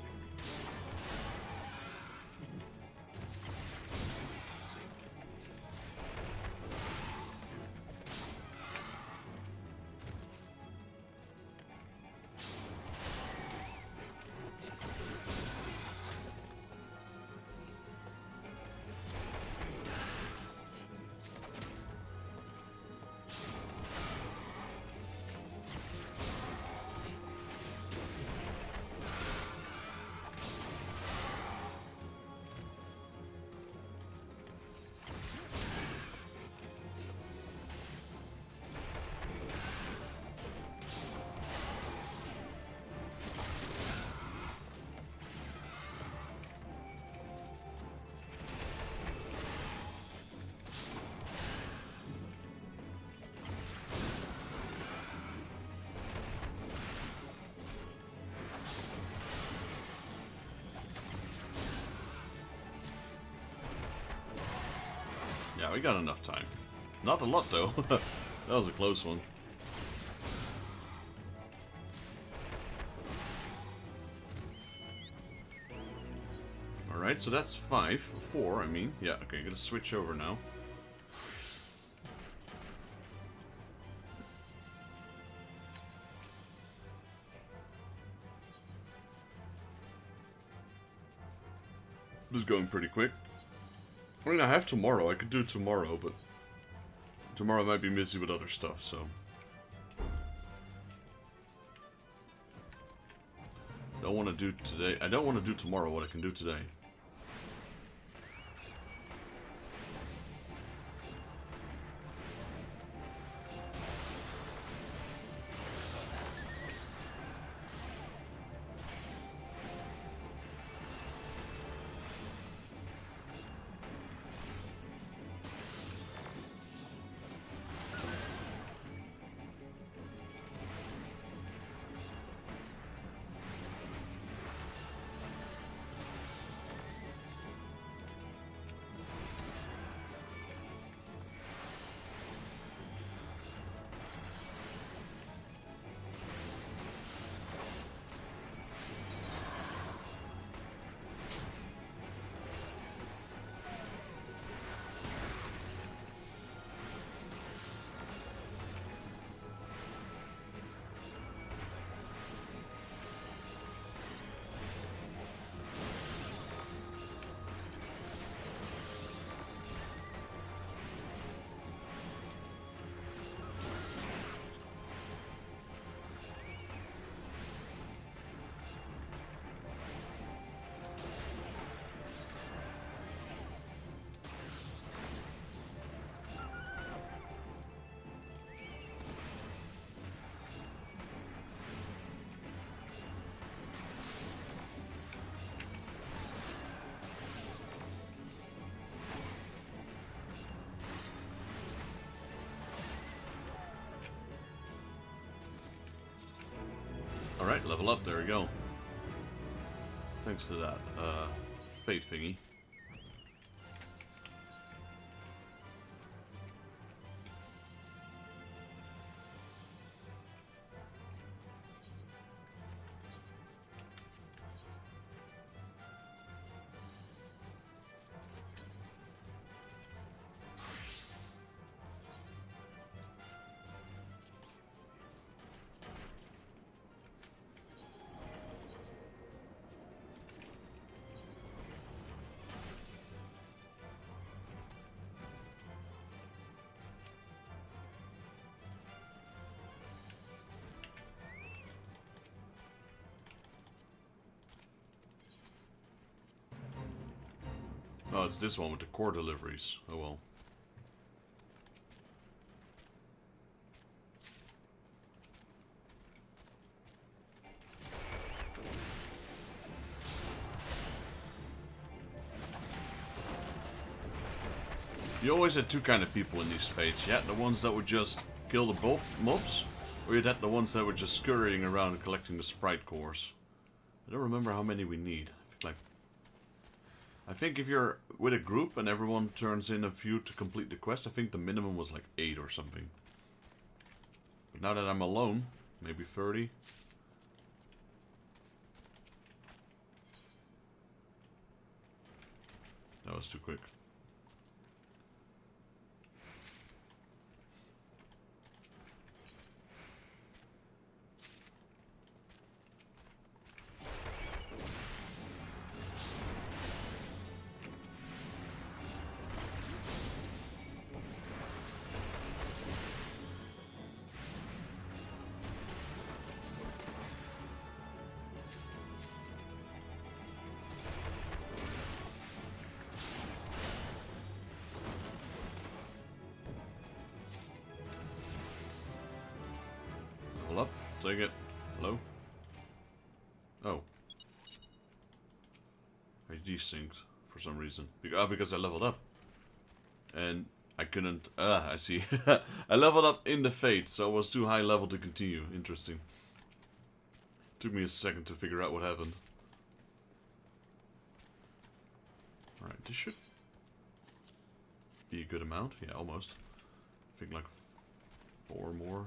Yeah, we got enough time. Not a lot, though. That was a close one. Alright, so that's 4, I mean. Yeah, okay, gonna switch over now. This is going pretty quick. I mean, I have tomorrow. I could do it tomorrow, but tomorrow I might be busy with other stuff, so. Don't want to do today. I don't want to do tomorrow what I can do today. Alright, level up, there we go. Thanks to that, fate thingy. Oh, it's this one with the core deliveries. Oh well. You always had two kind of people in these fates. You had the ones that would just kill the mobs, or you had the ones that were just scurrying around and collecting the sprite cores. I don't remember how many we need. I think if you're with a group and everyone turns in a few to complete the quest, I think the minimum was like 8 or something. But now that I'm alone, maybe 30. That was too quick. Up, take it. Hello? Oh. I desynced for some reason. Because I leveled up. And I couldn't... I see. I leveled up in the Fate, so I was too high level to continue. Interesting. Took me a second to figure out what happened. Alright, this should be be a good amount. Yeah, almost. I think like 4 more.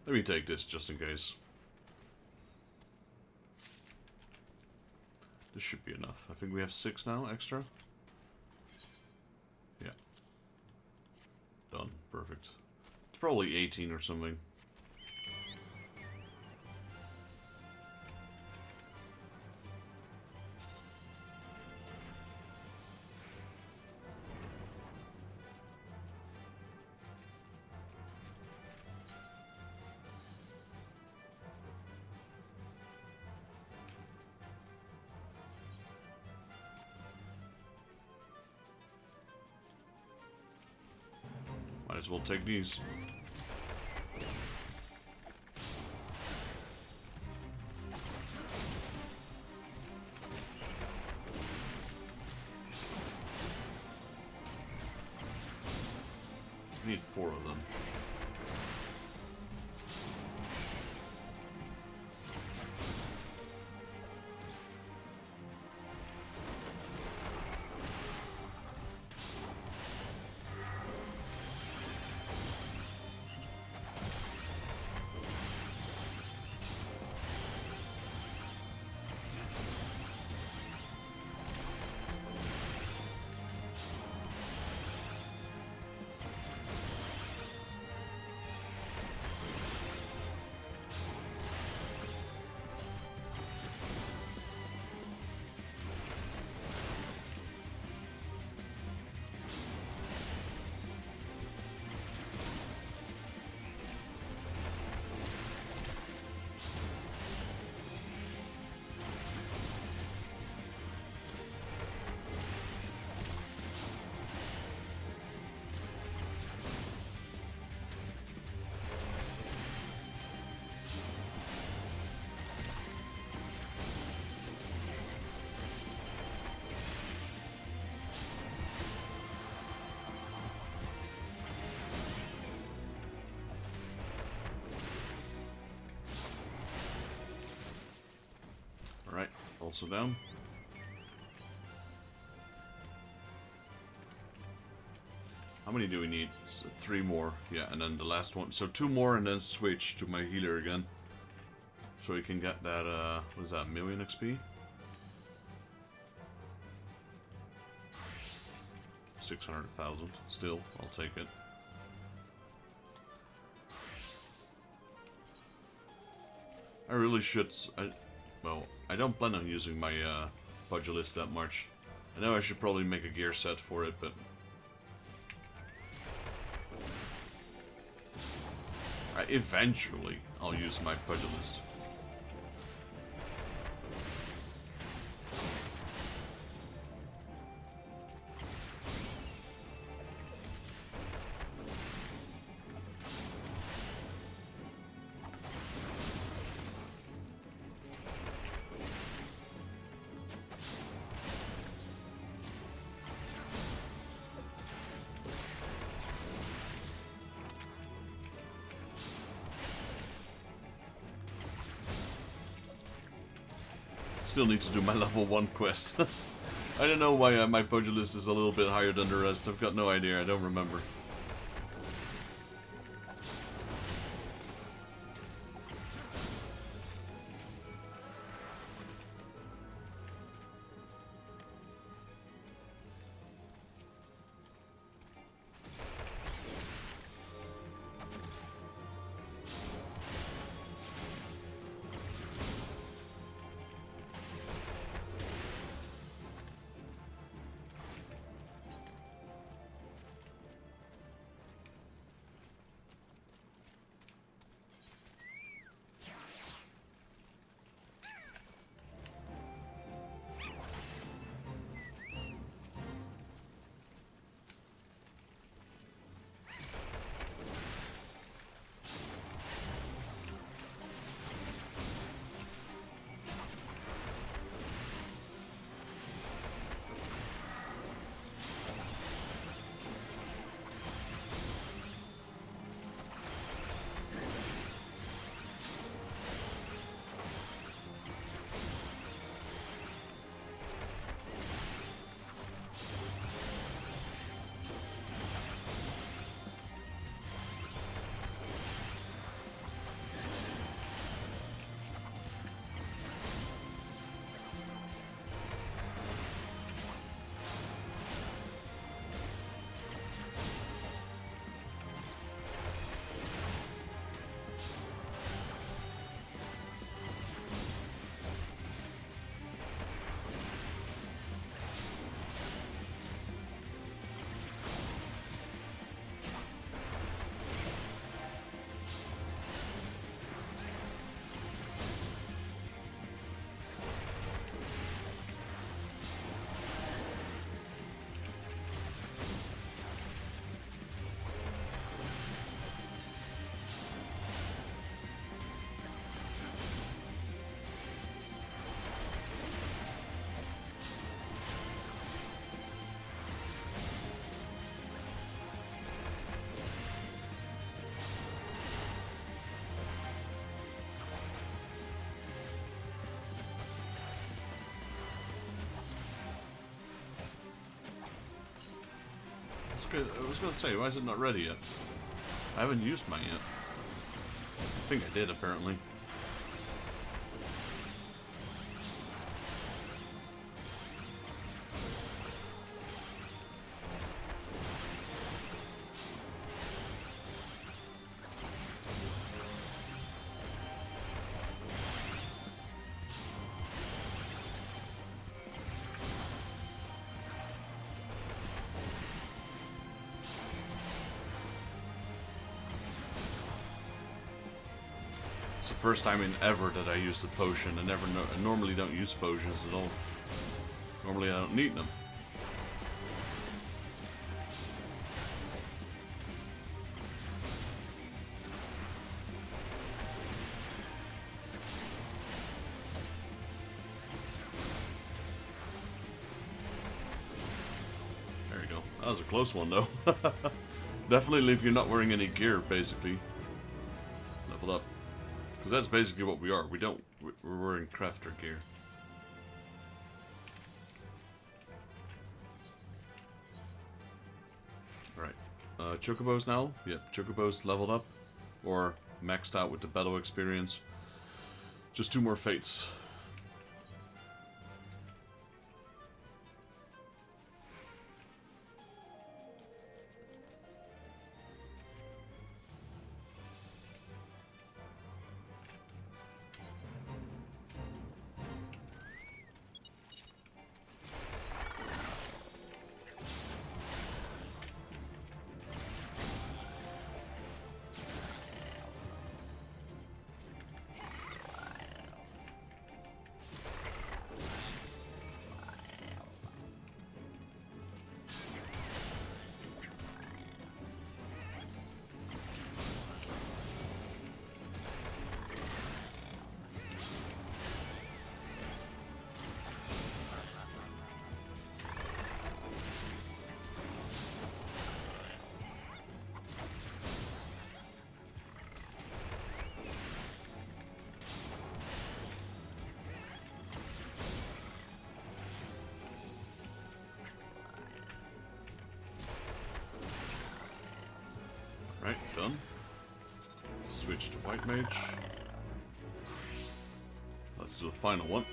Let me take this just in case. This should be enough. I think we have 6 now, extra. Yeah. Done. Perfect. It's probably 18 or something. Might as well take these. We need 4 of them. Alright, also down. How many do we need? 3 more. Yeah, and then the last one. So 2 more and then switch to my healer again. So we can get that, what is that, million XP? 600,000. Still, I'll take it. I really should... Well, I don't plan on using my pugilist that much. I know I should probably make a gear set for it, but... eventually, I'll use my pugilist. Still need to do my level 1 quest. I don't know why my pugilist is a little bit higher than the rest. I've got no idea. I don't remember. was gonna say, why is it not ready yet? I haven't used mine yet. I think I did, apparently. The first time in ever that I used a potion. I normally don't use potions at all. Normally I don't need them. There you go. That was a close one though. Definitely if you're not wearing any gear, basically. Level up. Because that's basically what we are. We're wearing crafter gear. Alright. Chocobos now? Yep, Chocobos leveled up. Or maxed out with the battle experience. Just 2 more fates. Right, done. Switch to White Mage. Let's do the final one.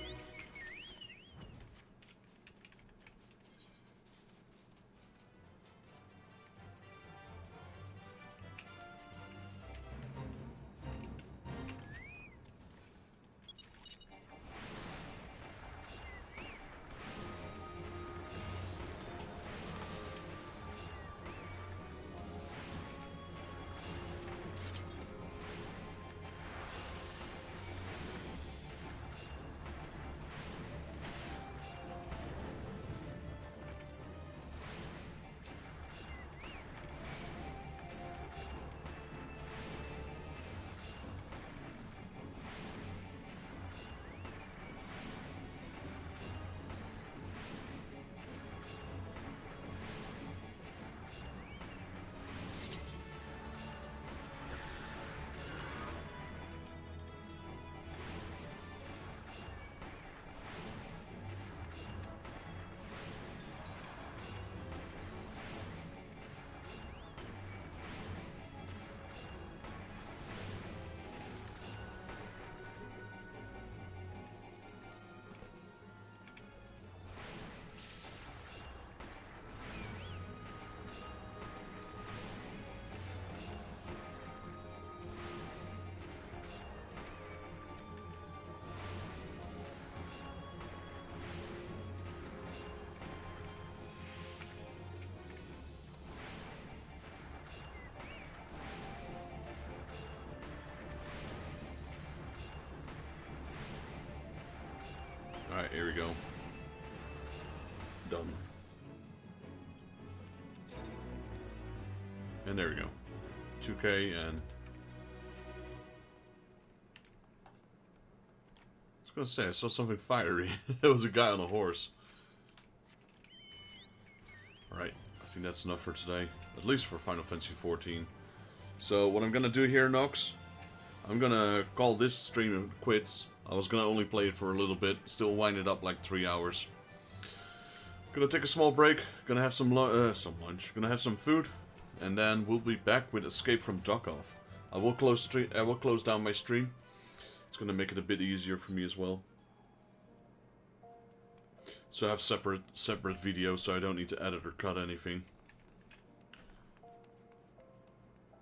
Alright, here we go. Done. And there we go. 2K and... I was gonna say, I saw something fiery. It was a guy on a horse. Alright, I think that's enough for today. At least for Final Fantasy XIV. So what I'm gonna do here, Nox, I'm gonna call this stream quits. I was gonna only play it for a little bit, still wind it up like 3 hours. Gonna take a small break. Gonna have some lunch. Gonna have some food, and then we'll be back with Escape from Duckov. I will close down my stream. It's gonna make it a bit easier for me as well. So I have separate videos, so I don't need to edit or cut anything.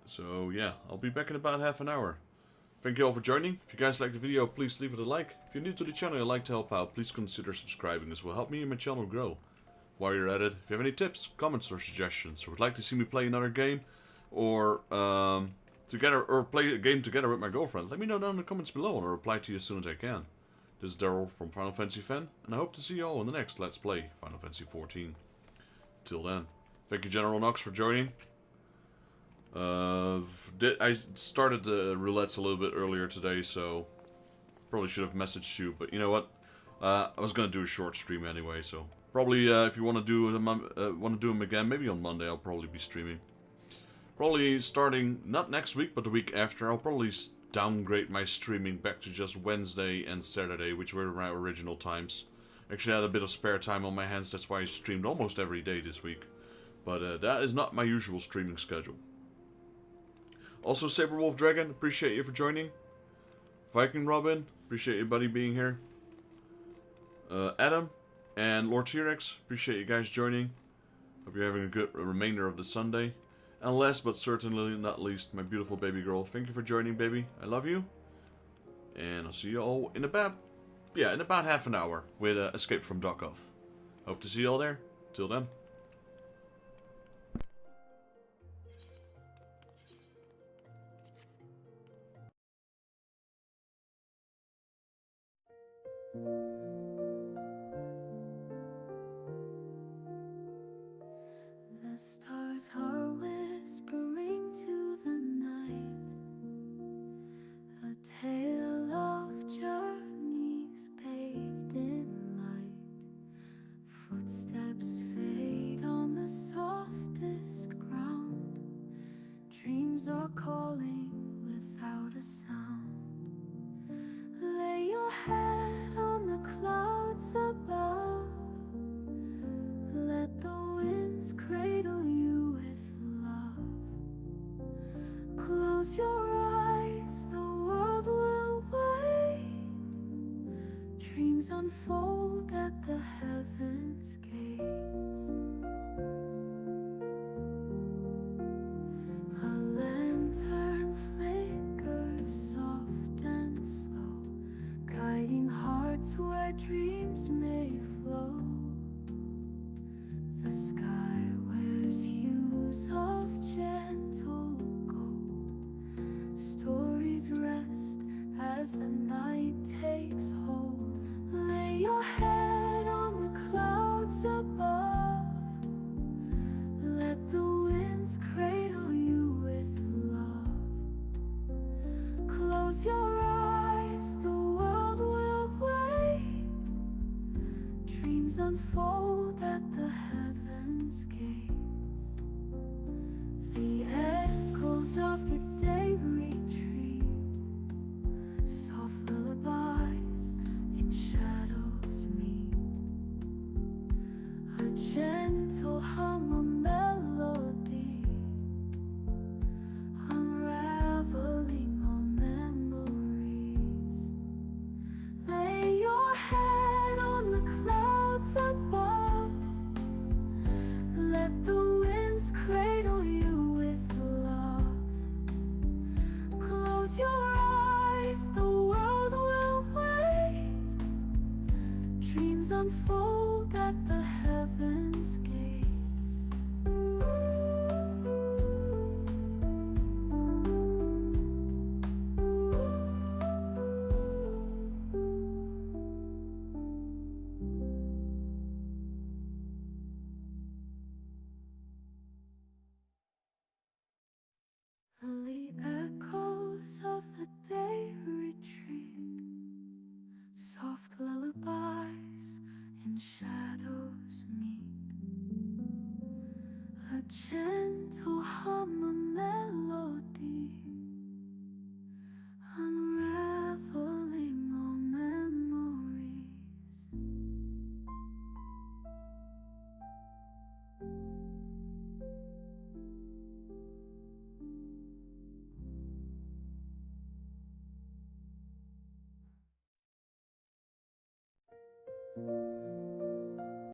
So yeah, I'll be back in about half an hour. Thank you all for joining. If you guys liked the video, please leave it a like. If you're new to the channel and like to help out, please consider subscribing. This will help me and my channel grow. While you're at it, if you have any tips, comments, or suggestions, or would like to see me play another game, or play a game together with my girlfriend, let me know down in the comments below, and I'll reply to you as soon as I can. This is Daryl from Final Fantasy Fan, and I hope to see you all in the next Let's Play Final Fantasy XIV. Till then, thank you General Knox for joining. I started the roulettes a little bit earlier today, so probably should have messaged you, but you know what? I was gonna do a short stream anyway, so probably if you want to do them again, maybe on Monday I'll probably be streaming. Probably starting not next week, but the week after. I'll probably downgrade my streaming back to just Wednesday and Saturday, which were my original times. Actually, I had a bit of spare time on my hands, that's why I streamed almost every day this week. But that is not my usual streaming schedule. Also, Saberwolf Dragon, appreciate you for joining. Viking Robin, appreciate you buddy being here. Adam and Lord T-Rex, appreciate you guys joining. Hope you're having a good remainder of the Sunday. And last but certainly not least, my beautiful baby girl, thank you for joining, baby. I love you. And I'll see you all in about half an hour with Escape from Duckov. Hope to see you all there. Till then. The stars are whispering to the night, a tale of journeys bathed in light. Footsteps fade on the softest ground. Dreams are calling without a sound. Lay your head on the clouds above. Let the winds cradle you with love. Close your eyes, the world will wait. Dreams unfold at the heavens' gates. A lantern flickers soft and slow, guiding hearts where dreams may flow. The sky wears hues of gentle gold. Stories rest as the night takes hold. Lay your head on the clouds above. Let the winds cradle you with love. Close your eyes, the world will wait. Dreams unfold at the heavens' gates. The echoes of the day retreat. Soft lullabies in shadows meet. A gentle hum, a melody, unraveling all memories. Lay your head on the clouds above. Let the winds cradle you with love. Close your eyes, the world will wait. Dreams unfold at the heavens' gates. The echoes of the day retreat. Soft lullabies in shadows meet. A gentle hum, a melody, unraveling all memories.